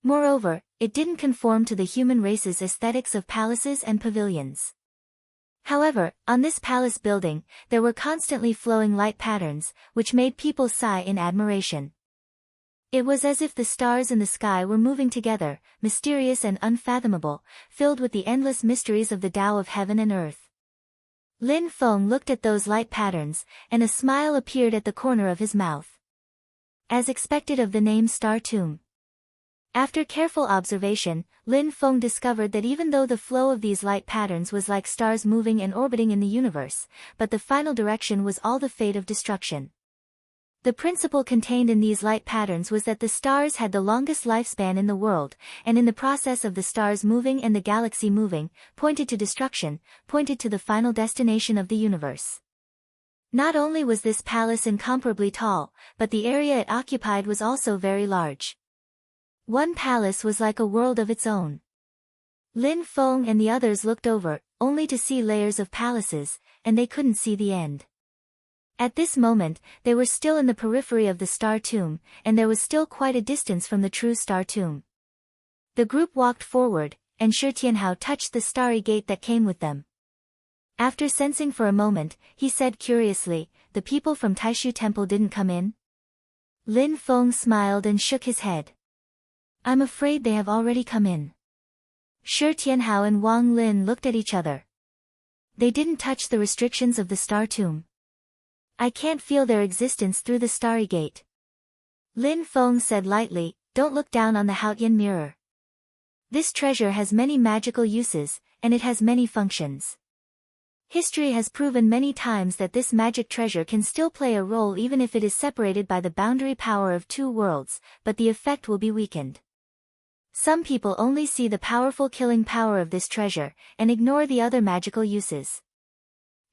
Moreover, it didn't conform to the human race's aesthetics of palaces and pavilions. However, on this palace building, there were constantly flowing light patterns, which made people sigh in admiration. It was as if the stars in the sky were moving together, mysterious and unfathomable, filled with the endless mysteries of the Tao of heaven and earth. Lin Feng looked at those light patterns, and a smile appeared at the corner of his mouth. As expected of the name Star Tomb. After careful observation, Lin Feng discovered that even though the flow of these light patterns was like stars moving and orbiting in the universe, but the final direction was all the fate of destruction. The principle contained in these light patterns was that the stars had the longest lifespan in the world, and in the process of the stars moving and the galaxy moving, pointed to destruction, pointed to the final destination of the universe. Not only was this palace incomparably tall, but the area it occupied was also very large. One palace was like a world of its own. Lin Feng and the others looked over, only to see layers of palaces, and they couldn't see the end. At this moment, they were still in the periphery of the Star Tomb, and there was still quite a distance from the true Star Tomb. The group walked forward, and Shi Tianhao touched the starry gate that came with them. After sensing for a moment, he said curiously, "The people from Taishu Temple didn't come in?" Lin Feng smiled and shook his head. "I'm afraid they have already come in." Shi Tianhao and Wang Lin looked at each other. They didn't touch the restrictions of the Star Tomb. "I can't feel their existence through the starry gate." Lin Feng said lightly, "Don't look down on the Haotian mirror. This treasure has many magical uses, and it has many functions. History has proven many times that this magic treasure can still play a role even if it is separated by the boundary power of two worlds, but the effect will be weakened. Some people only see the powerful killing power of this treasure, and ignore the other magical uses.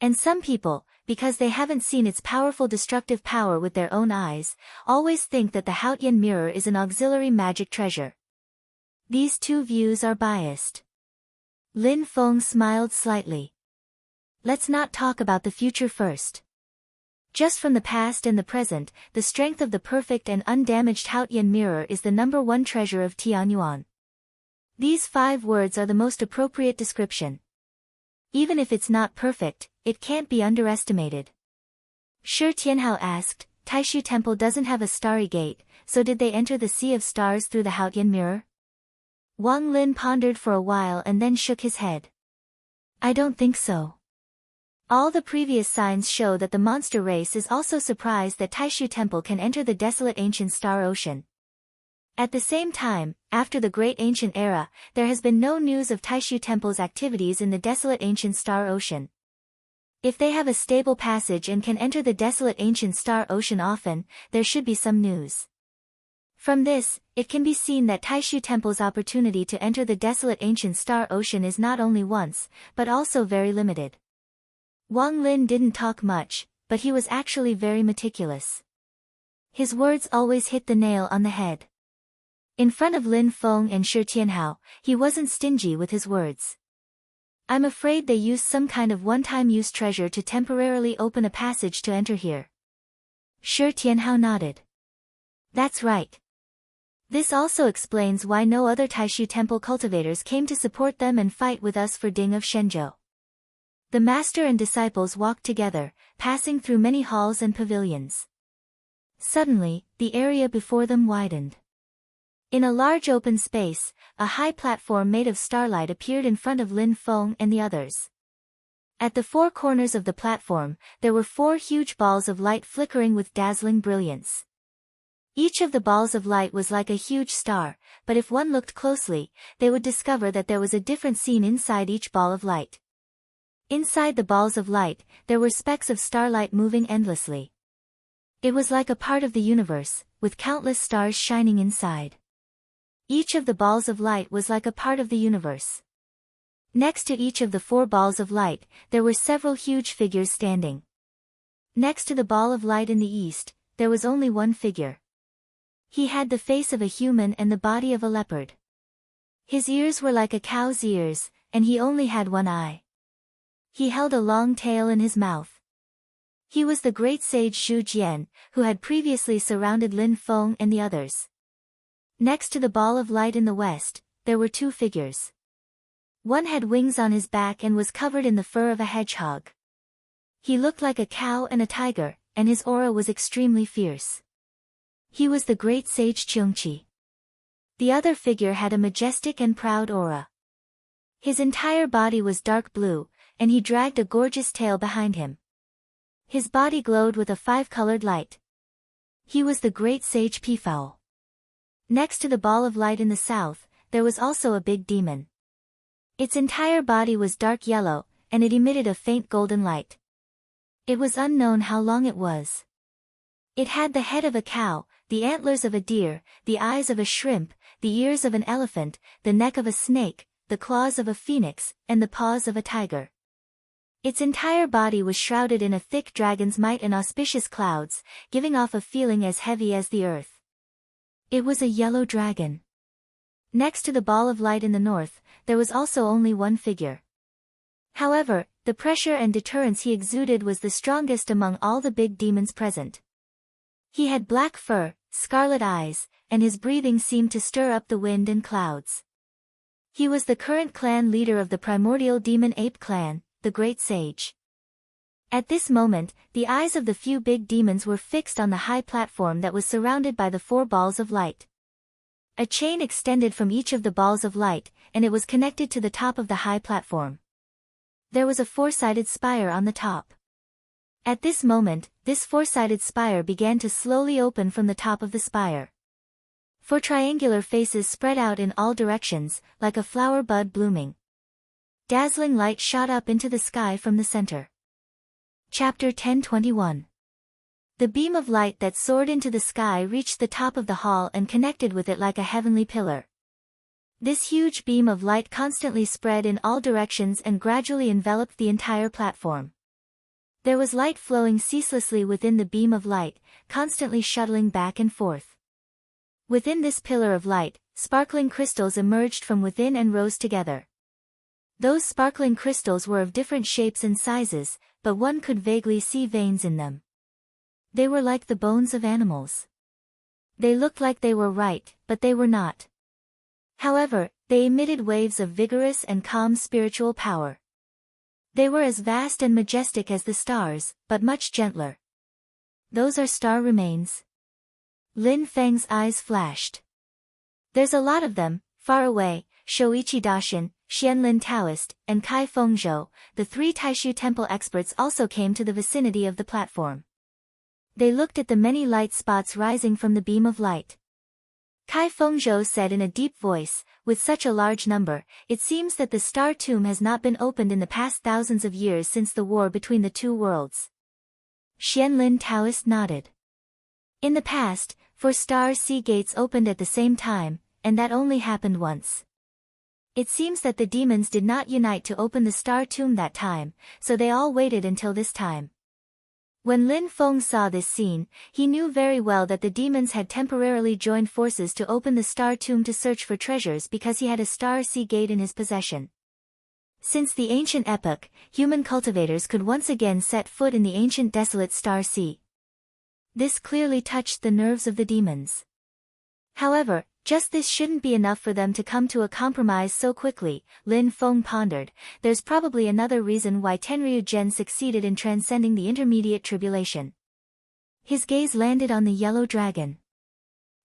And some people, because they haven't seen its powerful destructive power with their own eyes, always think that the Haotian mirror is an auxiliary magic treasure. These two views are biased." Lin Feng smiled slightly. "Let's not talk about the future first. Just from the past and the present, the strength of the perfect and undamaged Haotian mirror is the #1 treasure of Tianyuan. These 5 words are the most appropriate description. Even if it's not perfect, it can't be underestimated." Shi Tianhao asked, "Taishu Temple doesn't have a starry gate, so did they enter the Sea of Stars through the Haotian mirror?" Wang Lin pondered for a while and then shook his head. "I don't think so. All the previous signs show that the monster race is also surprised that Taishu Temple can enter the desolate ancient star ocean. At the same time, after the Great Ancient Era, there has been no news of Taishu Temple's activities in the desolate ancient star ocean. If they have a stable passage and can enter the desolate ancient star ocean often, there should be some news. From this, it can be seen that Taishu Temple's opportunity to enter the desolate ancient star ocean is not only once, but also very limited. Wang Lin didn't talk much, but he was actually very meticulous. His words always hit the nail on the head. In front of Lin Feng and Shi Tianhao, he wasn't stingy with his words. I'm afraid they used some kind of one-time use treasure to temporarily open a passage to enter here. Shi Tianhao nodded. That's right. This also explains why no other Taishu Temple cultivators came to support them and fight with us for Ding of Shenzhou. The master and disciples walked together, passing through many halls and pavilions. Suddenly, the area before them widened. In a large open space, a high platform made of starlight appeared in front of Lin Feng and the others. At the four corners of the platform, there were 4 huge balls of light flickering with dazzling brilliance. Each of the balls of light was like a huge star, but if one looked closely, they would discover that there was a different scene inside each ball of light. Inside the balls of light, there were specks of starlight moving endlessly. It was like a part of the universe, with countless stars shining inside. Each of the balls of light was like a part of the universe. Next to each of the 4 balls of light, there were several huge figures standing. Next to the ball of light in the east, there was only one figure. He had the face of a human and the body of a leopard. His ears were like a cow's ears, and he only had one eye. He held a long tail in his mouth. He was the great sage Zhu Jian, who had previously surrounded Lin Feng and the others. Next to the ball of light in the west, there were 2 figures. One had wings on his back and was covered in the fur of a hedgehog. He looked like a cow and a tiger, and his aura was extremely fierce. He was the great sage Qiongqi. The other figure had a majestic and proud aura. His entire body was dark blue, and he dragged a gorgeous tail behind him. His body glowed with a 5-colored light. He was the great sage Peafowl. Next to the ball of light in the south, there was also a big demon. Its entire body was dark yellow, and it emitted a faint golden light. It was unknown how long it was. It had the head of a cow, the antlers of a deer, the eyes of a shrimp, the ears of an elephant, the neck of a snake, the claws of a phoenix, and the paws of a tiger. Its entire body was shrouded in a thick dragon's might and auspicious clouds, giving off a feeling as heavy as the earth. It was a yellow dragon. Next to the ball of light in the north, there was also only one figure. However, the pressure and deterrence he exuded was the strongest among all the big demons present. He had black fur, scarlet eyes, and his breathing seemed to stir up the wind and clouds. He was the current clan leader of the primordial demon ape clan, the Great Sage. At this moment, the eyes of the few big demons were fixed on the high platform that was surrounded by the 4 balls of light. A chain extended from each of the balls of light, and it was connected to the top of the high platform. There was a 4-sided spire on the top. At this moment, this 4-sided spire began to slowly open from the top of the spire. 4 triangular faces spread out in all directions, like a flower bud blooming. Dazzling light shot up into the sky from the center. Chapter 10:21. The beam of light that soared into the sky reached the top of the hall and connected with it like a heavenly pillar. This huge beam of light constantly spread in all directions and gradually enveloped the entire platform. There was light flowing ceaselessly within the beam of light, constantly shuttling back and forth. Within this pillar of light, sparkling crystals emerged from within and rose together. Those sparkling crystals were of different shapes and sizes, but one could vaguely see veins in them. They were like the bones of animals. They looked like they were right, but they were not. However, they emitted waves of vigorous and calm spiritual power. They were as vast and majestic as the stars, but much gentler. Those are star remains. Lin Feng's eyes flashed. There's a lot of them, far away. Shoichi Dashin, Xianlin Taoist, and Kai Fengzhou, the 3 Taishu Temple experts also came to the vicinity of the platform. They looked at the many light spots rising from the beam of light. Kai Fengzhou said in a deep voice, with such a large number, it seems that the star tomb has not been opened in the past thousands of years since the war between the two worlds. Xianlin Taoist nodded. In the past, 4 star sea gates opened at the same time, and that only happened once. It seems that the demons did not unite to open the star tomb that time, so they all waited until this time. When Lin Feng saw this scene, he knew very well that the demons had temporarily joined forces to open the star tomb to search for treasures because he had a star sea gate in his possession. Since the ancient epoch, human cultivators could once again set foot in the ancient desolate star sea. This clearly touched the nerves of the demons. However, just this shouldn't be enough for them to come to a compromise so quickly, Lin Feng pondered. There's probably another reason why Tenryu Zhen succeeded in transcending the intermediate tribulation. His gaze landed on the yellow dragon.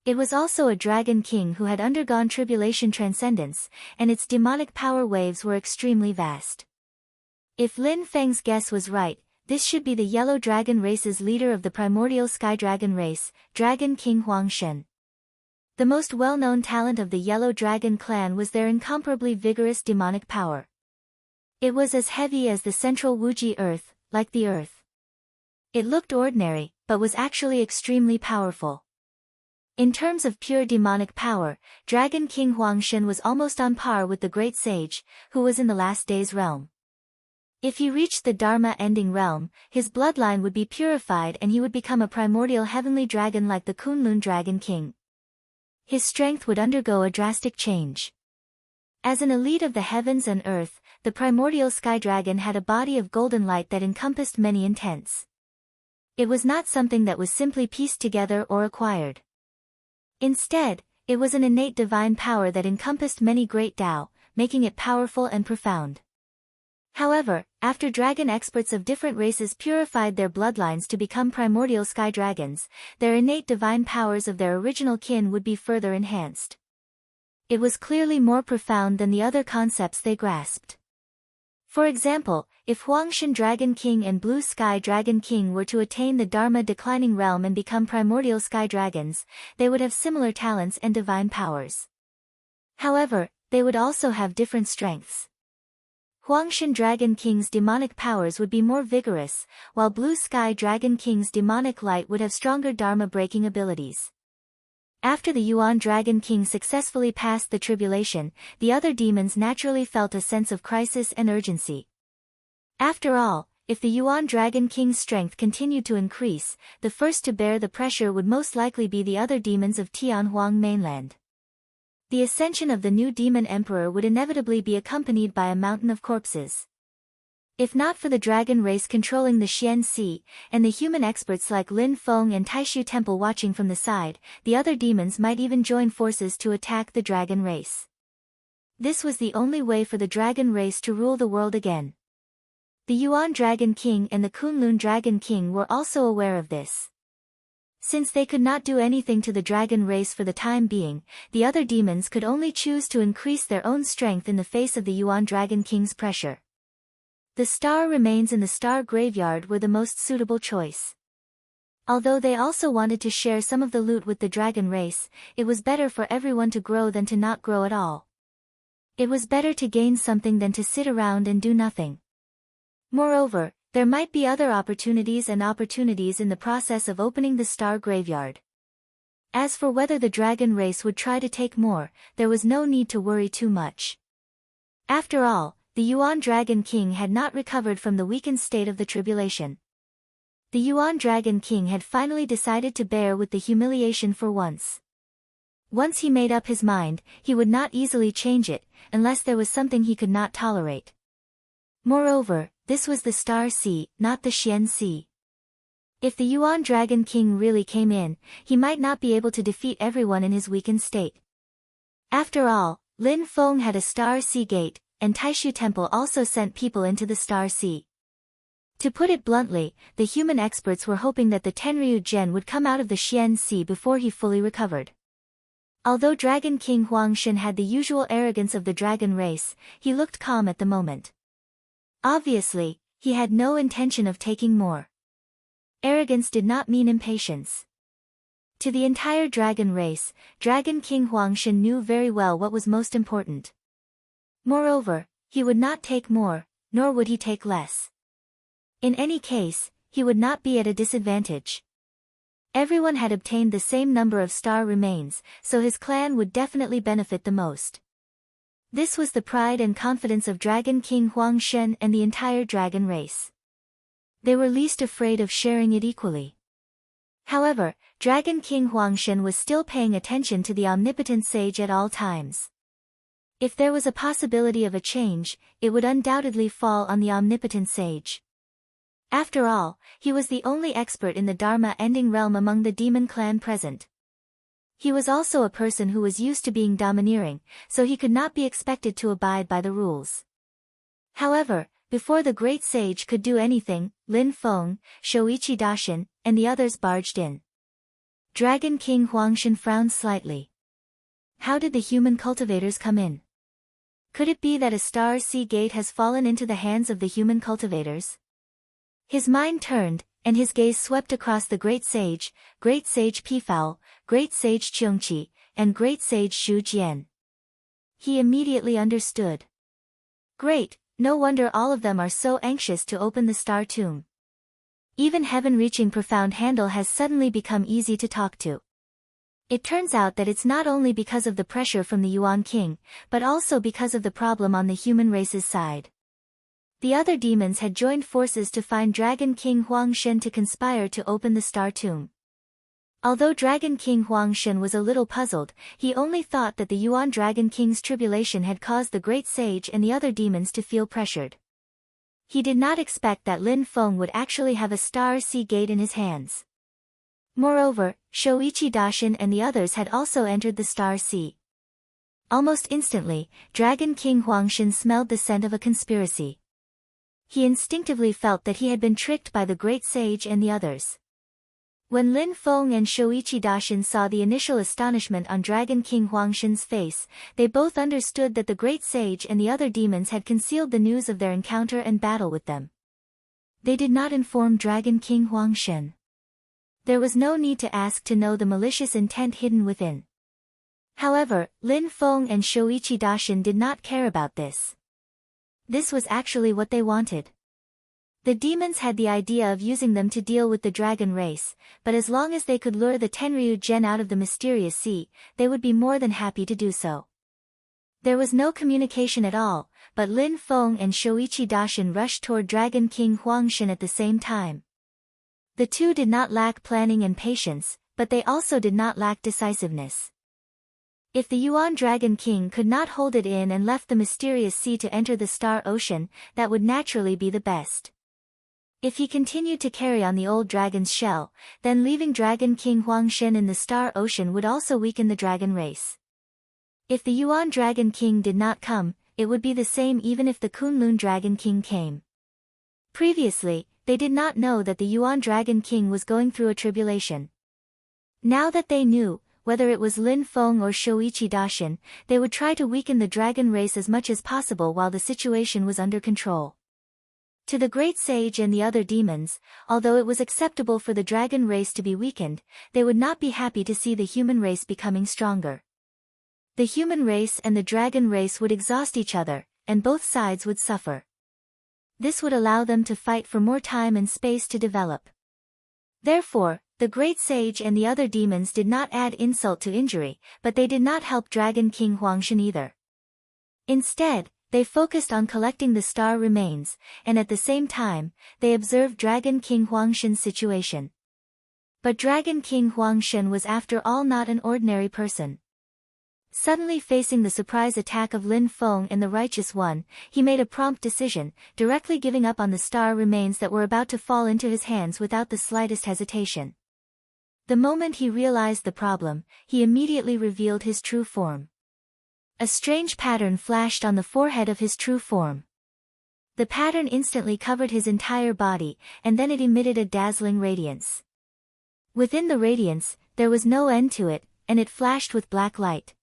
It was also a dragon king who had undergone tribulation transcendence, and its demonic power waves were extremely vast. If Lin Feng's guess was right, this should be the yellow dragon race's leader of the primordial sky dragon race, Dragon King Huangshen. The most well-known talent of the Yellow Dragon clan was their incomparably vigorous demonic power. It was as heavy as the central Wuji earth, like the earth. It looked ordinary, but was actually extremely powerful. In terms of pure demonic power, Dragon King Huangshen was almost on par with the Great Sage, who was in the Last Days realm. If he reached the Dharma-ending realm, his bloodline would be purified and he would become a primordial heavenly dragon like the Kunlun Dragon King. His strength would undergo a drastic change. As an elite of the heavens and earth, the primordial sky dragon had a body of golden light that encompassed many intents. It was not something that was simply pieced together or acquired. Instead, it was an innate divine power that encompassed many great Tao, making it powerful and profound. However, after dragon experts of different races purified their bloodlines to become primordial sky dragons, their innate divine powers of their original kin would be further enhanced. It was clearly more profound than the other concepts they grasped. For example, if Huangshen Dragon King and Blue Sky Dragon King were to attain the Dharma declining realm and become primordial sky dragons, they would have similar talents and divine powers. However, they would also have different strengths. Huangshen Dragon King's demonic powers would be more vigorous, while Blue Sky Dragon King's demonic light would have stronger Dharma-breaking abilities. After the Yuan Dragon King successfully passed the tribulation, the other demons naturally felt a sense of crisis and urgency. After all, if the Yuan Dragon King's strength continued to increase, the first to bear the pressure would most likely be the other demons of Tianhuang mainland. The ascension of the new demon emperor would inevitably be accompanied by a mountain of corpses. If not for the dragon race controlling the Xian Sea, and the human experts like Lin Feng and Taishu Temple watching from the side, the other demons might even join forces to attack the dragon race. This was the only way for the dragon race to rule the world again. The Yuan Dragon King and the Kunlun Dragon King were also aware of this. Since they could not do anything to the dragon race for the time being, the other demons could only choose to increase their own strength in the face of the Yuan Dragon King's pressure. The star remains in the star graveyard were the most suitable choice. Although they also wanted to share some of the loot with the dragon race, it was better for everyone to grow than to not grow at all. It was better to gain something than to sit around and do nothing. Moreover, there might be other opportunities in the process of opening the star graveyard. As for whether the dragon race would try to take more, there was no need to worry too much. After all, the Yuan Dragon King had not recovered from the weakened state of the tribulation. The Yuan Dragon King had finally decided to bear with the humiliation for once. Once he made up his mind, he would not easily change it, unless there was something he could not tolerate. Moreover, this was the Star Sea, not the Xian Sea. If the Yuan Dragon King really came in, he might not be able to defeat everyone in his weakened state. After all, Lin Feng had a Star Sea gate, and Taishu Temple also sent people into the Star Sea. To put it bluntly, the human experts were hoping that the Tenryu Zhen would come out of the Xian Sea before he fully recovered. Although Dragon King Huangshen had the usual arrogance of the dragon race, he looked calm at the moment. Obviously, he had no intention of taking more. Arrogance did not mean impatience. To the entire dragon race, Dragon King Huangshan knew very well what was most important. Moreover, he would not take more, nor would he take less. In any case, he would not be at a disadvantage. Everyone had obtained the same number of star remains, so his clan would definitely benefit the most. This was the pride and confidence of Dragon King Huangshan and the entire dragon race. They were least afraid of sharing it equally. However, Dragon King Huangshan was still paying attention to the omnipotent sage at all times. If there was a possibility of a change, it would undoubtedly fall on the omnipotent sage. After all, he was the only expert in the Dharma-ending realm among the demon clan present. He was also a person who was used to being domineering, so he could not be expected to abide by the rules. However, before the great sage could do anything, Lin Feng, Shoichi Dashin, and the others barged in. Dragon King Huangshan frowned slightly. How did the human cultivators come in? Could it be that a star sea gate has fallen into the hands of the human cultivators? His mind turned, and his gaze swept across the Great Sage Peafowl, Great Sage Cheongqi, and Great Sage Shu Jian. He immediately understood. Great, no wonder all of them are so anxious to open the star tomb. Even heaven-reaching profound handle has suddenly become easy to talk to. It turns out that it's not only because of the pressure from the Yuan King, but also because of the problem on the human race's side. The other demons had joined forces to find Dragon King Huangshan to conspire to open the star tomb. Although Dragon King Huangshan was a little puzzled, he only thought that the Yuan Dragon King's tribulation had caused the Great Sage and the other demons to feel pressured. He did not expect that Lin Feng would actually have a star sea gate in his hands. Moreover, Shoichi Dashin and the others had also entered the star sea. Almost instantly, Dragon King Huangshan smelled the scent of a conspiracy. He instinctively felt that he had been tricked by the Great Sage and the others. When Lin Feng and Shoichi Dashin saw the initial astonishment on Dragon King Huangshan's face, they both understood that the Great Sage and the other demons had concealed the news of their encounter and battle with them. They did not inform Dragon King Huangshan. There was no need to ask to know the malicious intent hidden within. However, Lin Feng and Shoichi Dashin did not care about this. This was actually what they wanted. The demons had the idea of using them to deal with the dragon race, but as long as they could lure the Tenryu Gen out of the mysterious sea, they would be more than happy to do so. There was no communication at all, but Lin Feng and Shoichi Dashin rushed toward Dragon King Huangshan at the same time. The two did not lack planning and patience, but they also did not lack decisiveness. If the Yuan Dragon King could not hold it in and left the mysterious sea to enter the Star Ocean, that would naturally be the best. If he continued to carry on the old dragon's shell, then leaving Dragon King Huangshan in the Star Ocean would also weaken the dragon race. If the Yuan Dragon King did not come, it would be the same even if the Kunlun Dragon King came. Previously, they did not know that the Yuan Dragon King was going through a tribulation. Now that they knew, whether it was Lin Feng or Shoichi Dashin, they would try to weaken the dragon race as much as possible while the situation was under control. To the Great Sage and the other demons, although it was acceptable for the dragon race to be weakened, they would not be happy to see the human race becoming stronger. The human race and the dragon race would exhaust each other, and both sides would suffer. This would allow them to fight for more time and space to develop. Therefore, the Great Sage and the other demons did not add insult to injury, but they did not help Dragon King Huangshan either. Instead, they focused on collecting the star remains, and at the same time, they observed Dragon King Huangshan's situation. But Dragon King Huangshan was after all not an ordinary person. Suddenly facing the surprise attack of Lin Feng and the Righteous One, he made a prompt decision, directly giving up on the star remains that were about to fall into his hands without the slightest hesitation. The moment he realized the problem, he immediately revealed his true form. A strange pattern flashed on the forehead of his true form. The pattern instantly covered his entire body, and then it emitted a dazzling radiance. Within the radiance, there was no end to it, and it flashed with black light.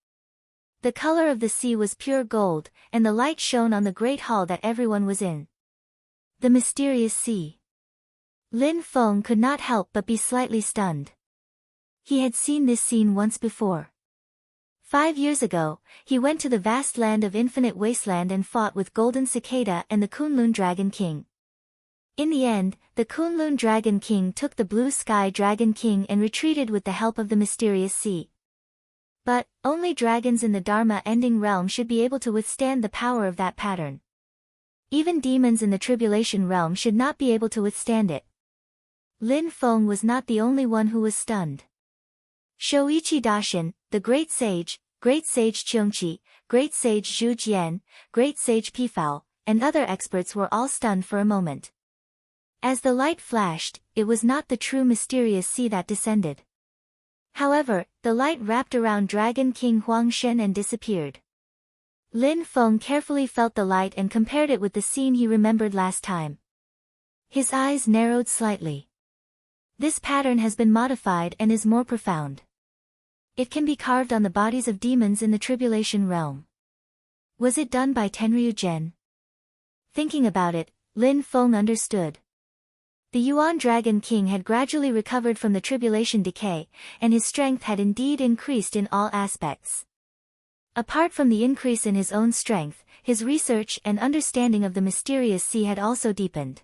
The color of the sea was pure gold, and the light shone on the great hall that everyone was in. The mysterious sea. Lin Feng could not help but be slightly stunned. He had seen this scene once before. 5 years ago, he went to the vast land of infinite wasteland and fought with Golden Cicada and the Kunlun Dragon King. In the end, the Kunlun Dragon King took the Blue Sky Dragon King and retreated with the help of the mysterious sea. But, only dragons in the Dharma ending realm should be able to withstand the power of that pattern. Even demons in the Tribulation realm should not be able to withstand it. Lin Feng was not the only one who was stunned. Shoichi Dashin, the Great Sage Cheongqi, Great Sage Zhu Jian, Great Sage Pifao, and other experts were all stunned for a moment. As the light flashed, it was not the true mysterious sea that descended. However, the light wrapped around Dragon King Huangshen and disappeared. Lin Feng carefully felt the light and compared it with the scene he remembered last time. His eyes narrowed slightly. This pattern has been modified and is more profound. It can be carved on the bodies of demons in the Tribulation realm. Was it done by Tenryu Zhen? Thinking about it, Lin Feng understood. The Yuan Dragon King had gradually recovered from the Tribulation decay, and his strength had indeed increased in all aspects. Apart from the increase in his own strength, his research and understanding of the mysterious sea had also deepened.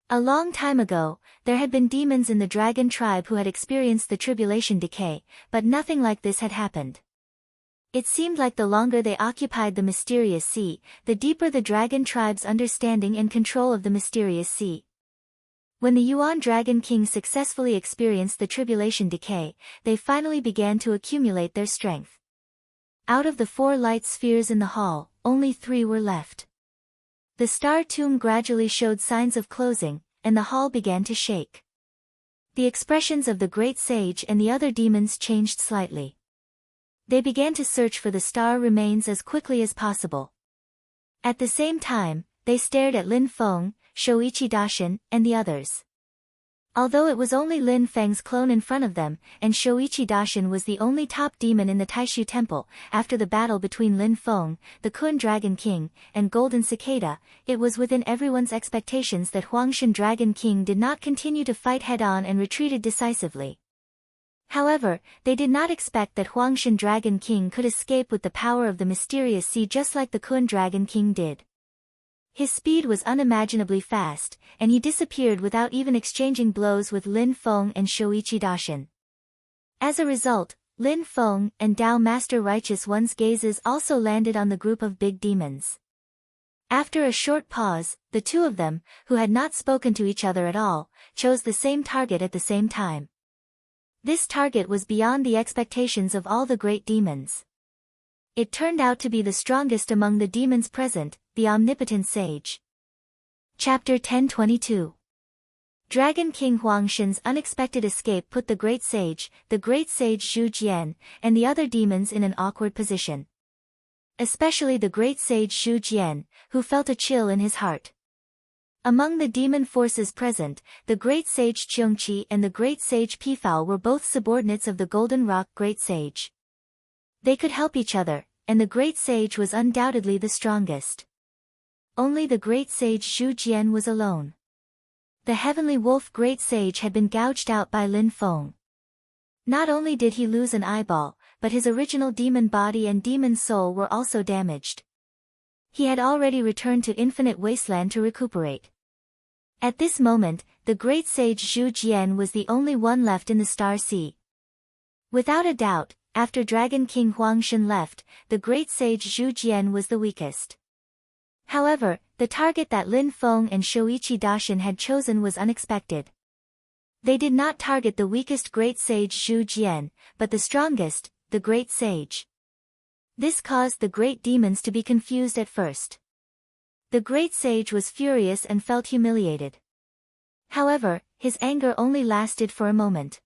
A long time ago, there had been demons in the dragon tribe who had experienced the Tribulation decay, but nothing like this had happened. It seemed like the longer they occupied the mysterious sea, the deeper the dragon tribe's understanding and control of the mysterious sea. When the Yuan Dragon King successfully experienced the Tribulation decay, they finally began to accumulate their strength. Out of the 4 light spheres in the hall, only 3 were left. The star tomb gradually showed signs of closing, and the hall began to shake. The expressions of the Great Sage and the other demons changed slightly. They began to search for the star remains as quickly as possible. At the same time, they stared at Lin Feng, Shoichi Dashin, and the others. Although it was only Lin Feng's clone in front of them, and Shoichi Dashin was the only top demon in the Taishu Temple, after the battle between Lin Feng, the Kun Dragon King, and Golden Cicada, it was within everyone's expectations that Huangshan Dragon King did not continue to fight head-on and retreated decisively. However, they did not expect that Huangshan Dragon King could escape with the power of the mysterious sea just like the Kun Dragon King did. His speed was unimaginably fast, and he disappeared without even exchanging blows with Lin Feng and Shoichi Dashin. As a result, Lin Feng and Dao Master Righteous One's gazes also landed on the group of big demons. After a short pause, the two of them, who had not spoken to each other at all, chose the same target at the same time. This target was beyond the expectations of all the great demons. It turned out to be the strongest among the demons present, the Omnipotent Sage. Chapter 1022. Dragon King Huangshan's unexpected escape put the Great Sage Zhu Jian, and the other demons in an awkward position. Especially the Great Sage Zhu Jian, who felt a chill in his heart. Among the demon forces present, the Great Sage Cheongqi and the Great Sage Pifao were both subordinates of the Golden Rock Great Sage. They could help each other, and the Great Sage was undoubtedly the strongest. Only the Great Sage Zhu Jian was alone. The Heavenly Wolf Great Sage had been gouged out by Lin Feng. Not only did he lose an eyeball, but his original demon body and demon soul were also damaged. He had already returned to Infinite Wasteland to recuperate. At this moment, the Great Sage Zhu Jian was the only one left in the Star Sea. Without a doubt, after Dragon King Huangshan left, the Great Sage Zhu Jian was the weakest. However, the target that Lin Feng and Shoichi Dashin had chosen was unexpected. They did not target the weakest Great Sage Zhu Jian, but the strongest, the Great Sage. This caused the great demons to be confused at first. The Great Sage was furious and felt humiliated. However, his anger only lasted for a moment.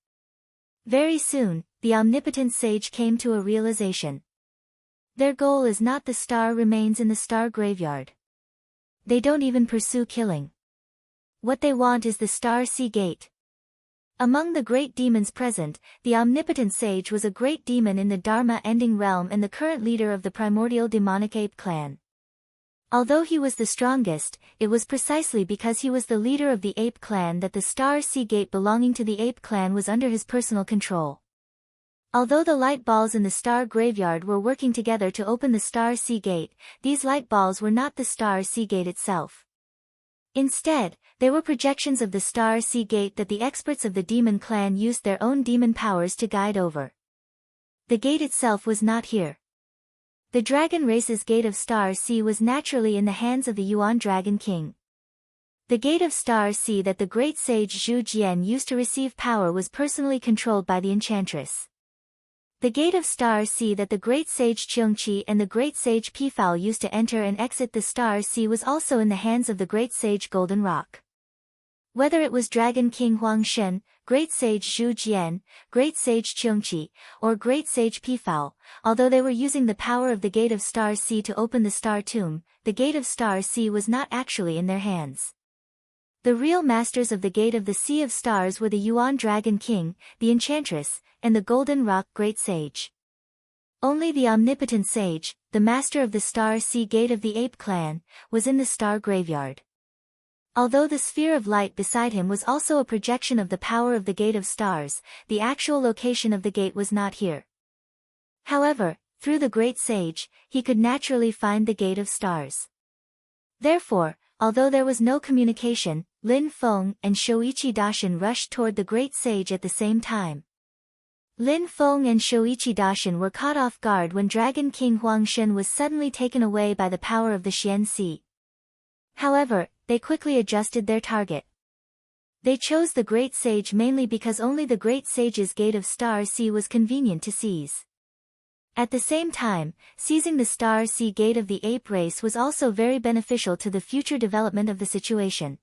Very soon, the Omnipotent Sage came to a realization. Their goal is not the star remains in the star graveyard. They don't even pursue killing. What they want is the Star Sea Gate. Among the great demons present, the Omnipotent Sage was a great demon in the Dharma ending realm and the current leader of the primordial demonic ape clan. Although he was the strongest, it was precisely because he was the leader of the ape clan that the Star Sea Gate belonging to the ape clan was under his personal control. Although the light balls in the star graveyard were working together to open the star sea gate, these light balls were not the star sea gate itself. Instead, they were projections of the star sea gate that the experts of the demon clan used their own demon powers to guide over. The gate itself was not here. The dragon race's gate of Star Sea was naturally in the hands of the Yuan Dragon King. The gate of Star Sea that the great sage Zhu Jian used to receive power was personally controlled by the enchantress. The gate of Star Sea that the great sage Cheongqi and the great sage Pifao used to enter and exit the Star Sea was also in the hands of the great sage Golden Rock. Whether it was Dragon King Huang Shen, Great Sage Zhu Jian, Great Sage Cheongqi, or Great Sage Pifao, although they were using the power of the Gate of Star Sea to open the Star Tomb, the Gate of Star Sea was not actually in their hands. The real masters of the Gate of the Sea of Stars were the Yuan Dragon King, the Enchantress, and the Golden Rock Great Sage. Only the omnipotent sage, the master of the Star Sea Gate of the Ape Clan, was in the Star Graveyard. Although the sphere of light beside him was also a projection of the power of the Gate of Stars, the actual location of the gate was not here. However, through the Great Sage, he could naturally find the Gate of Stars. Therefore, although there was no communication, Lin Feng and Shoichi Dashin rushed toward the Great Sage at the same time. Lin Feng and Shoichi Dashin were caught off guard when Dragon King Huang Shen was suddenly taken away by the power of the Xian Sea. However, they quickly adjusted their target. They chose the Great Sage mainly because only the Great Sage's Gate of Star Sea was convenient to seize. At the same time, seizing the Star Sea Gate of the Ape race was also very beneficial to the future development of the situation.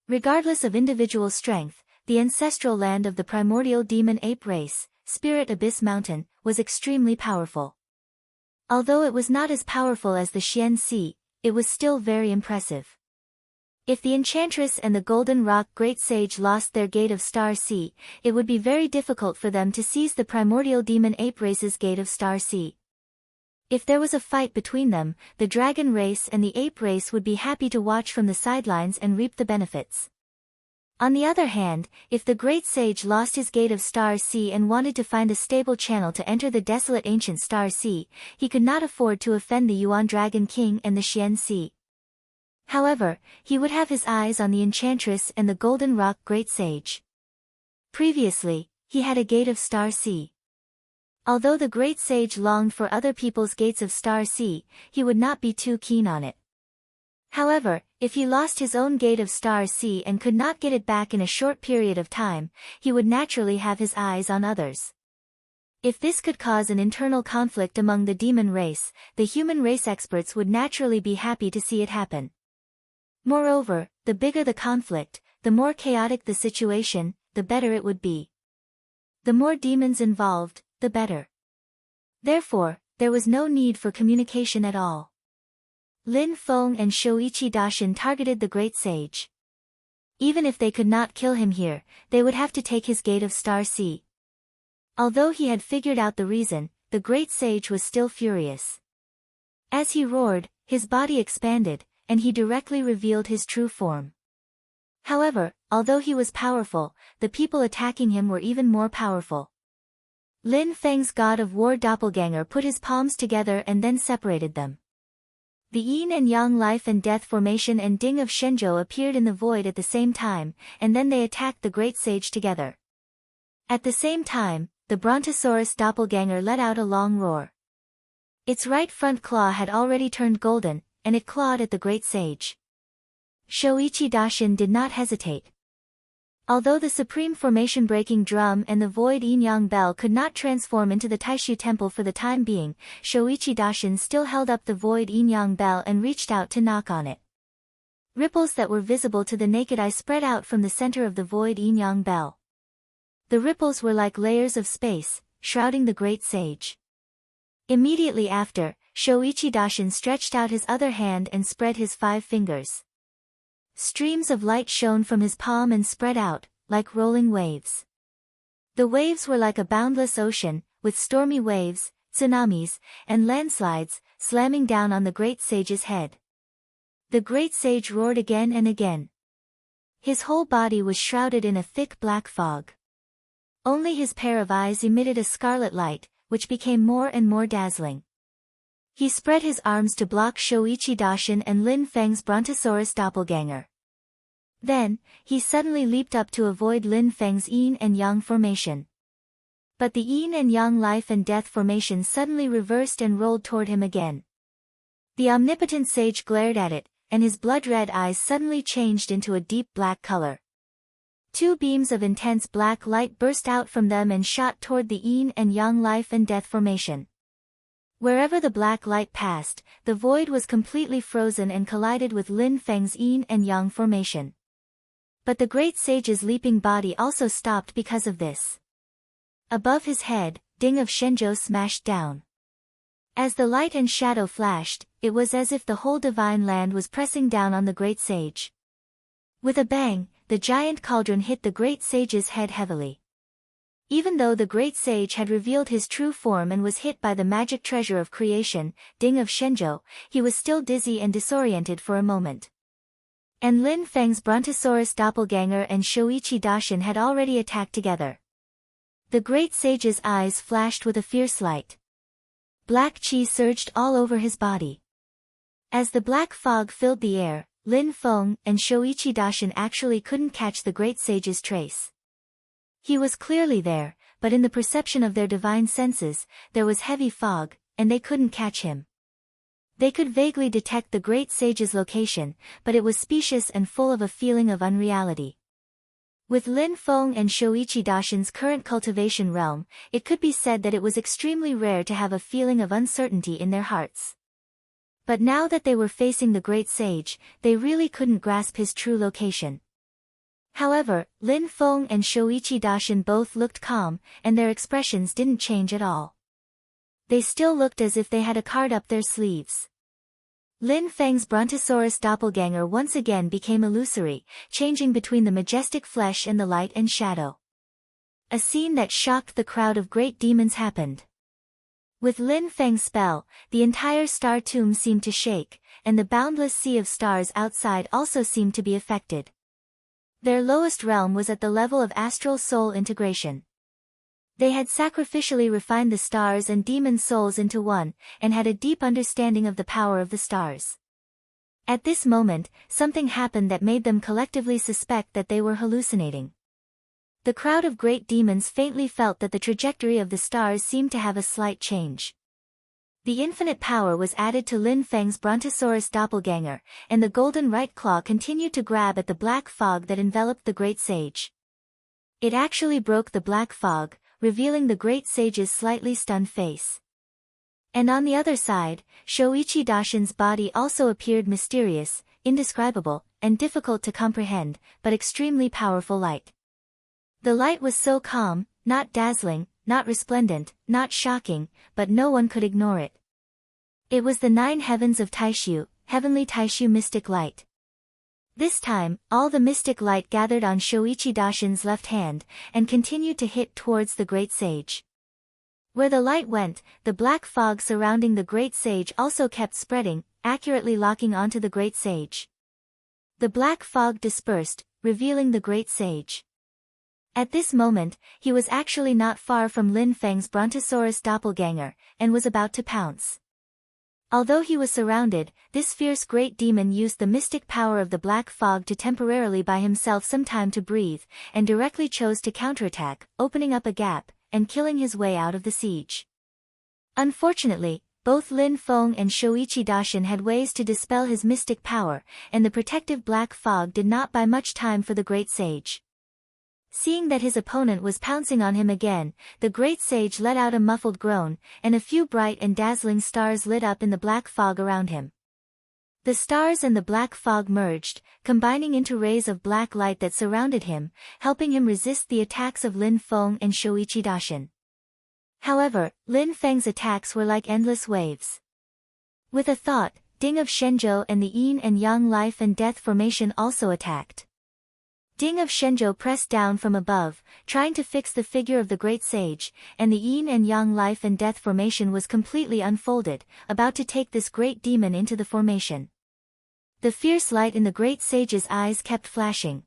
Regardless of individual strength, the ancestral land of the primordial demon ape race, Spirit Abyss Mountain, was extremely powerful. Although it was not as powerful as the Xian Sea, it was still very impressive. If the Enchantress and the Golden Rock Great Sage lost their Gate of Star Sea, it would be very difficult for them to seize the primordial demon ape race's Gate of Star Sea. If there was a fight between them, the dragon race and the ape race would be happy to watch from the sidelines and reap the benefits. On the other hand, if the Great Sage lost his Gate of Star Sea and wanted to find a stable channel to enter the desolate ancient Star Sea, he could not afford to offend the Yuan Dragon King and the Xian Sea. However, he would have his eyes on the Enchantress and the Golden Rock Great Sage. Previously, he had a Gate of Star Sea. Although the Great Sage longed for other people's Gates of Star Sea, he would not be too keen on it. However, if he lost his own Gate of Star Sea and could not get it back in a short period of time, he would naturally have his eyes on others. If this could cause an internal conflict among the demon race, the human race experts would naturally be happy to see it happen. Moreover, the bigger the conflict, the more chaotic the situation, the better it would be. The more demons involved, the better. Therefore, there was no need for communication at all. Lin Feng and Shoichi Dashin targeted the Great Sage. Even if they could not kill him here, they would have to take his Gate of Star Sea. Although he had figured out the reason, the Great Sage was still furious. As he roared, his body expanded, and he directly revealed his true form. However, although he was powerful, the people attacking him were even more powerful. Lin Feng's God of War doppelganger put his palms together and then separated them. The yin and yang life and death formation and Ding of Shenzhou appeared in the void at the same time, and then they attacked the Great Sage together. At the same time, the Brontosaurus doppelganger let out a long roar. Its right front claw had already turned golden, and it clawed at the Great Sage. Shoichi Dashin did not hesitate. Although the supreme formation-breaking drum and the void yin-yang bell could not transform into the Taishu temple for the time being, Shoichi Dashin still held up the void yin-yang bell and reached out to knock on it. Ripples that were visible to the naked eye spread out from the center of the void yin-yang bell. The ripples were like layers of space, shrouding the Great Sage. Immediately after, Shoichi Dashin stretched out his other hand and spread his 5 fingers. Streams of light shone from his palm and spread out, like rolling waves. The waves were like a boundless ocean, with stormy waves, tsunamis, and landslides, slamming down on the Great Sage's head. The Great Sage roared again and again. His whole body was shrouded in a thick black fog. Only his pair of eyes emitted a scarlet light, which became more and more dazzling. He spread his arms to block Shoichi Daishin and Lin Feng's Brontosaurus doppelganger. Then, he suddenly leaped up to avoid Lin Feng's yin and yang formation. But the yin and yang life and death formation suddenly reversed and rolled toward him again. The omnipotent sage glared at it, and his blood-red eyes suddenly changed into a deep black color. Two beams of intense black light burst out from them and shot toward the yin and yang life and death formation. Wherever the black light passed, the void was completely frozen and collided with Lin Feng's yin and yang formation. But the great sage's leaping body also stopped because of this. Above his head, Ding of Shenzhou smashed down. As the light and shadow flashed, it was as if the whole divine land was pressing down on the great sage. With a bang, the giant cauldron hit the great sage's head heavily. Even though the great sage had revealed his true form and was hit by the magic treasure of creation, Ding of Shenzhou, he was still dizzy and disoriented for a moment. And Lin Feng's Brontosaurus doppelganger and Shoichi Daishin had already attacked together. The great sage's eyes flashed with a fierce light. Black chi surged all over his body. As the black fog filled the air, Lin Feng and Shoichi Daishin actually couldn't catch the great sage's trace. He was clearly there, but in the perception of their divine senses, there was heavy fog, and they couldn't catch him. They could vaguely detect the great sage's location, but it was specious and full of a feeling of unreality. With Lin Feng and Shoichi Daishin's current cultivation realm, it could be said that it was extremely rare to have a feeling of uncertainty in their hearts. But now that they were facing the great sage, they really couldn't grasp his true location. However, Lin Feng and Shoichi Daishin both looked calm, and their expressions didn't change at all. They still looked as if they had a card up their sleeves. Lin Feng's Brontosaurus doppelganger once again became illusory, changing between the majestic flesh and the light and shadow. A scene that shocked the crowd of great demons happened. With Lin Feng's spell, the entire star tomb seemed to shake, and the boundless sea of stars outside also seemed to be affected. Their lowest realm was at the level of astral soul integration. They had sacrificially refined the stars and demon souls into one, and had a deep understanding of the power of the stars. At this moment, something happened that made them collectively suspect that they were hallucinating. The crowd of great demons faintly felt that the trajectory of the stars seemed to have a slight change. The infinite power was added to Lin Feng's Brontosaurus doppelganger, and the golden right claw continued to grab at the black fog that enveloped the great sage. It actually broke the black fog, revealing the great sage's slightly stunned face. And on the other side, Shoichi Daishin's body also appeared mysterious, indescribable, and difficult to comprehend, but extremely powerful light. The light was so calm, not dazzling, not resplendent, not shocking, but no one could ignore it. It was the 9 heavens of Taishu, heavenly Taishu mystic light. This time, all the mystic light gathered on Shoichi Daishin's left hand, and continued to hit towards the great sage. Where the light went, the black fog surrounding the great sage also kept spreading, accurately locking onto the great sage. The black fog dispersed, revealing the great sage. At this moment, he was actually not far from Lin Feng's Brontosaurus doppelganger, and was about to pounce. Although he was surrounded, this fierce great demon used the mystic power of the black fog to temporarily buy himself some time to breathe, and directly chose to counterattack, opening up a gap, and killing his way out of the siege. Unfortunately, both Lin Feng and Shoichi Daishin had ways to dispel his mystic power, and the protective black fog did not buy much time for the great sage. Seeing that his opponent was pouncing on him again, the great sage let out a muffled groan, and a few bright and dazzling stars lit up in the black fog around him. The stars and the black fog merged, combining into rays of black light that surrounded him, helping him resist the attacks of Lin Feng and Shoichi Daishin. However, Lin Feng's attacks were like endless waves. With a thought, Ding of Shenzhou and the yin and yang life and death formation also attacked. Ding of Shenzhou pressed down from above, trying to fix the figure of the great sage, and the yin and yang life and death formation was completely unfolded, about to take this great demon into the formation. The fierce light in the great sage's eyes kept flashing.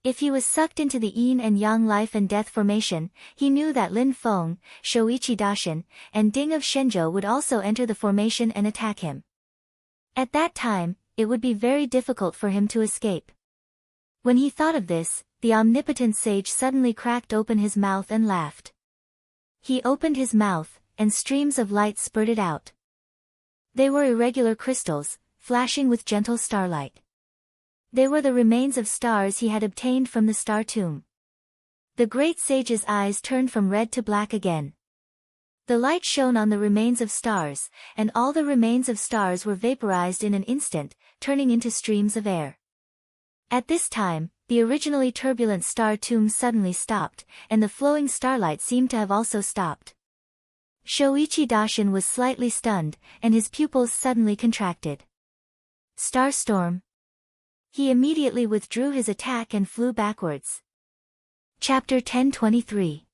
If he was sucked into the yin and yang life and death formation, he knew that Lin Feng, Shoichi Dashin, and Ding of Shenzhou would also enter the formation and attack him. At that time, it would be very difficult for him to escape. When he thought of this, the omnipotent sage suddenly cracked open his mouth and laughed. He opened his mouth, and streams of light spurted out. They were irregular crystals, flashing with gentle starlight. They were the remains of stars he had obtained from the star tomb. The great sage's eyes turned from red to black again. The light shone on the remains of stars, and all the remains of stars were vaporized in an instant, turning into streams of air. At this time, the originally turbulent star tomb suddenly stopped, and the flowing starlight seemed to have also stopped. Shoichi Dashin was slightly stunned, and his pupils suddenly contracted. Starstorm. He immediately withdrew his attack and flew backwards. Chapter 1023.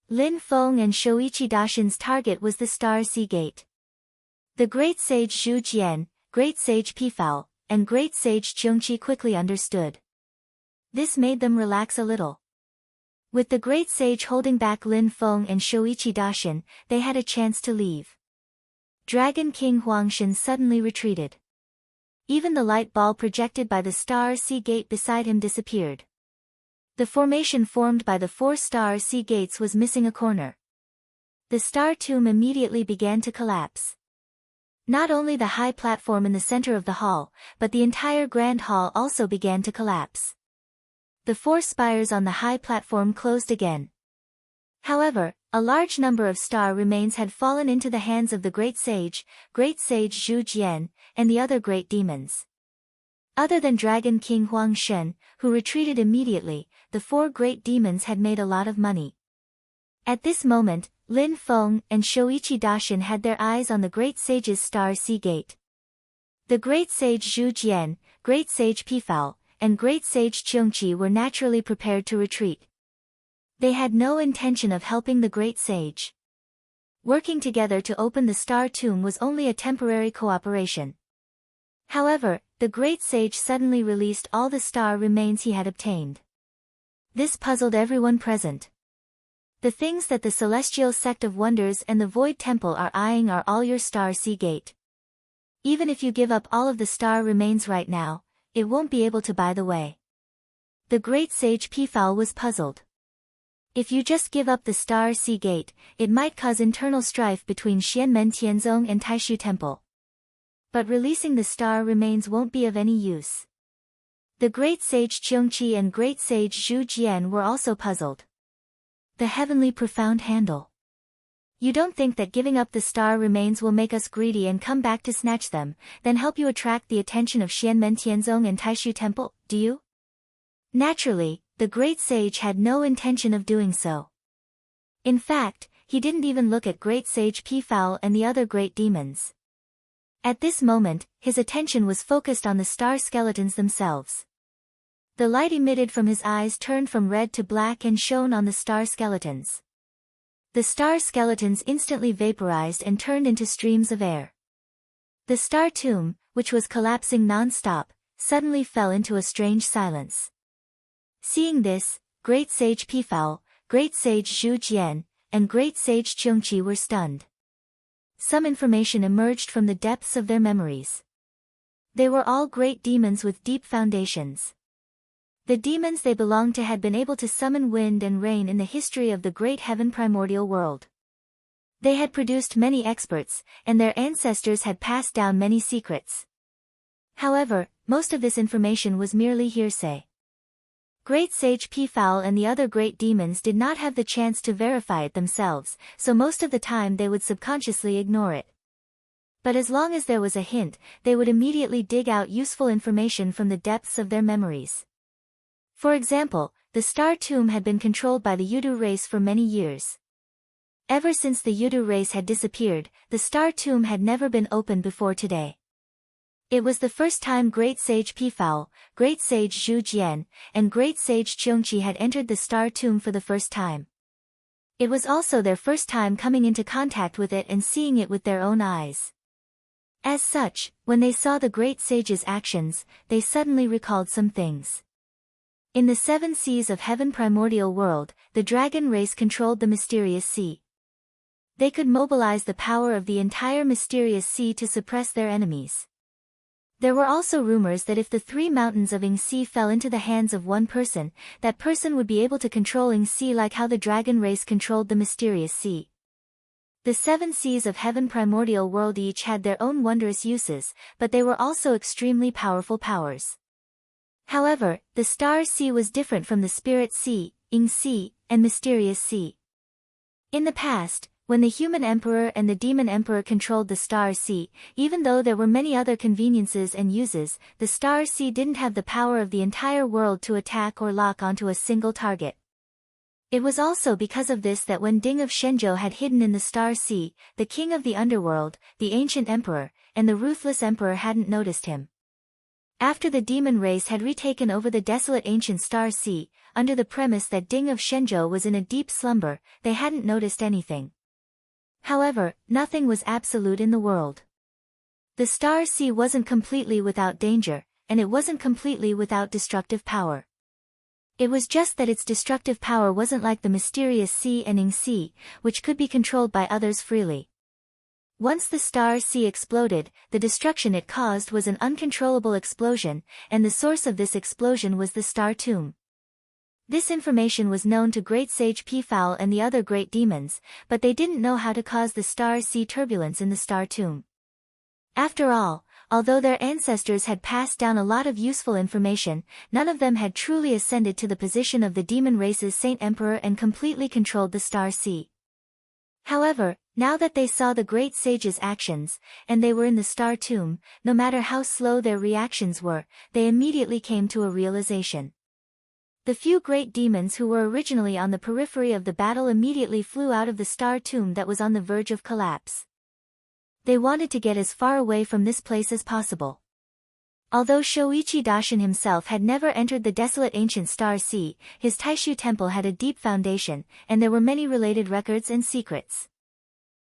Lin Feng and Shoichi Dashin's target was the Star Sea Gate. The Great Sage Zhu Jian, Great Sage Pifao, and Great Sage Cheongqi quickly understood. This made them relax a little. With the Great Sage holding back Lin Feng and Shoichi Dashin, they had a chance to leave. Dragon King Huangshan suddenly retreated. Even the light ball projected by the Star Sea Gate beside him disappeared. The formation formed by the 4 Star Sea Gates was missing a corner. The Star Tomb immediately began to collapse. Not only the high platform in the center of the hall, but the entire Grand Hall also began to collapse. The 4 spires on the high platform closed again. However, a large number of star remains had fallen into the hands of the Great Sage Zhu Jian, and the other great demons. Other than Dragon King Huangshan, who retreated immediately, the 4 great demons had made a lot of money. At this moment, Lin Feng and Shoichi Dashin had their eyes on the Great Sage's Star Sea Gate. The Great Sage Zhu Jian, Great Sage Pifao, and Great Sage Cheongqi were naturally prepared to retreat. They had no intention of helping the Great Sage. Working together to open the Star Tomb was only a temporary cooperation. However, the Great Sage suddenly released all the star remains he had obtained. This puzzled everyone present. The things that the Celestial Sect of Wonders and the Void Temple are eyeing are all your Star Sea Gate. Even if you give up all of the star remains right now, it won't be able to buy the way. The Great Sage Pifao was puzzled. If you just give up the Star Sea Gate, it might cause internal strife between Xianmen Tianzong and Taishu Temple. But releasing the star remains won't be of any use. The Great Sage Cheongqi and Great Sage Zhu Jian were also puzzled. The heavenly profound handle. You don't think that giving up the star remains will make us greedy and come back to snatch them, then help you attract the attention of Xianmen Tianzong and Taishu Temple, do you? Naturally, the Great Sage had no intention of doing so. In fact, he didn't even look at Great Sage Pifao and the other great demons. At this moment, his attention was focused on the star skeletons themselves. The light emitted from his eyes turned from red to black and shone on the star skeletons. The star skeletons instantly vaporized and turned into streams of air. The Star Tomb, which was collapsing non-stop, suddenly fell into a strange silence. Seeing this, Great Sage Pifao, Great Sage Zhu Jian, and Great Sage Cheongqi were stunned. Some information emerged from the depths of their memories. They were all great demons with deep foundations. The demons they belonged to had been able to summon wind and rain in the history of the great heaven primordial world. They had produced many experts, and their ancestors had passed down many secrets. However, most of this information was merely hearsay. Great Sage Pifao and the other great demons did not have the chance to verify it themselves, so most of the time they would subconsciously ignore it. But as long as there was a hint, they would immediately dig out useful information from the depths of their memories. For example, the Star Tomb had been controlled by the Yudu race for many years. Ever since the Yudu race had disappeared, the Star Tomb had never been opened before today. It was the first time Great Sage Pifao, Great Sage Zhu Jian, and Great Sage Cheongqi had entered the Star Tomb for the first time. It was also their first time coming into contact with it and seeing it with their own eyes. As such, when they saw the Great Sage's actions, they suddenly recalled some things. In the seven seas of heaven primordial world, the dragon race controlled the mysterious sea. They could mobilize the power of the entire mysterious sea to suppress their enemies. There were also rumors that if the three mountains of Ing Sea fell into the hands of one person, that person would be able to control Ing Sea like how the dragon race controlled the mysterious sea. The seven seas of heaven primordial world each had their own wondrous uses, but they were also extremely powerful powers. However, the star sea was different from the spirit sea, Ing Sea, and mysterious sea. In the past, when the human emperor and the demon emperor controlled the star sea, even though there were many other conveniences and uses, the star sea didn't have the power of the entire world to attack or lock onto a single target. It was also because of this that when Ding of Shenzhou had hidden in the star sea, the king of the underworld, the ancient emperor, and the ruthless emperor hadn't noticed him. After the demon race had retaken over the desolate ancient star sea, under the premise that Ding of Shenzhou was in a deep slumber, they hadn't noticed anything. However, nothing was absolute in the world. The star sea wasn't completely without danger, and it wasn't completely without destructive power. It was just that its destructive power wasn't like the mysterious sea and Ing Sea, which could be controlled by others freely. Once the star sea exploded, the destruction it caused was an uncontrollable explosion, and the source of this explosion was the star tomb. This information was known to Great Sage Peafowl and the other great demons, but they didn't know how to cause the star sea turbulence in the star tomb. After all, although their ancestors had passed down a lot of useful information, none of them had truly ascended to the position of the demon race's Saint Emperor and completely controlled the star sea. However, now that they saw the great sage's actions, and they were in the star tomb, no matter how slow their reactions were, they immediately came to a realization. The few great demons who were originally on the periphery of the battle immediately flew out of the star tomb that was on the verge of collapse. They wanted to get as far away from this place as possible. Although Shoichi Dashin himself had never entered the desolate ancient star sea, his Taishu temple had a deep foundation, and there were many related records and secrets.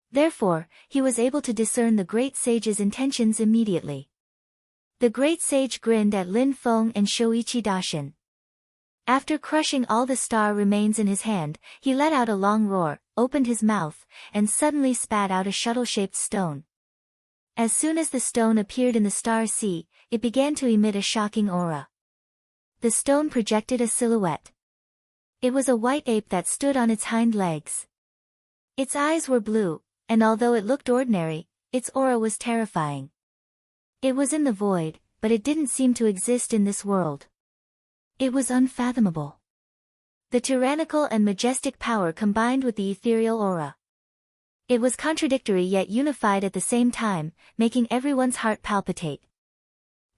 Therefore, he was able to discern the great sage's intentions immediately. The great sage grinned at Lin Feng and Shoichi Dashin. After crushing all the star remains in his hand, he let out a long roar, opened his mouth, and suddenly spat out a shuttle-shaped stone. As soon as the stone appeared in the star sea, it began to emit a shocking aura. The stone projected a silhouette. It was a white ape that stood on its hind legs. Its eyes were blue, and although it looked ordinary, its aura was terrifying. It was in the void, but it didn't seem to exist in this world. It was unfathomable. The tyrannical and majestic power combined with the ethereal aura. It was contradictory yet unified at the same time, making everyone's heart palpitate.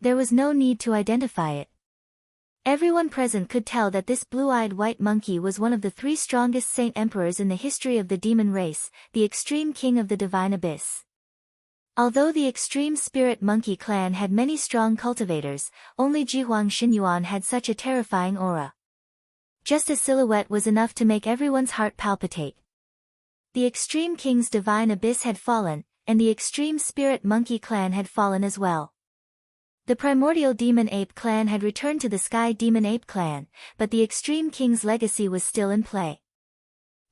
There was no need to identify it. Everyone present could tell that this blue-eyed white monkey was one of the three strongest saint emperors in the history of the demon race, the extreme king of the divine abyss. Although the extreme spirit monkey clan had many strong cultivators, only Jihuang Xinyuan had such a terrifying aura. Just a silhouette was enough to make everyone's heart palpitate. The extreme king's divine abyss had fallen, and the extreme spirit monkey clan had fallen as well. The primordial demon ape clan had returned to the sky demon ape clan, but the extreme king's legacy was still in play.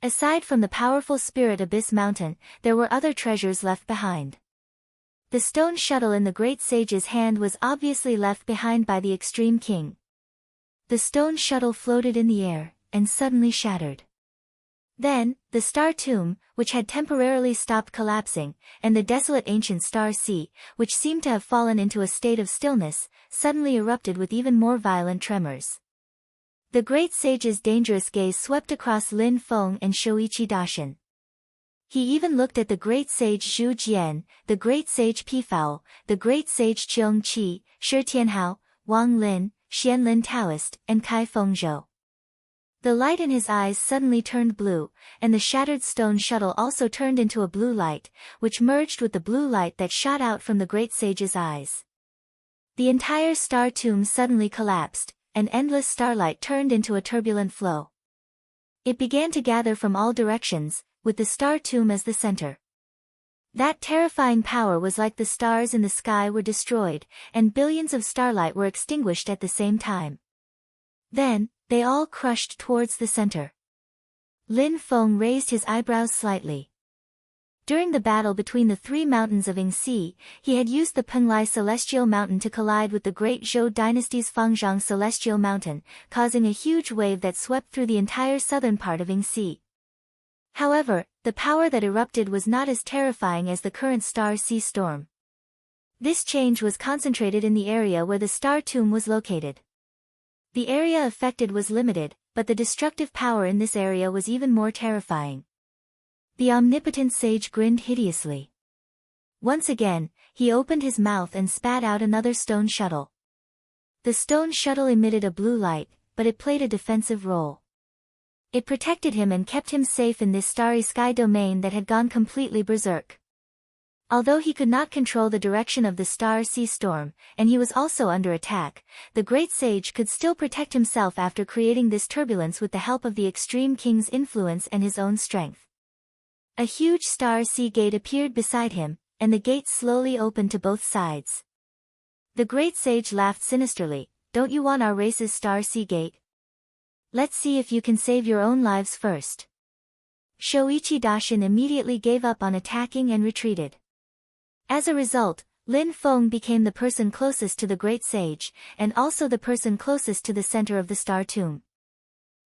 Aside from the powerful spirit abyss mountain, there were other treasures left behind. The stone shuttle in the great sage's hand was obviously left behind by the extreme king. The stone shuttle floated in the air, and suddenly shattered. Then, the star tomb, which had temporarily stopped collapsing, and the desolate ancient star sea, which seemed to have fallen into a state of stillness, suddenly erupted with even more violent tremors. The great sage's dangerous gaze swept across Lin Feng and Shoichi Dashin. He even looked at the great sage Zhu Jian, the great sage Peafowl, the great sage Cheong Qi, Shi Tianhao, Wang Lin, Xian Lin Taoist, and Kai Fengzhou. The light in his eyes suddenly turned blue, and the shattered stone shuttle also turned into a blue light, which merged with the blue light that shot out from the great sage's eyes. The entire star tomb suddenly collapsed, and endless starlight turned into a turbulent flow. It began to gather from all directions, with the star tomb as the center. That terrifying power was like the stars in the sky were destroyed, and billions of starlight were extinguished at the same time. Then, they all crushed towards the center. Lin Feng raised his eyebrows slightly. During the battle between the three mountains of Yingxi, he had used the Penlai Celestial Mountain to collide with the great Zhou dynasty's Fangzhang Celestial Mountain, causing a huge wave that swept through the entire southern part of Yingxi. However, the power that erupted was not as terrifying as the current star sea storm. This change was concentrated in the area where the star tomb was located. The area affected was limited, but the destructive power in this area was even more terrifying. The omnipotent sage grinned hideously. Once again, he opened his mouth and spat out another stone shuttle. The stone shuttle emitted a blue light, but it played a defensive role. It protected him and kept him safe in this starry sky domain that had gone completely berserk. Although he could not control the direction of the star sea storm, and he was also under attack, the great sage could still protect himself after creating this turbulence with the help of the extreme king's influence and his own strength. A huge star sea gate appeared beside him, and the gate slowly opened to both sides. The great sage laughed sinisterly. "Don't you want our race's star sea gate? Let's see if you can save your own lives first." Shoichi Dashin immediately gave up on attacking and retreated. As a result, Lin Feng became the person closest to the great sage, and also the person closest to the center of the star tomb.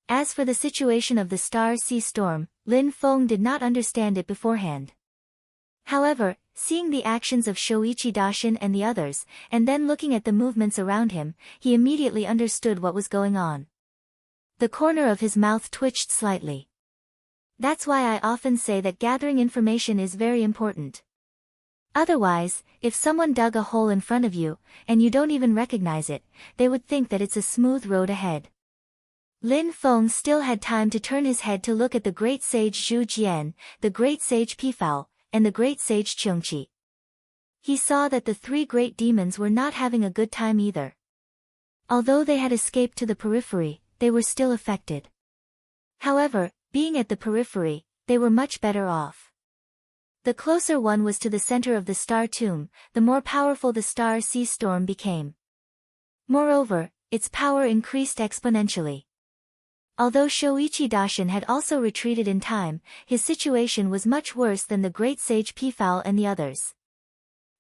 As for the situation of the star sea storm, Lin Feng did not understand it beforehand. However, seeing the actions of Shoichi Dashin and the others, and then looking at the movements around him, he immediately understood what was going on. The corner of his mouth twitched slightly. That's why I often say that gathering information is very important. Otherwise, if someone dug a hole in front of you, and you don't even recognize it, they would think that it's a smooth road ahead. Lin Feng still had time to turn his head to look at the great sage Zhu Jian, the great sage Pifao, and the great sage Chengqi. He saw that the three great demons were not having a good time either. Although they had escaped to the periphery, they were still affected. However, being at the periphery, they were much better off. The closer one was to the center of the star tomb, the more powerful the star sea storm became. Moreover, its power increased exponentially. Although Shoichi Dashin had also retreated in time, his situation was much worse than the great sage Pifao and the others.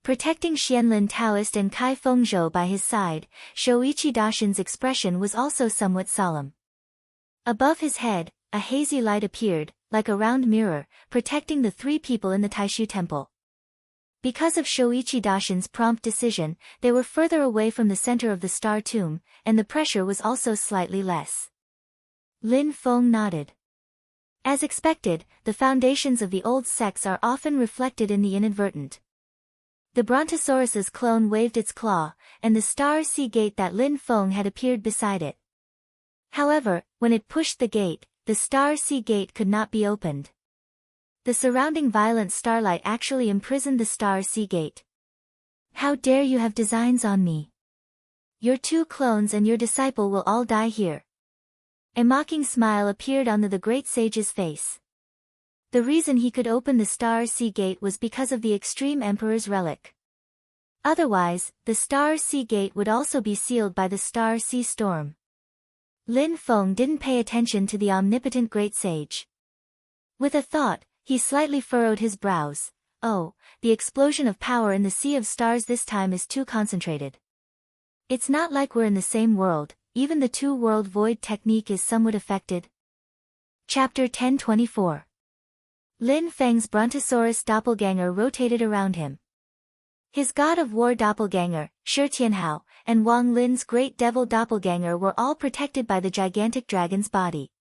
Protecting Xianlin Taoist and Kai Fengzhou by his side, Shoichi Dashin's expression was also somewhat solemn. Above his head, a hazy light appeared, like a round mirror, protecting the three people in the Taishu temple. Because of Shoichi Dashin's prompt decision, they were further away from the center of the star tomb, and the pressure was also slightly less. Lin Feng nodded. As expected, the foundations of the old sects are often reflected in the inadvertent. The Brontosaurus's clone waved its claw, and the star sea gate that Lin Feng had appeared beside it. However, when it pushed the gate, the star sea gate could not be opened. The surrounding violent starlight actually imprisoned the star sea gate. "How dare you have designs on me? Your two clones and your disciple will all die here." A mocking smile appeared on the great sage's face. The reason he could open the star sea gate was because of the extreme emperor's relic. Otherwise, the star sea gate would also be sealed by the star sea storm. Lin Feng didn't pay attention to the omnipotent great sage. With a thought, he slightly furrowed his brows. "Oh, the explosion of power in the Sea of Stars this time is too concentrated. It's not like we're in the same world. Even the two-world void technique is somewhat affected." Chapter 1024. Lin Feng's Brontosaurus doppelganger rotated around him. His god of war doppelganger, Shi Tianhao, and Wang Lin's great devil doppelganger were all protected by the gigantic dragon's body.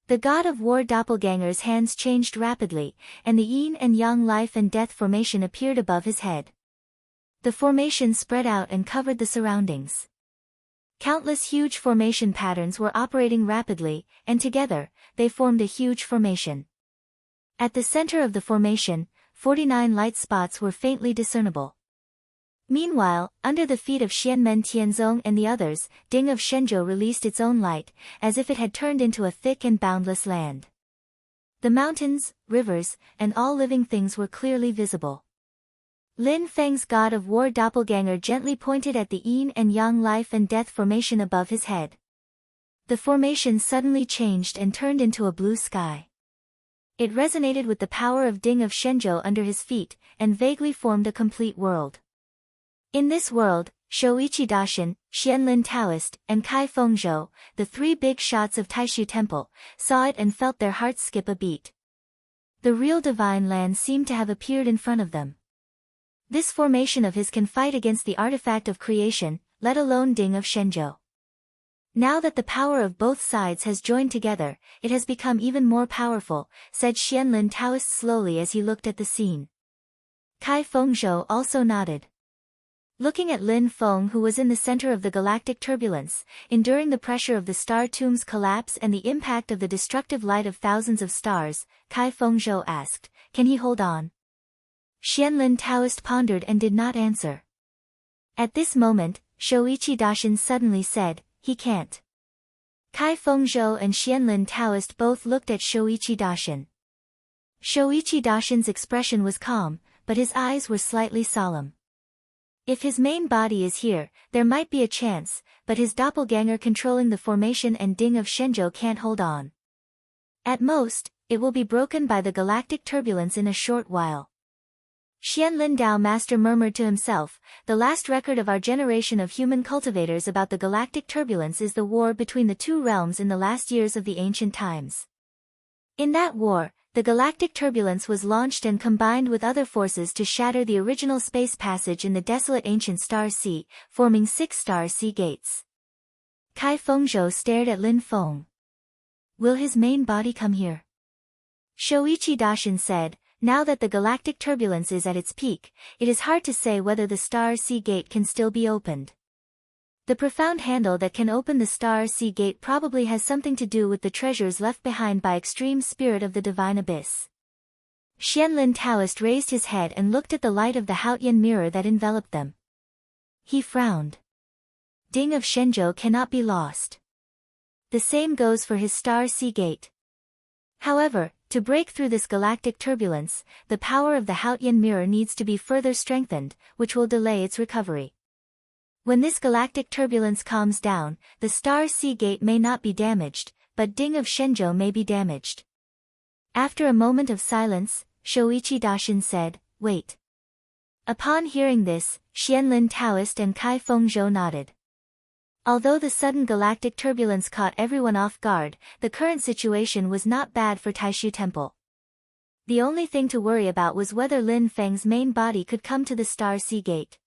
The god of war doppelganger's hands changed rapidly, and the yin and yang life and death formation appeared above his head. The formation spread out and covered the surroundings. Countless huge formation patterns were operating rapidly, and together, they formed a huge formation. At the center of the formation, 49 light spots were faintly discernible. Meanwhile, under the feet of Xianmen Tianzong and the others, Ding of Shenzhou released its own light, as if it had turned into a thick and boundless land. The mountains, rivers, and all living things were clearly visible. Lin Feng's god of war doppelganger gently pointed at the yin and yang life and death formation above his head. The formation suddenly changed and turned into a blue sky. It resonated with the power of Ding of Shenzhou under his feet, and vaguely formed a complete world. In this world, Shouichi Daishin, Xianlin Taoist, and Kai Fengzhou, the three big shots of Taishu Temple, saw it and felt their hearts skip a beat. The real divine land seemed to have appeared in front of them. This formation of his can fight against the artifact of creation, let alone Ding of Shenzhou. Now that the power of both sides has joined together, it has become even more powerful, said Xianlin Taoist slowly as he looked at the scene. Kai Fengzhou also nodded. Looking at Lin Feng, who was in the center of the galactic turbulence, enduring the pressure of the star tomb's collapse and the impact of the destructive light of thousands of stars, Kai Fengzhou asked, "Can he hold on?" Xianlin Taoist pondered and did not answer. At this moment, Shouichi Daishin suddenly said, "He can't." Kai Fengzhou and Xianlin Taoist both looked at Shouichi Daishin. Shouichi Daishin's expression was calm, but his eyes were slightly solemn. If his main body is here, there might be a chance, but his doppelganger controlling the formation and Ding of Shenzhou can't hold on. At most, it will be broken by the galactic turbulence in a short while. Xianlin Dao Master murmured to himself, "The last record of our generation of human cultivators about the galactic turbulence is the war between the two realms in the last years of the ancient times. In that war, the galactic turbulence was launched and combined with other forces to shatter the original space passage in the desolate ancient star sea, forming 6 star sea gates." Kai Fengzhou stared at Lin Feng. "Will his main body come here?" Shouichi Daishin said, "Now that the galactic turbulence is at its peak, it is hard to say whether the star sea gate can still be opened. The profound handle that can open the star sea gate probably has something to do with the treasures left behind by extreme spirit of the divine abyss." Xianlin Taoist raised his head and looked at the light of the Haotian mirror that enveloped them. He frowned. Ding of Shenzhou cannot be lost. The same goes for his star sea gate. However, to break through this galactic turbulence, the power of the Haotian mirror needs to be further strengthened, which will delay its recovery. When this galactic turbulence calms down, the star sea gate may not be damaged, but Ding of Shenzhou may be damaged. After a moment of silence, Shouichi Daishin said, "Wait." Upon hearing this, Xianlin Taoist and Kai Fengzhou nodded. Although the sudden galactic turbulence caught everyone off guard, the current situation was not bad for Taishu Temple. The only thing to worry about was whether Lin Feng's main body could come to the star sea gate.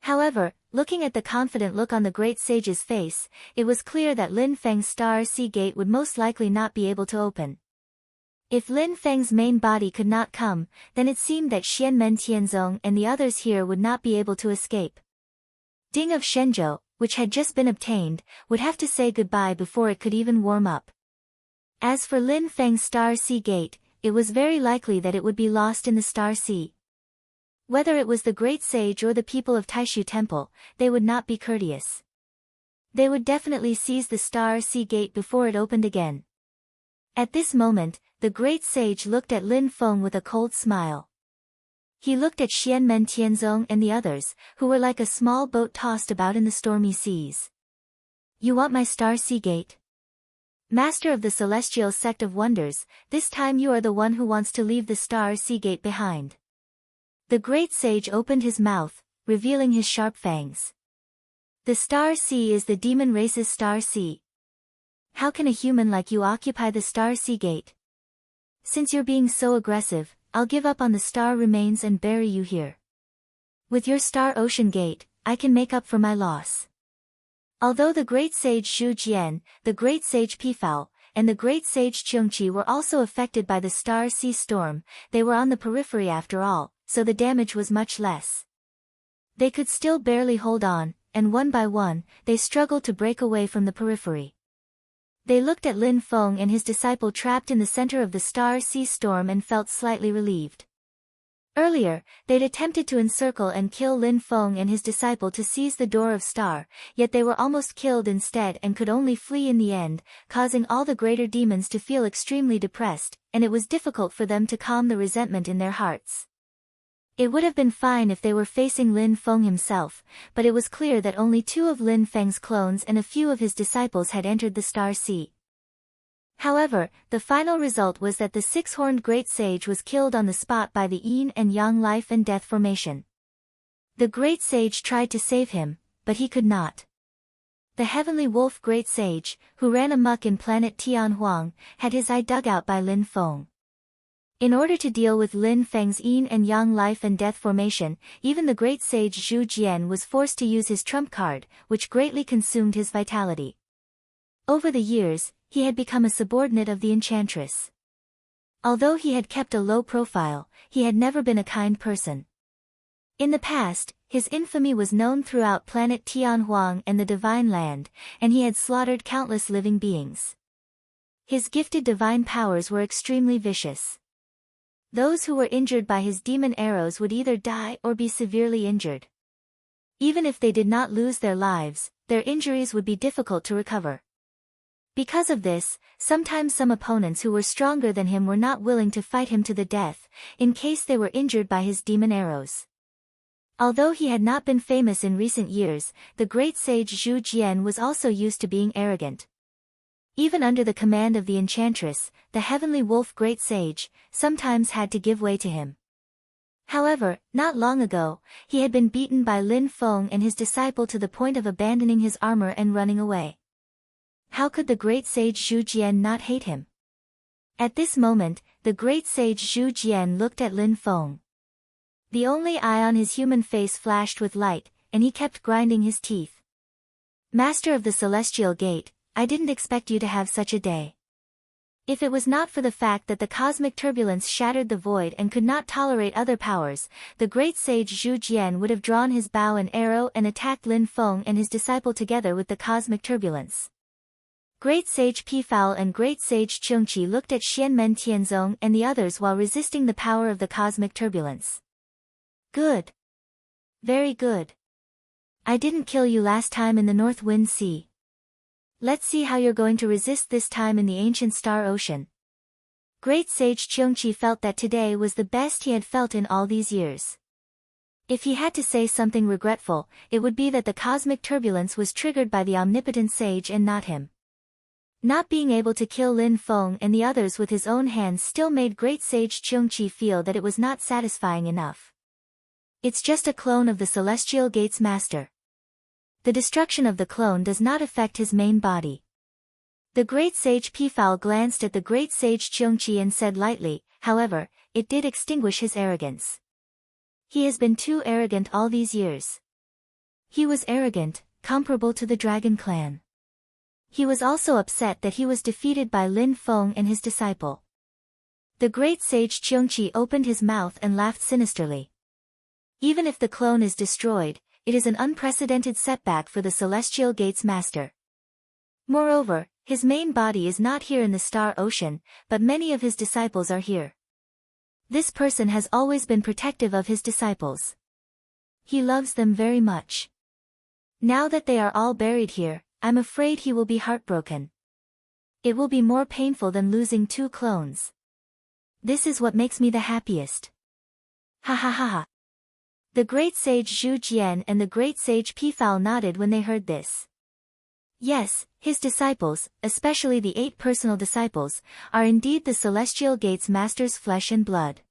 However, looking at the confident look on the great sage's face, it was clear that Lin Feng's star sea gate would most likely not be able to open. If Lin Feng's main body could not come, then it seemed that Xianmen Tianzong and the others here would not be able to escape. Ding of Shenzhou, which had just been obtained, would have to say goodbye before it could even warm up. As for Lin Feng's star sea gate, it was very likely that it would be lost in the star sea. Whether it was the great sage or the people of Taishu Temple, they would not be courteous. They would definitely seize the star sea gate before it opened again. At this moment, the great sage looked at Lin Feng with a cold smile. He looked at Xianmen Tianzong and the others, who were like a small boat tossed about in the stormy seas. "You want my star sea gate? Master of the celestial sect of wonders, this time you are the one who wants to leave the star sea gate behind." The great sage opened his mouth, revealing his sharp fangs. "The star sea is the demon race's star sea. How can a human like you occupy the star sea gate? Since you're being so aggressive, I'll give up on the star remains and bury you here. With your star ocean gate, I can make up for my loss." Although the great sage Zhu Jian, the great sage Pifao, and the great sage Qiongqi were also affected by the star sea storm, they were on the periphery after all, so the damage was much less. They could still barely hold on, and one by one, they struggled to break away from the periphery. They looked at Lin Feng and his disciple trapped in the center of the star sea storm and felt slightly relieved. Earlier, they'd attempted to encircle and kill Lin Feng and his disciple to seize the door of star, yet they were almost killed instead and could only flee in the end, causing all the greater demons to feel extremely depressed, and it was difficult for them to calm the resentment in their hearts. It would have been fine if they were facing Lin Feng himself, but it was clear that only 2 of Lin Feng's clones and a few of his disciples had entered the Star Sea. However, the final result was that the 6-horned great sage was killed on the spot by the yin and yang life and death formation. The great sage tried to save him, but he could not. The heavenly wolf great sage, who ran amok in planet Tianhuang, had his eye dug out by Lin Feng. In order to deal with Lin Feng's yin and yang life and death formation, even the great sage Zhu Jian was forced to use his trump card, which greatly consumed his vitality. Over the years, he had become a subordinate of the enchantress. Although he had kept a low profile, he had never been a kind person. In the past, his infamy was known throughout planet Tianhuang and the Divine Land, and he had slaughtered countless living beings. His gifted divine powers were extremely vicious. Those who were injured by his demon arrows would either die or be severely injured. Even if they did not lose their lives, their injuries would be difficult to recover. Because of this, sometimes some opponents who were stronger than him were not willing to fight him to the death, in case they were injured by his demon arrows. Although he had not been famous in recent years, the great sage Zhu Jian was also used to being arrogant. Even under the command of the enchantress, the heavenly wolf great sage sometimes had to give way to him. However, not long ago, he had been beaten by Lin Feng and his disciple to the point of abandoning his armor and running away. How could the great sage Zhu Jian not hate him? At this moment, the great sage Zhu Jian looked at Lin Feng. The only eye on his human face flashed with light, and he kept grinding his teeth. Master of the Celestial Gate, I didn't expect you to have such a day. If it was not for the fact that the cosmic turbulence shattered the void and could not tolerate other powers, the great sage Zhu Jian would have drawn his bow and arrow and attacked Lin Feng and his disciple together with the cosmic turbulence. Great sage Pifao and great sage Chungqi looked at Xianmen Tianzong and the others while resisting the power of the cosmic turbulence. Good. Very good. I didn't kill you last time in the North Wind Sea. Let's see how you're going to resist this time in the ancient Star Ocean. Great sage Chungqi felt that today was the best he had felt in all these years. If he had to say something regretful, it would be that the cosmic turbulence was triggered by the omnipotent sage and not him. Not being able to kill Lin Feng and the others with his own hands still made great sage Chungqi feel that it was not satisfying enough. It's just a clone of the Celestial Gate's master. The destruction of the clone does not affect his main body. The great sage Pifao glanced at the great sage Chungqi and said lightly, however, it did extinguish his arrogance. He has been too arrogant all these years. He was arrogant, comparable to the Dragon Clan. He was also upset that he was defeated by Lin Feng and his disciple. The great sage Chungqi opened his mouth and laughed sinisterly. Even if the clone is destroyed, it is an unprecedented setback for the Celestial Gate's master. Moreover, his main body is not here in the Star Ocean, but many of his disciples are here. This person has always been protective of his disciples. He loves them very much. Now that they are all buried here, I'm afraid he will be heartbroken. It will be more painful than losing 2 clones. This is what makes me the happiest. Ha ha ha ha. The great sage Zhu Jian and the great sage Pifao nodded when they heard this. Yes, his disciples, especially the 8 personal disciples, are indeed the Celestial Gate's master's flesh and blood.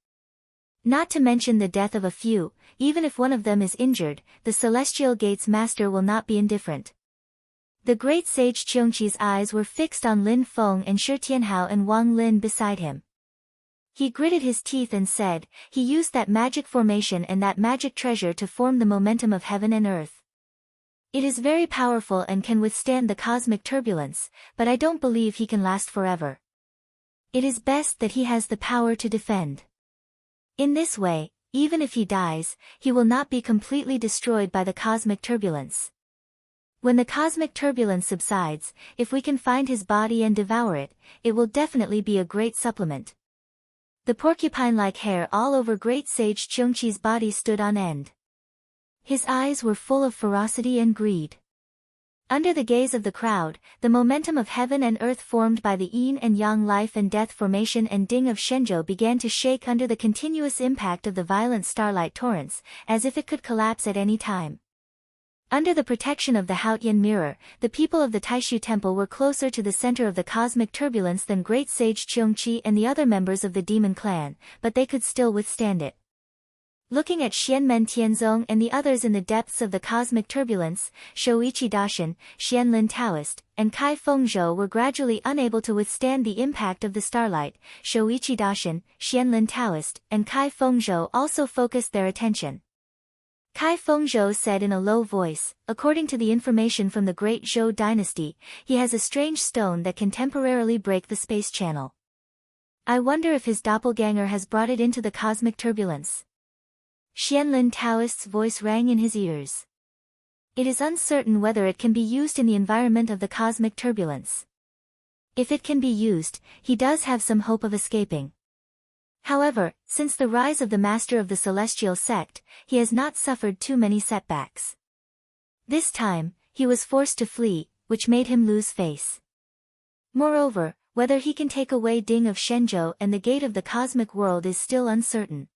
Not to mention the death of a few, even if one of them is injured, the Celestial Gate's master will not be indifferent. The great sage Chungqi's eyes were fixed on Lin Feng and Shi Tianhao and Wang Lin beside him. He gritted his teeth and said, he used that magic formation and that magic treasure to form the momentum of heaven and earth. It is very powerful and can withstand the cosmic turbulence, but I don't believe he can last forever. It is best that he has the power to defend. In this way, even if he dies, he will not be completely destroyed by the cosmic turbulence. When the cosmic turbulence subsides, if we can find his body and devour it, it will definitely be a great supplement. The porcupine-like hair all over great sage Chungqi's body stood on end. His eyes were full of ferocity and greed. Under the gaze of the crowd, the momentum of heaven and earth formed by the yin and yang life and death formation and ding of Shenzhou began to shake under the continuous impact of the violent starlight torrents, as if it could collapse at any time. Under the protection of the Haotian mirror, the people of the Taishu temple were closer to the center of the cosmic turbulence than great sage Qiongqi and the other members of the demon clan, but they could still withstand it. Looking at Xianmen Tianzong and the others in the depths of the cosmic turbulence, Shouichi Dacian, Xianlin Taoist, and Kai Fengzhou were gradually unable to withstand the impact of the starlight. Shouichi Dacian, Xianlin Taoist, and Kai Fengzhou also focused their attention. Kai Fengzhou said in a low voice, according to the information from the great Zhou dynasty, he has a strange stone that can temporarily break the space channel. I wonder if his doppelganger has brought it into the cosmic turbulence. Xianlin Taoist's voice rang in his ears. It is uncertain whether it can be used in the environment of the cosmic turbulence. If it can be used, he does have some hope of escaping. However, since the rise of the master of the celestial sect, he has not suffered too many setbacks. This time, he was forced to flee, which made him lose face. Moreover, whether he can take away Ding of Shenzhou and the gate of the cosmic world is still uncertain.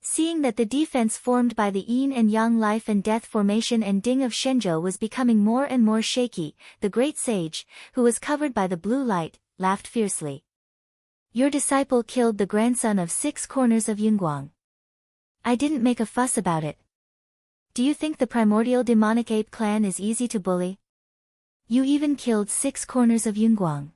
Seeing that the defense formed by the yin and yang life and death formation and Ding of Shenzhou was becoming more and more shaky, the great sage, who was covered by the blue light, laughed fiercely. Your disciple killed the grandson of 6 corners of Yunguang. I didn't make a fuss about it. Do you think the primordial demonic ape clan is easy to bully? You even killed 6 corners of Yunguang.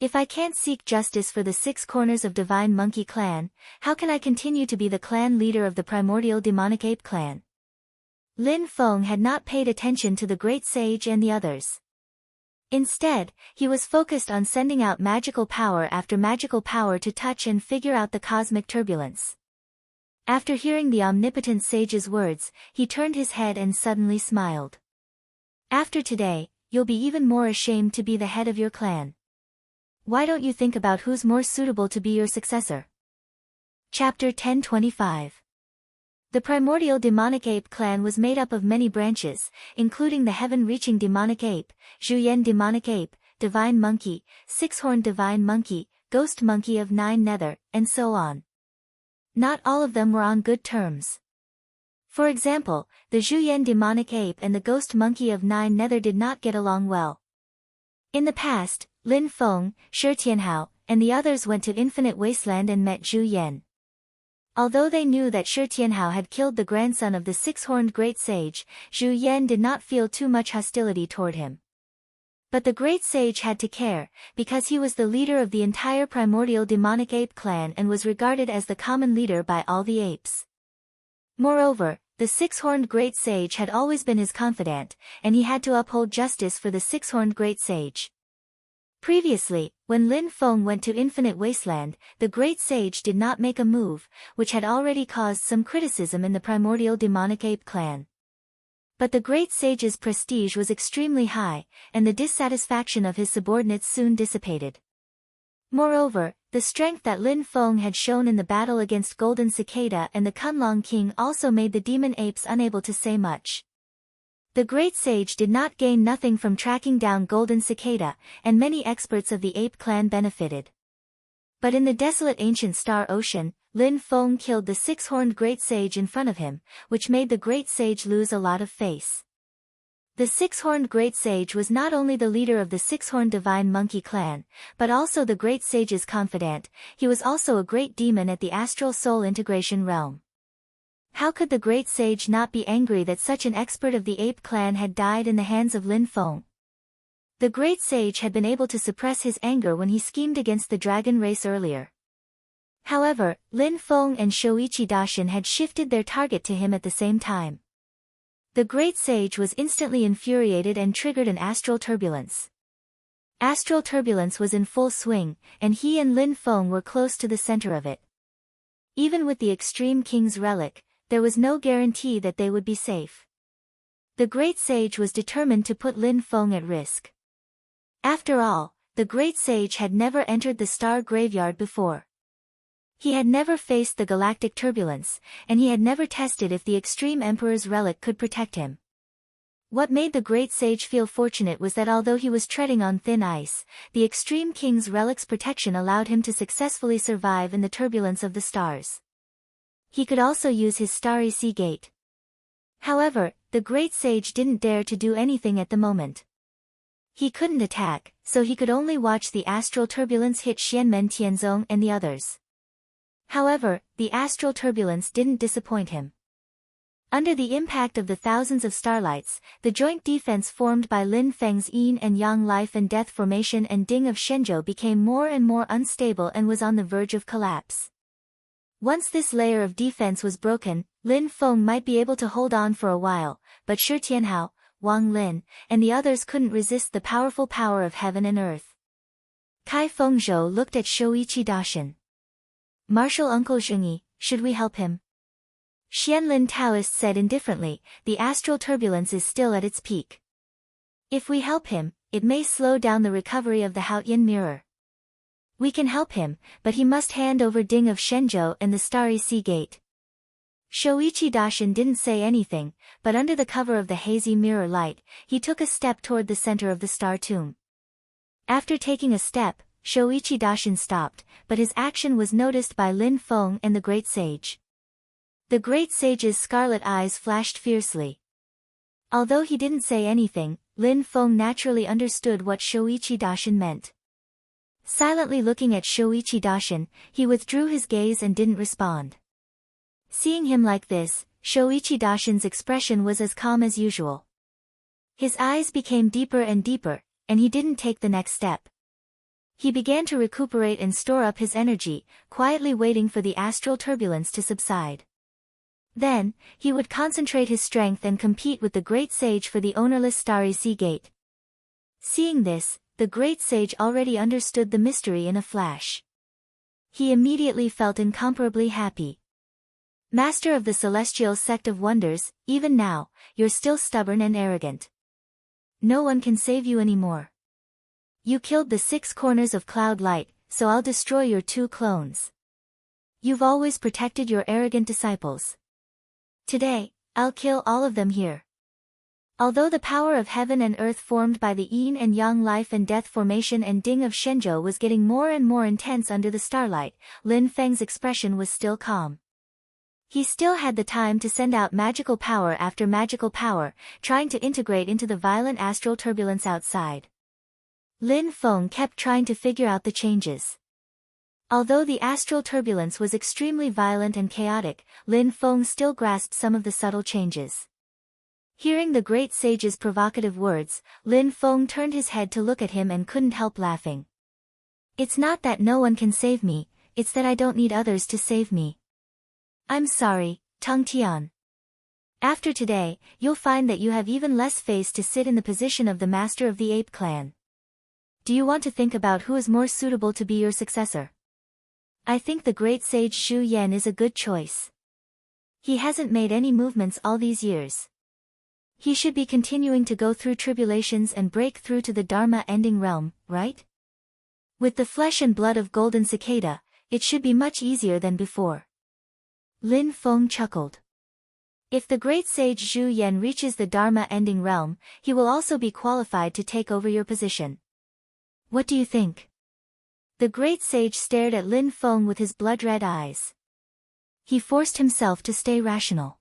If I can't seek justice for the 6 corners of Divine Monkey Clan, how can I continue to be the clan leader of the primordial demonic ape clan? Lin Feng had not paid attention to the great sage and the others. Instead, he was focused on sending out magical power after magical power to touch and figure out the cosmic turbulence. After hearing the omnipotent sage's words, he turned his head and suddenly smiled. After today, you'll be even more ashamed to be the head of your clan. Why don't you think about who's more suitable to be your successor? Chapter 1025. The primordial demonic ape clan was made up of many branches, including the heaven-reaching demonic ape, Zhuyan demonic ape, divine monkey, 6-horned divine monkey, ghost monkey of 9 nether, and so on. Not all of them were on good terms. For example, the Zhuyan demonic ape and the ghost monkey of 9 nether did not get along well. In the past, Lin Feng, Shi Tianhao, and the others went to Infinite Wasteland and met Zhu Yan. Although they knew that Shi Tianhao had killed the grandson of the 6-horned great sage, Zhu Yan did not feel too much hostility toward him. But the great sage had to care, because he was the leader of the entire primordial demonic ape clan and was regarded as the common leader by all the apes. Moreover, the 6-horned great sage had always been his confidant, and he had to uphold justice for the 6-horned great sage. Previously, when Lin Feng went to Infinite Wasteland, the great sage did not make a move, which had already caused some criticism in the primordial demonic ape clan. But the great sage's prestige was extremely high, and the dissatisfaction of his subordinates soon dissipated. Moreover, the strength that Lin Feng had shown in the battle against Golden Cicada and the Kunlong King also made the demon apes unable to say much. The great sage did not gain nothing from tracking down Golden Cicada, and many experts of the ape clan benefited. But in the desolate ancient star ocean, Lin Feng killed the 6-horned great sage in front of him, which made the great sage lose a lot of face. The 6-horned great sage was not only the leader of the 6-horned divine monkey clan, but also the great sage's confidant. He was also a great demon at the astral soul integration realm. How could the great sage not be angry that such an expert of the ape clan had died in the hands of Lin Feng? The great sage had been able to suppress his anger when he schemed against the dragon race earlier. However, Lin Feng and Shouichi Dacian had shifted their target to him at the same time. The great sage was instantly infuriated and triggered an astral turbulence. Astral turbulence was in full swing, and he and Lin Feng were close to the center of it. Even with the extreme king's relic, there was no guarantee that they would be safe. The great sage was determined to put Lin Feng at risk. After all, the great sage had never entered the star graveyard before. He had never faced the galactic turbulence, and he had never tested if the extreme emperor's relic could protect him. What made the great sage feel fortunate was that although he was treading on thin ice, the extreme king's relic's protection allowed him to successfully survive in the turbulence of the stars. He could also use his starry sea gate. However, the great sage didn't dare to do anything at the moment. He couldn't attack, so he could only watch the astral turbulence hit Xianmen Tianzong and the others. However, the astral turbulence didn't disappoint him. Under the impact of the thousands of starlights, the joint defense formed by Lin Feng's Yin and Yang Life and Death Formation and Ding of Shenzhou became more and more unstable and was on the verge of collapse. Once this layer of defense was broken, Lin Feng might be able to hold on for a while, but Shi Tianhao, Wang Lin, and the others couldn't resist the powerful power of heaven and earth. Kai Fengzhou looked at Shoichi Daishin. Martial Uncle Zhengyi, should we help him? Xianlin Taoist said indifferently, the astral turbulence is still at its peak. If we help him, it may slow down the recovery of the Haotian mirror. We can help him, but he must hand over Ding of Shenzhou and the Starry Sea Gate. Shoichi Daishin didn't say anything, but under the cover of the hazy mirror light, he took a step toward the center of the star tomb. After taking a step, Shoichi Daishin stopped, but his action was noticed by Lin Feng and the great sage. The great sage's scarlet eyes flashed fiercely. Although he didn't say anything, Lin Feng naturally understood what Shoichi Daishin meant. Silently looking at Shoichi Daishin, he withdrew his gaze and didn't respond. Seeing him like this, Shoichi Daishin's expression was as calm as usual. His eyes became deeper and deeper, and he didn't take the next step. He began to recuperate and store up his energy, quietly waiting for the astral turbulence to subside. Then, he would concentrate his strength and compete with the great sage for the ownerless Starry Sea Gate. Seeing this, the great sage already understood the mystery in a flash. He immediately felt incomparably happy. Master of the Celestial Sect of Wonders, even now, you're still stubborn and arrogant. No one can save you anymore. You killed the 6 corners of Cloud Light, so I'll destroy your 2 clones. You've always protected your arrogant disciples. Today, I'll kill all of them here. Although the power of heaven and earth formed by the Yin and Yang Life and Death Formation and Ding of Shenzhou was getting more and more intense under the starlight, Lin Feng's expression was still calm. He still had the time to send out magical power after magical power, trying to integrate into the violent astral turbulence outside. Lin Feng kept trying to figure out the changes. Although the astral turbulence was extremely violent and chaotic, Lin Feng still grasped some of the subtle changes. Hearing the great sage's provocative words, Lin Feng turned his head to look at him and couldn't help laughing. It's not that no one can save me, it's that I don't need others to save me. I'm sorry, Teng Tian. After today, you'll find that you have even less face to sit in the position of the master of the ape clan. Do you want to think about who is more suitable to be your successor? I think the great sage Xu Yan is a good choice. He hasn't made any movements all these years. He should be continuing to go through tribulations and break through to the Dharma ending realm, right? With the flesh and blood of Golden Cicada, it should be much easier than before. Lin Feng chuckled. If the great sage Xu Yan reaches the Dharma ending realm, he will also be qualified to take over your position. What do you think? The great sage stared at Lin Feng with his blood-red eyes. He forced himself to stay rational.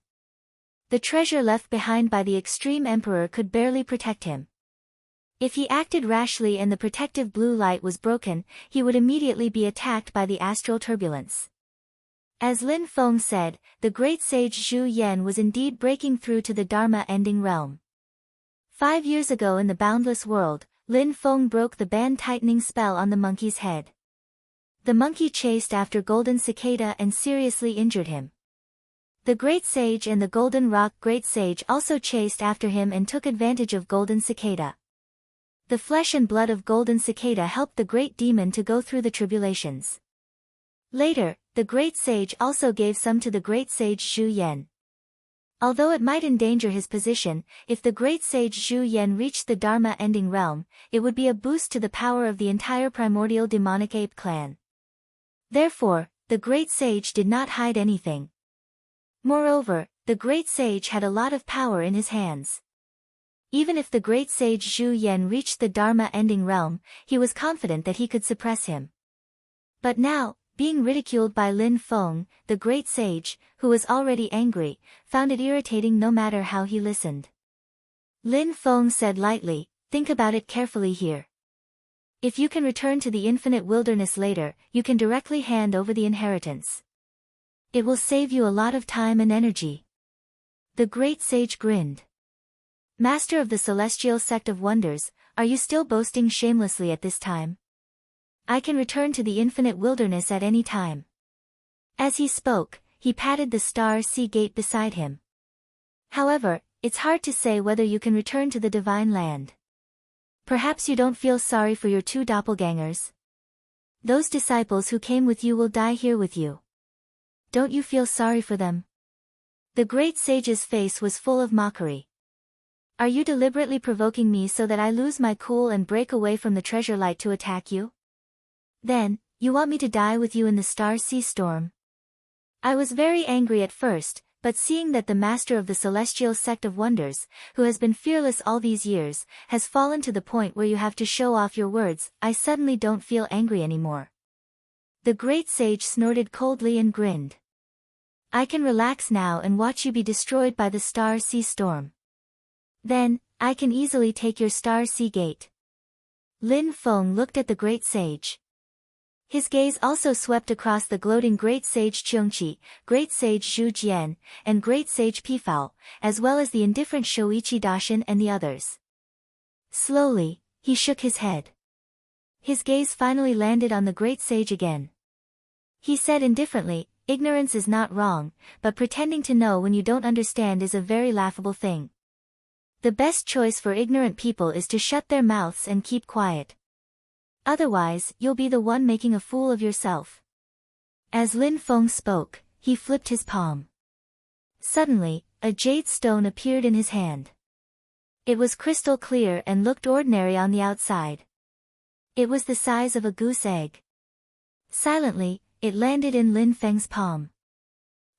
The treasure left behind by the extreme emperor could barely protect him. If he acted rashly and the protective blue light was broken, he would immediately be attacked by the astral turbulence. As Lin Feng said, the great sage Xu Yan was indeed breaking through to the Dharma ending realm. 5 years ago in the boundless world, Lin Feng broke the band-tightening spell on the monkey's head. The monkey chased after Golden Cicada and seriously injured him. The Great Sage and the Golden Rock Great Sage also chased after him and took advantage of Golden Cicada. The flesh and blood of Golden Cicada helped the Great Demon to go through the tribulations. Later, the Great Sage also gave some to the Great Sage Xu Yan. Although it might endanger his position, if the Great Sage Xu Yan reached the Dharma ending realm, it would be a boost to the power of the entire primordial demonic ape clan. Therefore, the Great Sage did not hide anything. Moreover, the Great Sage had a lot of power in his hands. Even if the great sage Zhu Yan reached the Dharma-ending realm, he was confident that he could suppress him. But now, being ridiculed by Lin Feng, the great sage, who was already angry, found it irritating no matter how he listened. Lin Feng said lightly, "Think about it carefully here. If you can return to the infinite wilderness later, you can directly hand over the inheritance. It will save you a lot of time and energy." The great sage grinned. "Master of the celestial sect of wonders, are you still boasting shamelessly at this time? I can return to the infinite wilderness at any time." As he spoke, he patted the star sea gate beside him. "However, it's hard to say whether you can return to the divine land. Perhaps you don't feel sorry for your two doppelgangers? Those disciples who came with you will die here with you. Don't you feel sorry for them?" The great sage's face was full of mockery. "Are you deliberately provoking me so that I lose my cool and break away from the treasure light to attack you? Then, you want me to die with you in the star sea storm?" I was very angry at first, but seeing that the master of the celestial sect of wonders, who has been fearless all these years, has fallen to the point where you have to show off your words, I suddenly don't feel angry anymore. The great sage snorted coldly and grinned. "I can relax now and watch you be destroyed by the star sea storm. Then, I can easily take your star sea gate." Lin Feng looked at the great sage. His gaze also swept across the gloating great sage Cheongqi, great sage Zhu Jian, and great sage Pifao, as well as the indifferent Shoichi Dashin and the others. Slowly, he shook his head. His gaze finally landed on the great sage again. He said indifferently, "Ignorance is not wrong, but pretending to know when you don't understand is a very laughable thing. The best choice for ignorant people is to shut their mouths and keep quiet. Otherwise, you'll be the one making a fool of yourself." As Lin Feng spoke, he flipped his palm. Suddenly, a jade stone appeared in his hand. It was crystal clear and looked ordinary on the outside. It was the size of a goose egg. Silently, it landed in Lin Feng's palm.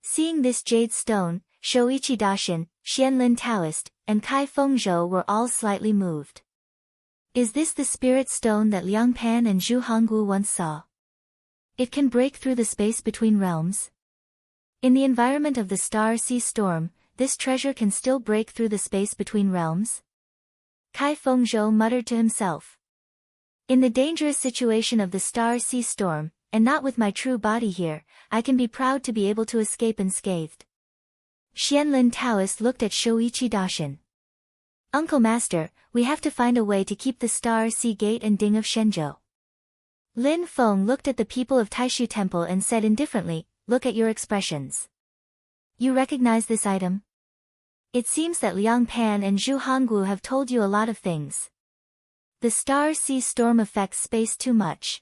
Seeing this jade stone, Shoichi Dashin, Xianlin Taoist, and Kai Fengzhou were all slightly moved. Is this the spirit stone that Liang Pan and Zhu Honggu once saw? It can break through the space between realms? In the environment of the star sea storm, this treasure can still break through the space between realms? Kai Fengzhou muttered to himself. In the dangerous situation of the star sea storm, and not with my true body here, I can be proud to be able to escape unscathed. Xianlin Taoist looked at Shoichi Dashin. "Uncle Master, we have to find a way to keep the Star Sea Gate and Ding of Shenzhou." Lin Feng looked at the people of Taishu Temple and said indifferently, "Look at your expressions. You recognize this item? It seems that Liang Pan and Zhu Honggu have told you a lot of things. The Star Sea Storm affects space too much.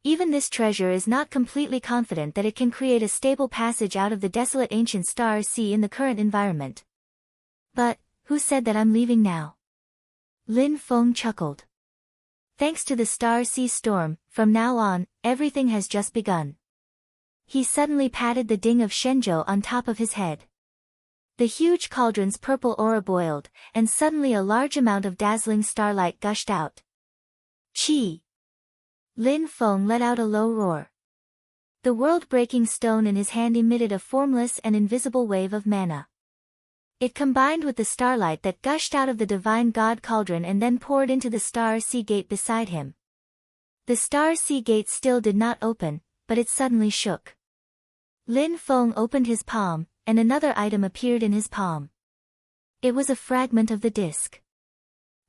Even this treasure is not completely confident that it can create a stable passage out of the desolate ancient Star Sea in the current environment. But, who said that I'm leaving now?" Lin Feng chuckled. "Thanks to the Star Sea Storm, from now on, everything has just begun." He suddenly patted the Ding of Shenzhou on top of his head. The huge cauldron's purple aura boiled, and suddenly a large amount of dazzling starlight gushed out. Chi! Lin Feng let out a low roar. The world-breaking stone in his hand emitted a formless and invisible wave of mana. It combined with the starlight that gushed out of the divine god cauldron and then poured into the Star Sea Gate beside him. The Star Sea Gate still did not open, but it suddenly shook. Lin Feng opened his palm, and another item appeared in his palm. It was a fragment of the disc.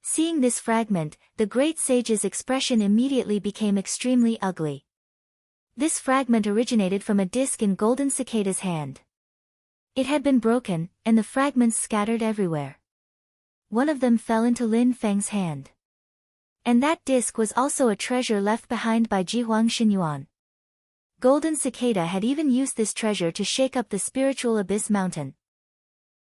Seeing this fragment, the great sage's expression immediately became extremely ugly. This fragment originated from a disc in Golden Cicada's hand. It had been broken, and the fragments scattered everywhere. One of them fell into Lin Feng's hand. And that disc was also a treasure left behind by Jihuang Xinyuan. Golden Cicada had even used this treasure to shake up the spiritual abyss mountain.